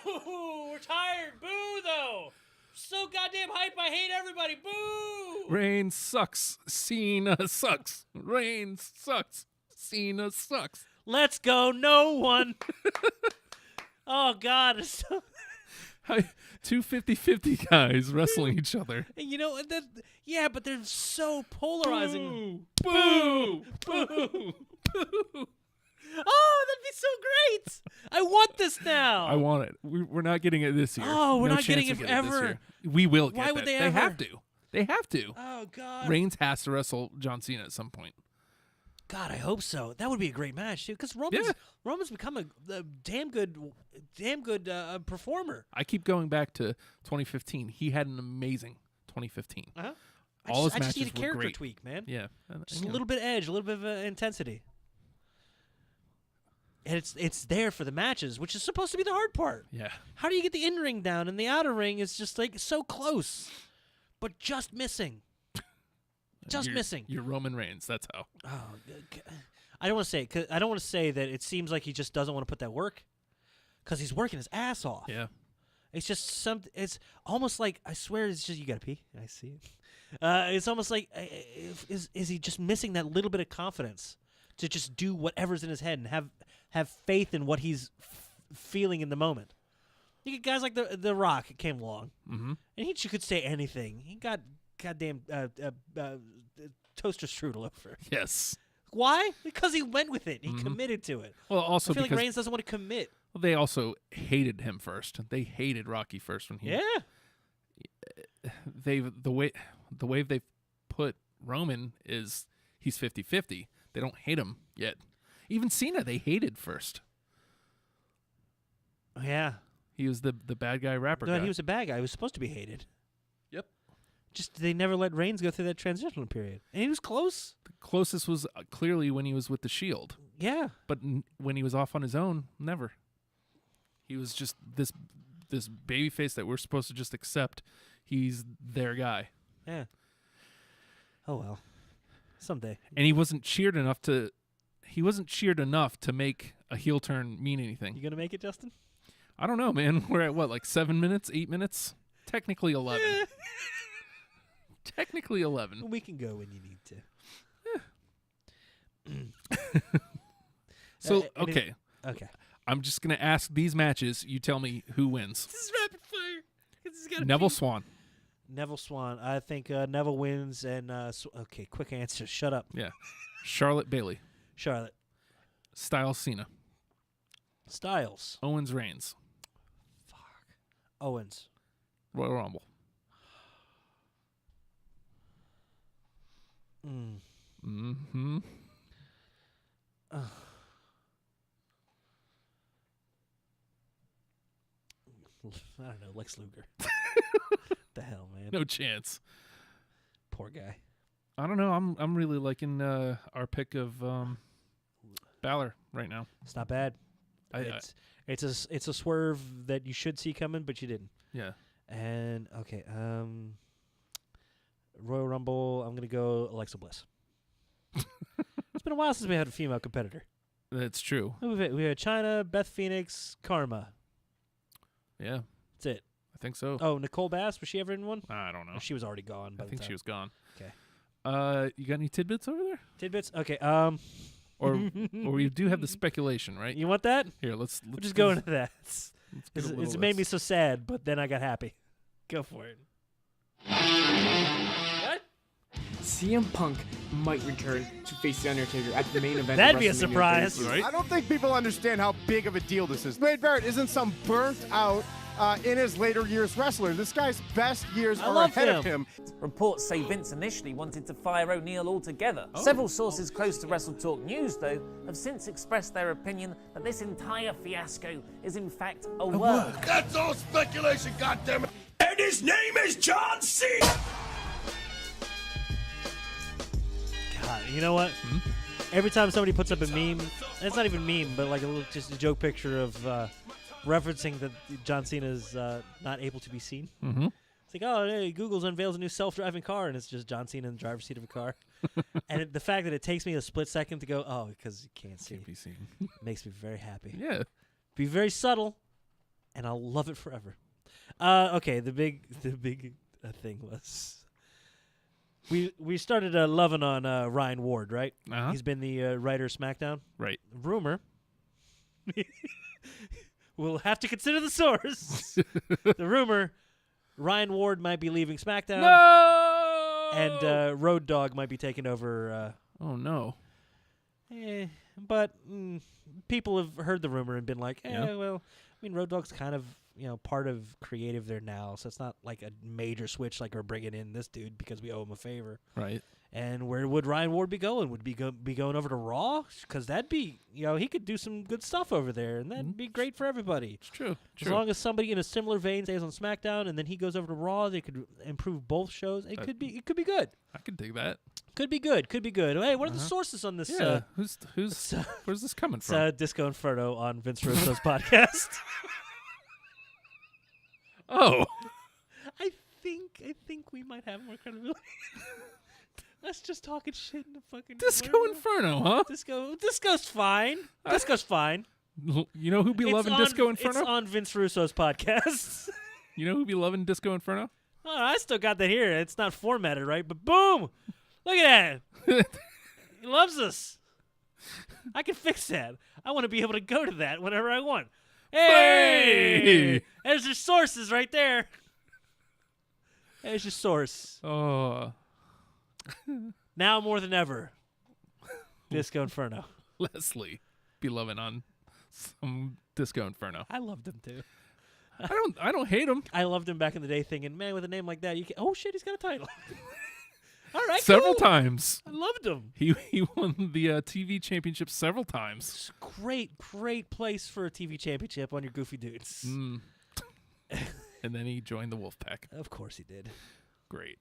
J: We're tired. Boo, though. So goddamn hype. I hate everybody. Boo!
C: Reigns sucks. Cena sucks. Reigns sucks. Cena sucks.
J: Let's go. No one. Oh, God.
C: Two 50-50 guys wrestling each other.
J: And you know that? Yeah, but they're so polarizing.
C: Boo! Boo! Boo! Boo!
J: Oh, that'd be so great! I want this now.
C: I want it. We're not getting it this year.
J: Oh, we're
C: No
J: not getting
C: chance
J: it
C: of getting this
J: ever.
C: year. We will get
J: Why would
C: that.
J: they
C: They
J: ever?
C: have to. They have to.
J: Oh God.
C: Reigns has to wrestle John Cena at some point.
J: God, I hope so. That would be a great match, dude. Because Roman's become a damn good performer.
C: I keep going back to 2015. He had an amazing 2015.
J: Uh-huh.
C: All his
J: I just
C: matches
J: need a
C: were
J: character
C: great.
J: tweak, man.
C: Yeah,
J: Just a little bit of edge, a little bit of intensity. And it's there for the matches, which is supposed to be the hard part.
C: Yeah.
J: How do you get the in-ring down, and the outer ring is just like so close, but just missing. Just missing.
C: You're Roman Reigns. That's how.
J: Oh, I don't want to say. Cause I don't want to say that it seems like he just doesn't want to put that work, because he's working his ass off.
C: Yeah.
J: It's just something. It's almost like, I swear, it's just, you gotta pee. I see it. It's almost like is he just missing that little bit of confidence to just do whatever's in his head and have faith in what he's feeling in the moment. You get guys like the Rock came along, and he could say anything. He got goddamn toaster strudel over.
C: Yes.
J: Why? Because he went with it. He committed to it.
C: Well, also
J: I feel
C: because
J: like Reigns doesn't want to commit.
C: they also hated him first. They hated Rocky first when he.
J: Yeah.
C: The way they've put Roman is he's 50-50. They don't hate him yet. Even Cena they hated first.
J: Yeah.
C: He was the bad guy rapper
J: No,
C: guy.
J: he was a bad guy. He was supposed to be hated.
C: Yep.
J: Just they never let Reigns go through that transitional period, and he was close.
C: The closest was clearly when he was with the Shield.
J: Yeah.
C: But when he was off on his own, never. He was just this babyface that we're supposed to just accept. He's their guy.
J: Yeah. Oh well. Someday.
C: And he wasn't cheered enough to make a heel turn mean anything.
J: You gonna make it, Justin?
C: I don't know, man. We're at what, like 7 minutes, 8 minutes? Technically 11. Technically 11.
J: We can go when you need to.
C: So, okay.
J: Okay.
C: I'm just going to ask these matches. You tell me who wins.
J: This is rapid fire. This is gotta
C: Neville
J: be-
C: Swan.
J: Neville Swan. I think Neville wins, and okay, quick answer. Shut up.
C: Yeah. Charlotte Bailey.
J: Charlotte.
C: Styles Cena.
J: Styles.
C: Owens Reigns.
J: Owens.
C: Royal Rumble. Mm-hmm.
J: I don't know, Lex Luger. The hell, man.
C: No chance.
J: Poor guy.
C: I don't know. I'm really liking our pick of Balor right now.
J: It's not bad. It's a swerve that you should see coming, but you didn't.
C: Yeah.
J: And okay, Royal Rumble. I'm gonna go Alexa Bliss. It's been a while since we had a female competitor.
C: That's true.
J: We had China, Beth Phoenix, Karma.
C: Yeah.
J: That's it.
C: I think so.
J: Oh, Nicole Bass, was she ever in one?
C: I don't know.
J: Or she was already gone.
C: I think she was gone.
J: Okay.
C: You got any tidbits over there?
J: Tidbits. Okay.
C: Or we do have the speculation, right?
J: You want that?
C: Here, let's
J: We'll just go into that.
C: get a
J: It's
C: little
J: made me
C: list.
J: so sad, but then I got happy. Go for it. What?
K: CM Punk might return to face The Undertaker at the main event.
J: That'd
K: of
J: be a
K: WrestleMania
J: surprise.
K: 32.
L: I don't think people understand how big of a deal this is. Wade Barrett isn't some burnt out in his later years wrestler. This guy's best years are ahead of him.
M: Reports say Vince initially wanted to fire O'Neill altogether. Several sources close to WrestleTalk News, though, have since expressed their opinion that this entire fiasco is in fact a work.
F: That's all speculation, goddammit. And his name is John Cena.
J: God, you know what? Every time somebody puts up a meme, and it's not even a meme, but like just a joke picture of referencing that John Cena is not able to be seen.
C: Mm-hmm.
J: It's like, oh, hey, Google's unveils a new self-driving car, and it's just John Cena in the driver's seat of a car. And the fact that it takes me a split second to go, oh, because you can't see,
C: Can't be seen.
J: makes me very happy.
C: Yeah.
J: Be very subtle, and I'll love it forever. Okay, the big thing was we started loving on Ryan Ward, right?
C: Uh-huh.
J: He's been the writer of SmackDown.
C: Right.
J: Rumor. We'll have to consider the source. The rumor, Ryan Ward might be leaving SmackDown.
C: No!
J: And Road Dogg might be taking over.
C: Oh, no.
J: But people have heard the rumor and been like,
C: Yeah.
J: well, I mean, Road Dogg's kind of, part of creative there now, so it's not like a major switch like we're bringing in this dude because we owe him a favor.
C: Right.
J: And where would Ryan Ward be going? Would be going over to Raw? Because that'd be, he could do some good stuff over there, and that'd be great for everybody.
C: It's true.
J: As long as somebody in a similar vein stays on SmackDown, and then he goes over to Raw, they could improve both shows. It could be good.
C: I could dig that.
J: Could be good. Hey, what are the sources on this?
C: Yeah. Where's this coming from?
J: It's Disco Inferno on Vince Russo's podcast.
C: Oh.
J: I think we might have more credibility. Us just talking shit in the fucking
C: Disco Inferno, huh?
J: Disco's fine. Disco's fine.
C: You know who be loving Disco Inferno?
J: It's on Vince Russo's podcast.
C: You know who be loving Disco Inferno?
J: Oh, I still got that here. It's not formatted right, but boom! Look at that. He loves us. I can fix that. I want to be able to go to that whenever I want. Hey! There's your sources right there. There's your source.
C: Oh.
J: Now more than ever, Disco Inferno.
C: Leslie be loving on some Disco Inferno.
J: I loved him too.
C: I don't hate him.
J: I loved him back in the day, thinking, man, with a name like that, you can. Oh shit, he's got a title. All right,
C: several
J: cool.
C: times.
J: I loved him.
C: He won the TV championship several times.
J: Great place for a TV championship on your goofy dudes.
C: And then he joined the Wolfpack.
J: Of course he did.
C: Great.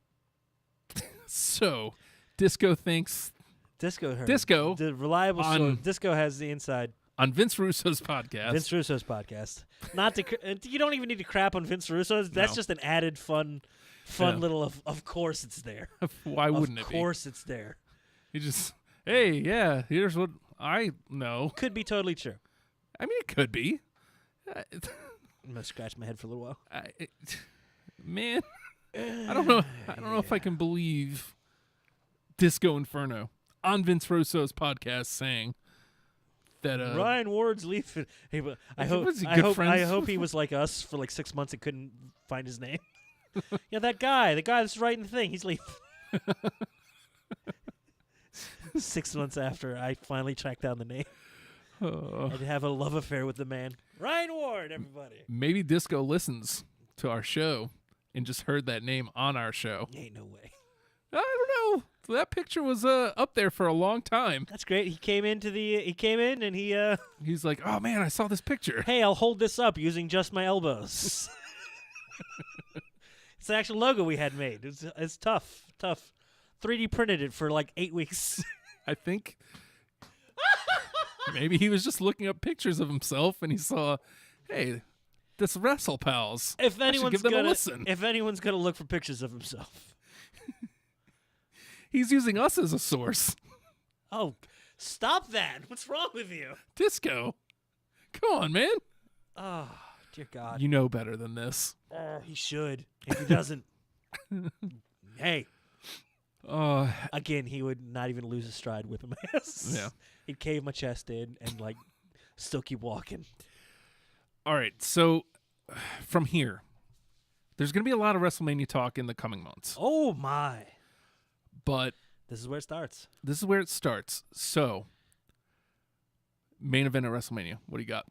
C: So, Disco thinks
J: Disco heard.
C: Disco,
J: the reliable source. Disco has the inside
C: on Vince Russo's podcast.
J: Vince Russo's podcast. Not to you don't even need to crap on Vince Russo's. That's just an added fun little. Of course it's there.
C: Why wouldn't it be?
J: Of course it's there.
C: You just here's what I know.
J: Could be totally true.
C: I mean, it could be.
J: I'm gonna scratch my head for a little while.
C: Man. I don't know if I can believe Disco Inferno on Vince Russo's podcast saying that
J: Ryan Ward's leaving. I hope he was like us for like 6 months and couldn't find his name. Yeah, the guy that's writing the thing, he's leaving. 6 months after I finally tracked down the name. I'd have a love affair with the man. Ryan Ward, everybody.
C: Maybe Disco listens to our show and just heard that name on our show.
J: Ain't no way.
C: I don't know. That picture was up there for a long time.
J: That's great. He came in and
C: he's like, "Oh man, I saw this picture.
J: Hey, I'll hold this up using just my elbows." It's the actual logo we had made. It's tough. 3D printed it for like 8 weeks.
C: I think maybe he was just looking up pictures of himself and he saw, hey, this Wrestlepals.
J: If anyone's
C: give them a listen.
J: If anyone's gonna look for pictures of himself,
C: he's using us as a source.
J: Oh, stop that! What's wrong with you,
C: Disco? Come on, man.
J: Oh, dear God.
C: You know better than this.
J: He should. If he doesn't, hey. Again, he would not even lose his stride whipping my ass.
C: Yeah.
J: He'd cave my chest in and like still keep walking.
C: All right, so from here, there's going to be a lot of WrestleMania talk in the coming months.
J: Oh, my.
C: But
J: this is where it starts. So, main event at WrestleMania. What do you got?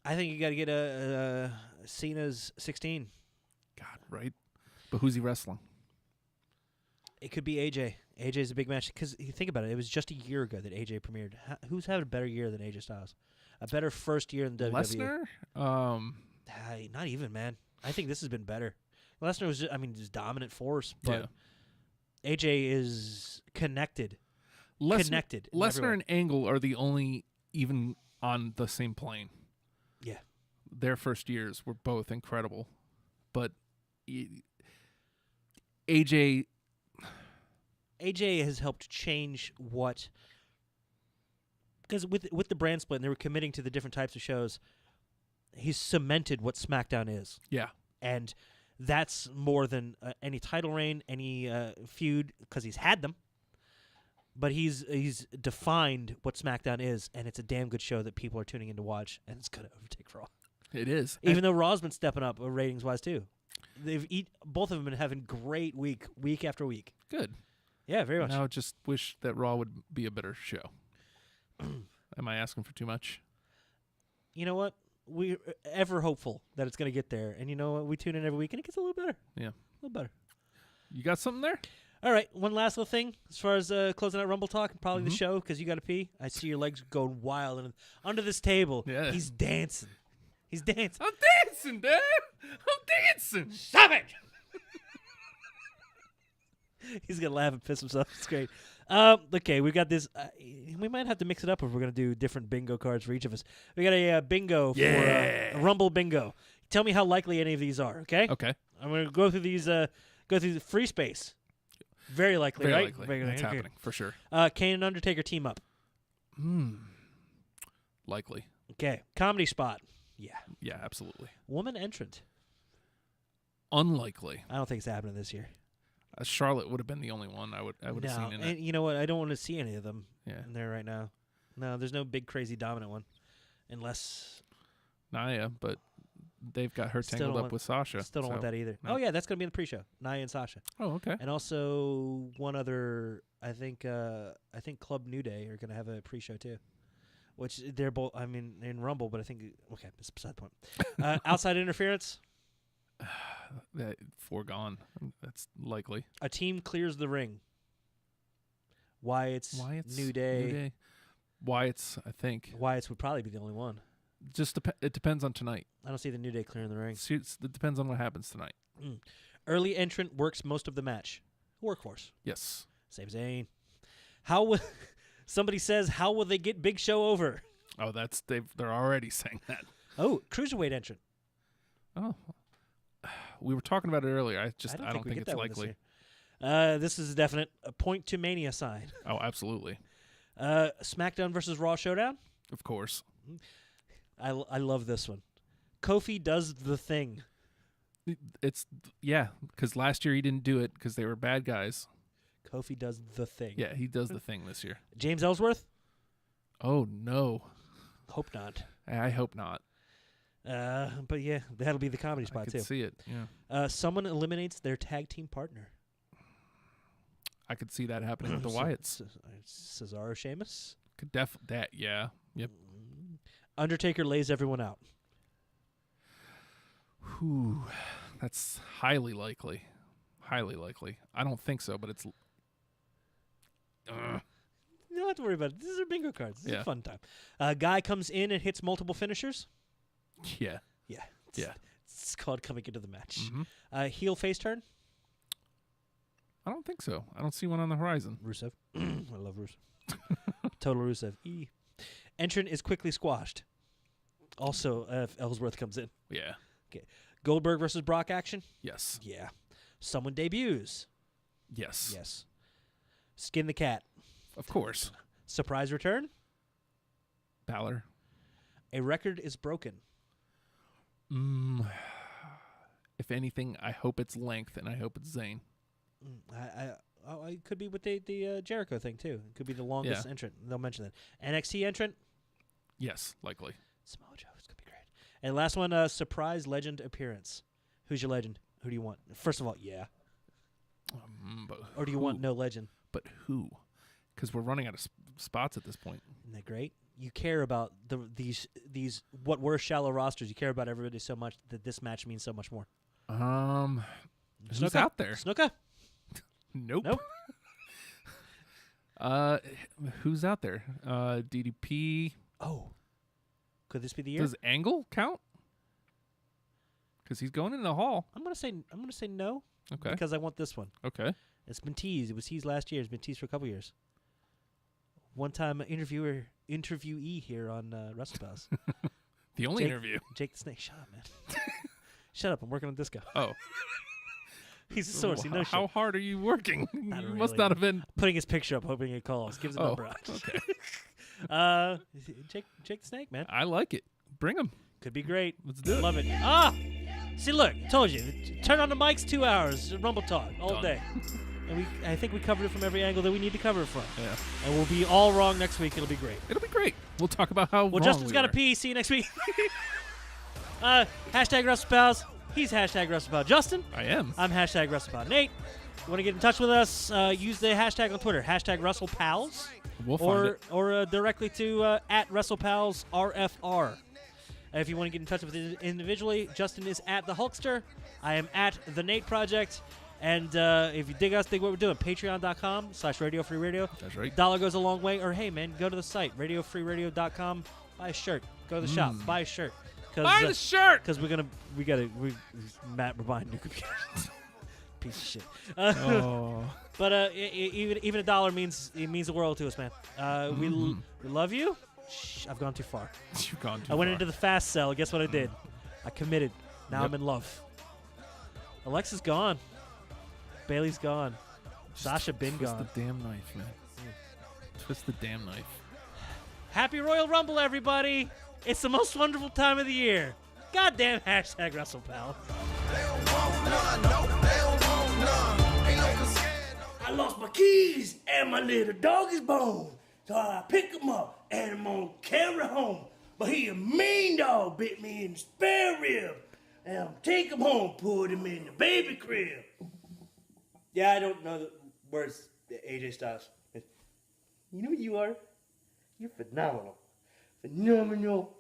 J: I think you got to get a Cena's 16.
C: God, right? But who's he wrestling?
J: It could be AJ. AJ's a big match. Because you think about it, it was just a year ago that AJ premiered. Who's had a better year than AJ Styles? A better first year than WWE.
C: Lesnar?
J: Not even, man. I think this has been better. Lesnar was, just dominant force, but AJ is connected.
C: Lesnar and Angle are the only even on the same plane.
J: Yeah.
C: Their first years were both incredible. But AJ
J: has helped change what... Because with the brand split, and they were committing to the different types of shows, he's cemented what SmackDown is.
C: Yeah.
J: And that's more than any title reign, any feud, because he's had them. But he's defined what SmackDown is, and it's a damn good show that people are tuning in to watch, and it's going to overtake Raw.
C: It is.
J: Even though Raw's been stepping up ratings-wise, too. Both of them been having great week after week.
C: Good.
J: Yeah, very much.
C: Now I just wish that Raw would be a better show. Am I asking for too much?
J: You know what? We're ever hopeful that it's going to get there. And you know what? We tune in every week, and it gets a little better.
C: Yeah.
J: A little better.
C: You got something there?
J: All right, one last little thing as far as closing out Rumble Talk and probably the show because you got to pee. I see your legs going wild and under this table.
C: Yeah.
J: He's dancing. He's dancing.
C: I'm dancing, Dad. I'm dancing.
J: Stop it! He's gonna laugh and piss himself. It's great. Okay, we got this. We might have to mix it up if we're gonna do different bingo cards for each of us. We got a bingo for a Rumble bingo. Tell me how likely any of these are. Okay.
C: Okay.
J: I'm gonna go through these. Go through the free space. Very likely,
C: Very
J: right?
C: likely. That's happening for sure.
J: Kane and Undertaker team up.
C: Likely.
J: Okay. Comedy spot. Yeah.
C: Yeah, absolutely.
J: Woman entrant.
C: Unlikely.
J: I don't think it's happening this year.
C: Charlotte would have been the only one I would have seen in it.
J: You know what? I don't want to see any of them
C: Yeah.
J: in there right now. No, there's no big, crazy, dominant one. Unless
C: Nia, but they've got her
J: Still
C: tangled
J: don't
C: up
J: want-
C: with Sasha.
J: still don't want
C: so-
J: that either.
C: No.
J: Oh, yeah, that's going to be in the pre-show. Nia and Sasha.
C: Oh, okay.
J: And also one other, I think Club New Day are going to have a pre-show too. Which they're both, I mean, in Rumble, but I think, okay, it's beside the point. Outside interference.
C: That foregone. That's likely.
J: A team clears the ring. Wyatt's New Day.
C: Wyatt's, I think.
J: Wyatt's would probably be the only one.
C: Just it depends on tonight.
J: I don't see the New Day clearing the ring.
C: It depends on what happens tonight.
J: Early entrant works most of the match. Workhorse.
C: Yes.
J: Same Zayn. How will somebody says how will they get Big Show over?
C: Oh, they're already saying that.
J: Oh, cruiserweight entrant.
C: Oh. We were talking about it earlier. I don't
J: we
C: think
J: get
C: it's
J: that one
C: likely.
J: This is a definite a point to Mania sign.
C: Oh, absolutely.
J: SmackDown versus Raw showdown.
C: Of course.
J: I love this one. Kofi does the thing.
C: It's because last year he didn't do it because they were bad guys.
J: Kofi does the thing.
C: Yeah, he does the thing this year.
J: James Ellsworth.
C: Oh no.
J: Hope not.
C: I hope not.
J: But yeah, that'll be the comedy spot
C: I could
J: too.
C: see it. Yeah.
J: Someone eliminates their tag team partner.
C: I could see that happening with the Wyatts.
J: Cesaro, Sheamus.
C: Could yeah. Yep.
J: Undertaker lays everyone out.
C: Whew. That's highly likely. Highly likely. I don't think so, but it's.
J: You don't have to worry about it. These are bingo cards. This is a fun time. Guy comes in and hits multiple finishers.
C: Yeah.
J: Yeah.
C: Yeah.
J: It's called coming into the match.
C: Mm-hmm.
J: Heel face turn.
C: I don't think so. I don't see one on the horizon.
J: Rusev. I love Rusev. Total Rusev. Entrant is quickly squashed. Also, if Ellsworth comes in.
C: Yeah.
J: Okay. Goldberg versus Brock action.
C: Yes.
J: Yeah. Someone debuts.
C: Yes.
J: Yes. Skin the cat.
C: Of course.
J: Surprise return.
C: Balor.
J: A record is broken.
C: If anything, I hope it's length, and I hope it's Zayn.
J: It could be with the Jericho thing too. It could be the longest entrant. They'll mention that. NXT entrant.
C: Yes, likely.
J: Samoa Joe. It's gonna be great. And last one, surprise legend appearance. Who's your legend? Who do you want? First of all, or do you want no legend?
C: But who? Because we're running out of spots at this point.
J: Isn't that great? You care about these what were shallow rosters. You care about everybody so much that this match means so much more.
C: Who's
J: Snuka?
C: out there?
J: Snuka?
C: Nope. Who's out there? DDP.
J: Oh. Could this be the year?
C: Does Angle count? Because he's going in the hall.
J: I'm gonna say no.
C: Okay.
J: Because I want this one.
C: Okay.
J: It's been teased. It was teased last year. It's been teased for a couple years. One time interviewee here on Wrestlepals.
C: The only interview.
J: Jake the Snake. Shut up, man. Shut up. I'm working on disco.
C: Oh.
J: He's a source. He knows
C: How hard are you working? You
J: really.
C: must not have been
J: putting his picture up, hoping it calls. Gives a number out.
C: Okay.
J: Jake the Snake, man.
C: I like it. Bring him.
J: Could be great.
C: Let's do it.
J: Love it. See, look, told you. Turn on the mics 2 hours. Rumble talk all
C: Done.
J: day. And I think we covered it from every angle that we need to cover it from.
C: Yeah.
J: And we'll be all wrong next week. It'll be great.
C: It'll be great. We'll talk about how
J: Well,
C: wrong
J: Justin's
C: we
J: got
C: were.
J: a pee. See you next week. Hashtag Wrestlepals. He's hashtag Wrestlepal Justin.
C: I am.
J: I'm hashtag Wrestlepal Nate. You want to get in touch with us? Use the hashtag on Twitter. Hashtag Wrestlepals.
C: We'll find it.
J: Or directly to at Wrestlepals RFR. If you want to get in touch with it individually, Justin is at the Hulkster. I am at the Nate Project. And if you dig us, dig what we're doing. Patreon.com/Radio Free Radio.
C: That's right.
J: $1 goes a long way. Or hey, man, go to the site RadioFreeRadio.com. Buy a shirt. Go to the shop. Buy a shirt.
C: Buy the shirt.
J: Because Matt, we're buying new computers. Piece of shit. But even $1 means the world to us, man. We love you. Shh, I've gone too far.
C: You've gone too
J: I went
C: far.
J: into the fast cell. Guess what I did? I committed. Now I'm in love. Alexa's gone. Bailey's gone. Sasha been
C: Twist
J: gone.
C: the damn knife, man. Twist the damn knife.
J: Happy Royal Rumble, everybody! It's the most wonderful time of the year. Goddamn hashtag Wrestlepal.
F: I lost my keys and my little doggy's bone. So I pick him up and I'm gonna carry home. But he a mean dog, bit me in the spare rib. And I'm take him home, put him in the baby crib.
I: Yeah, I don't know the words, AJ Styles. You know what you are? You're phenomenal. Phenomenal.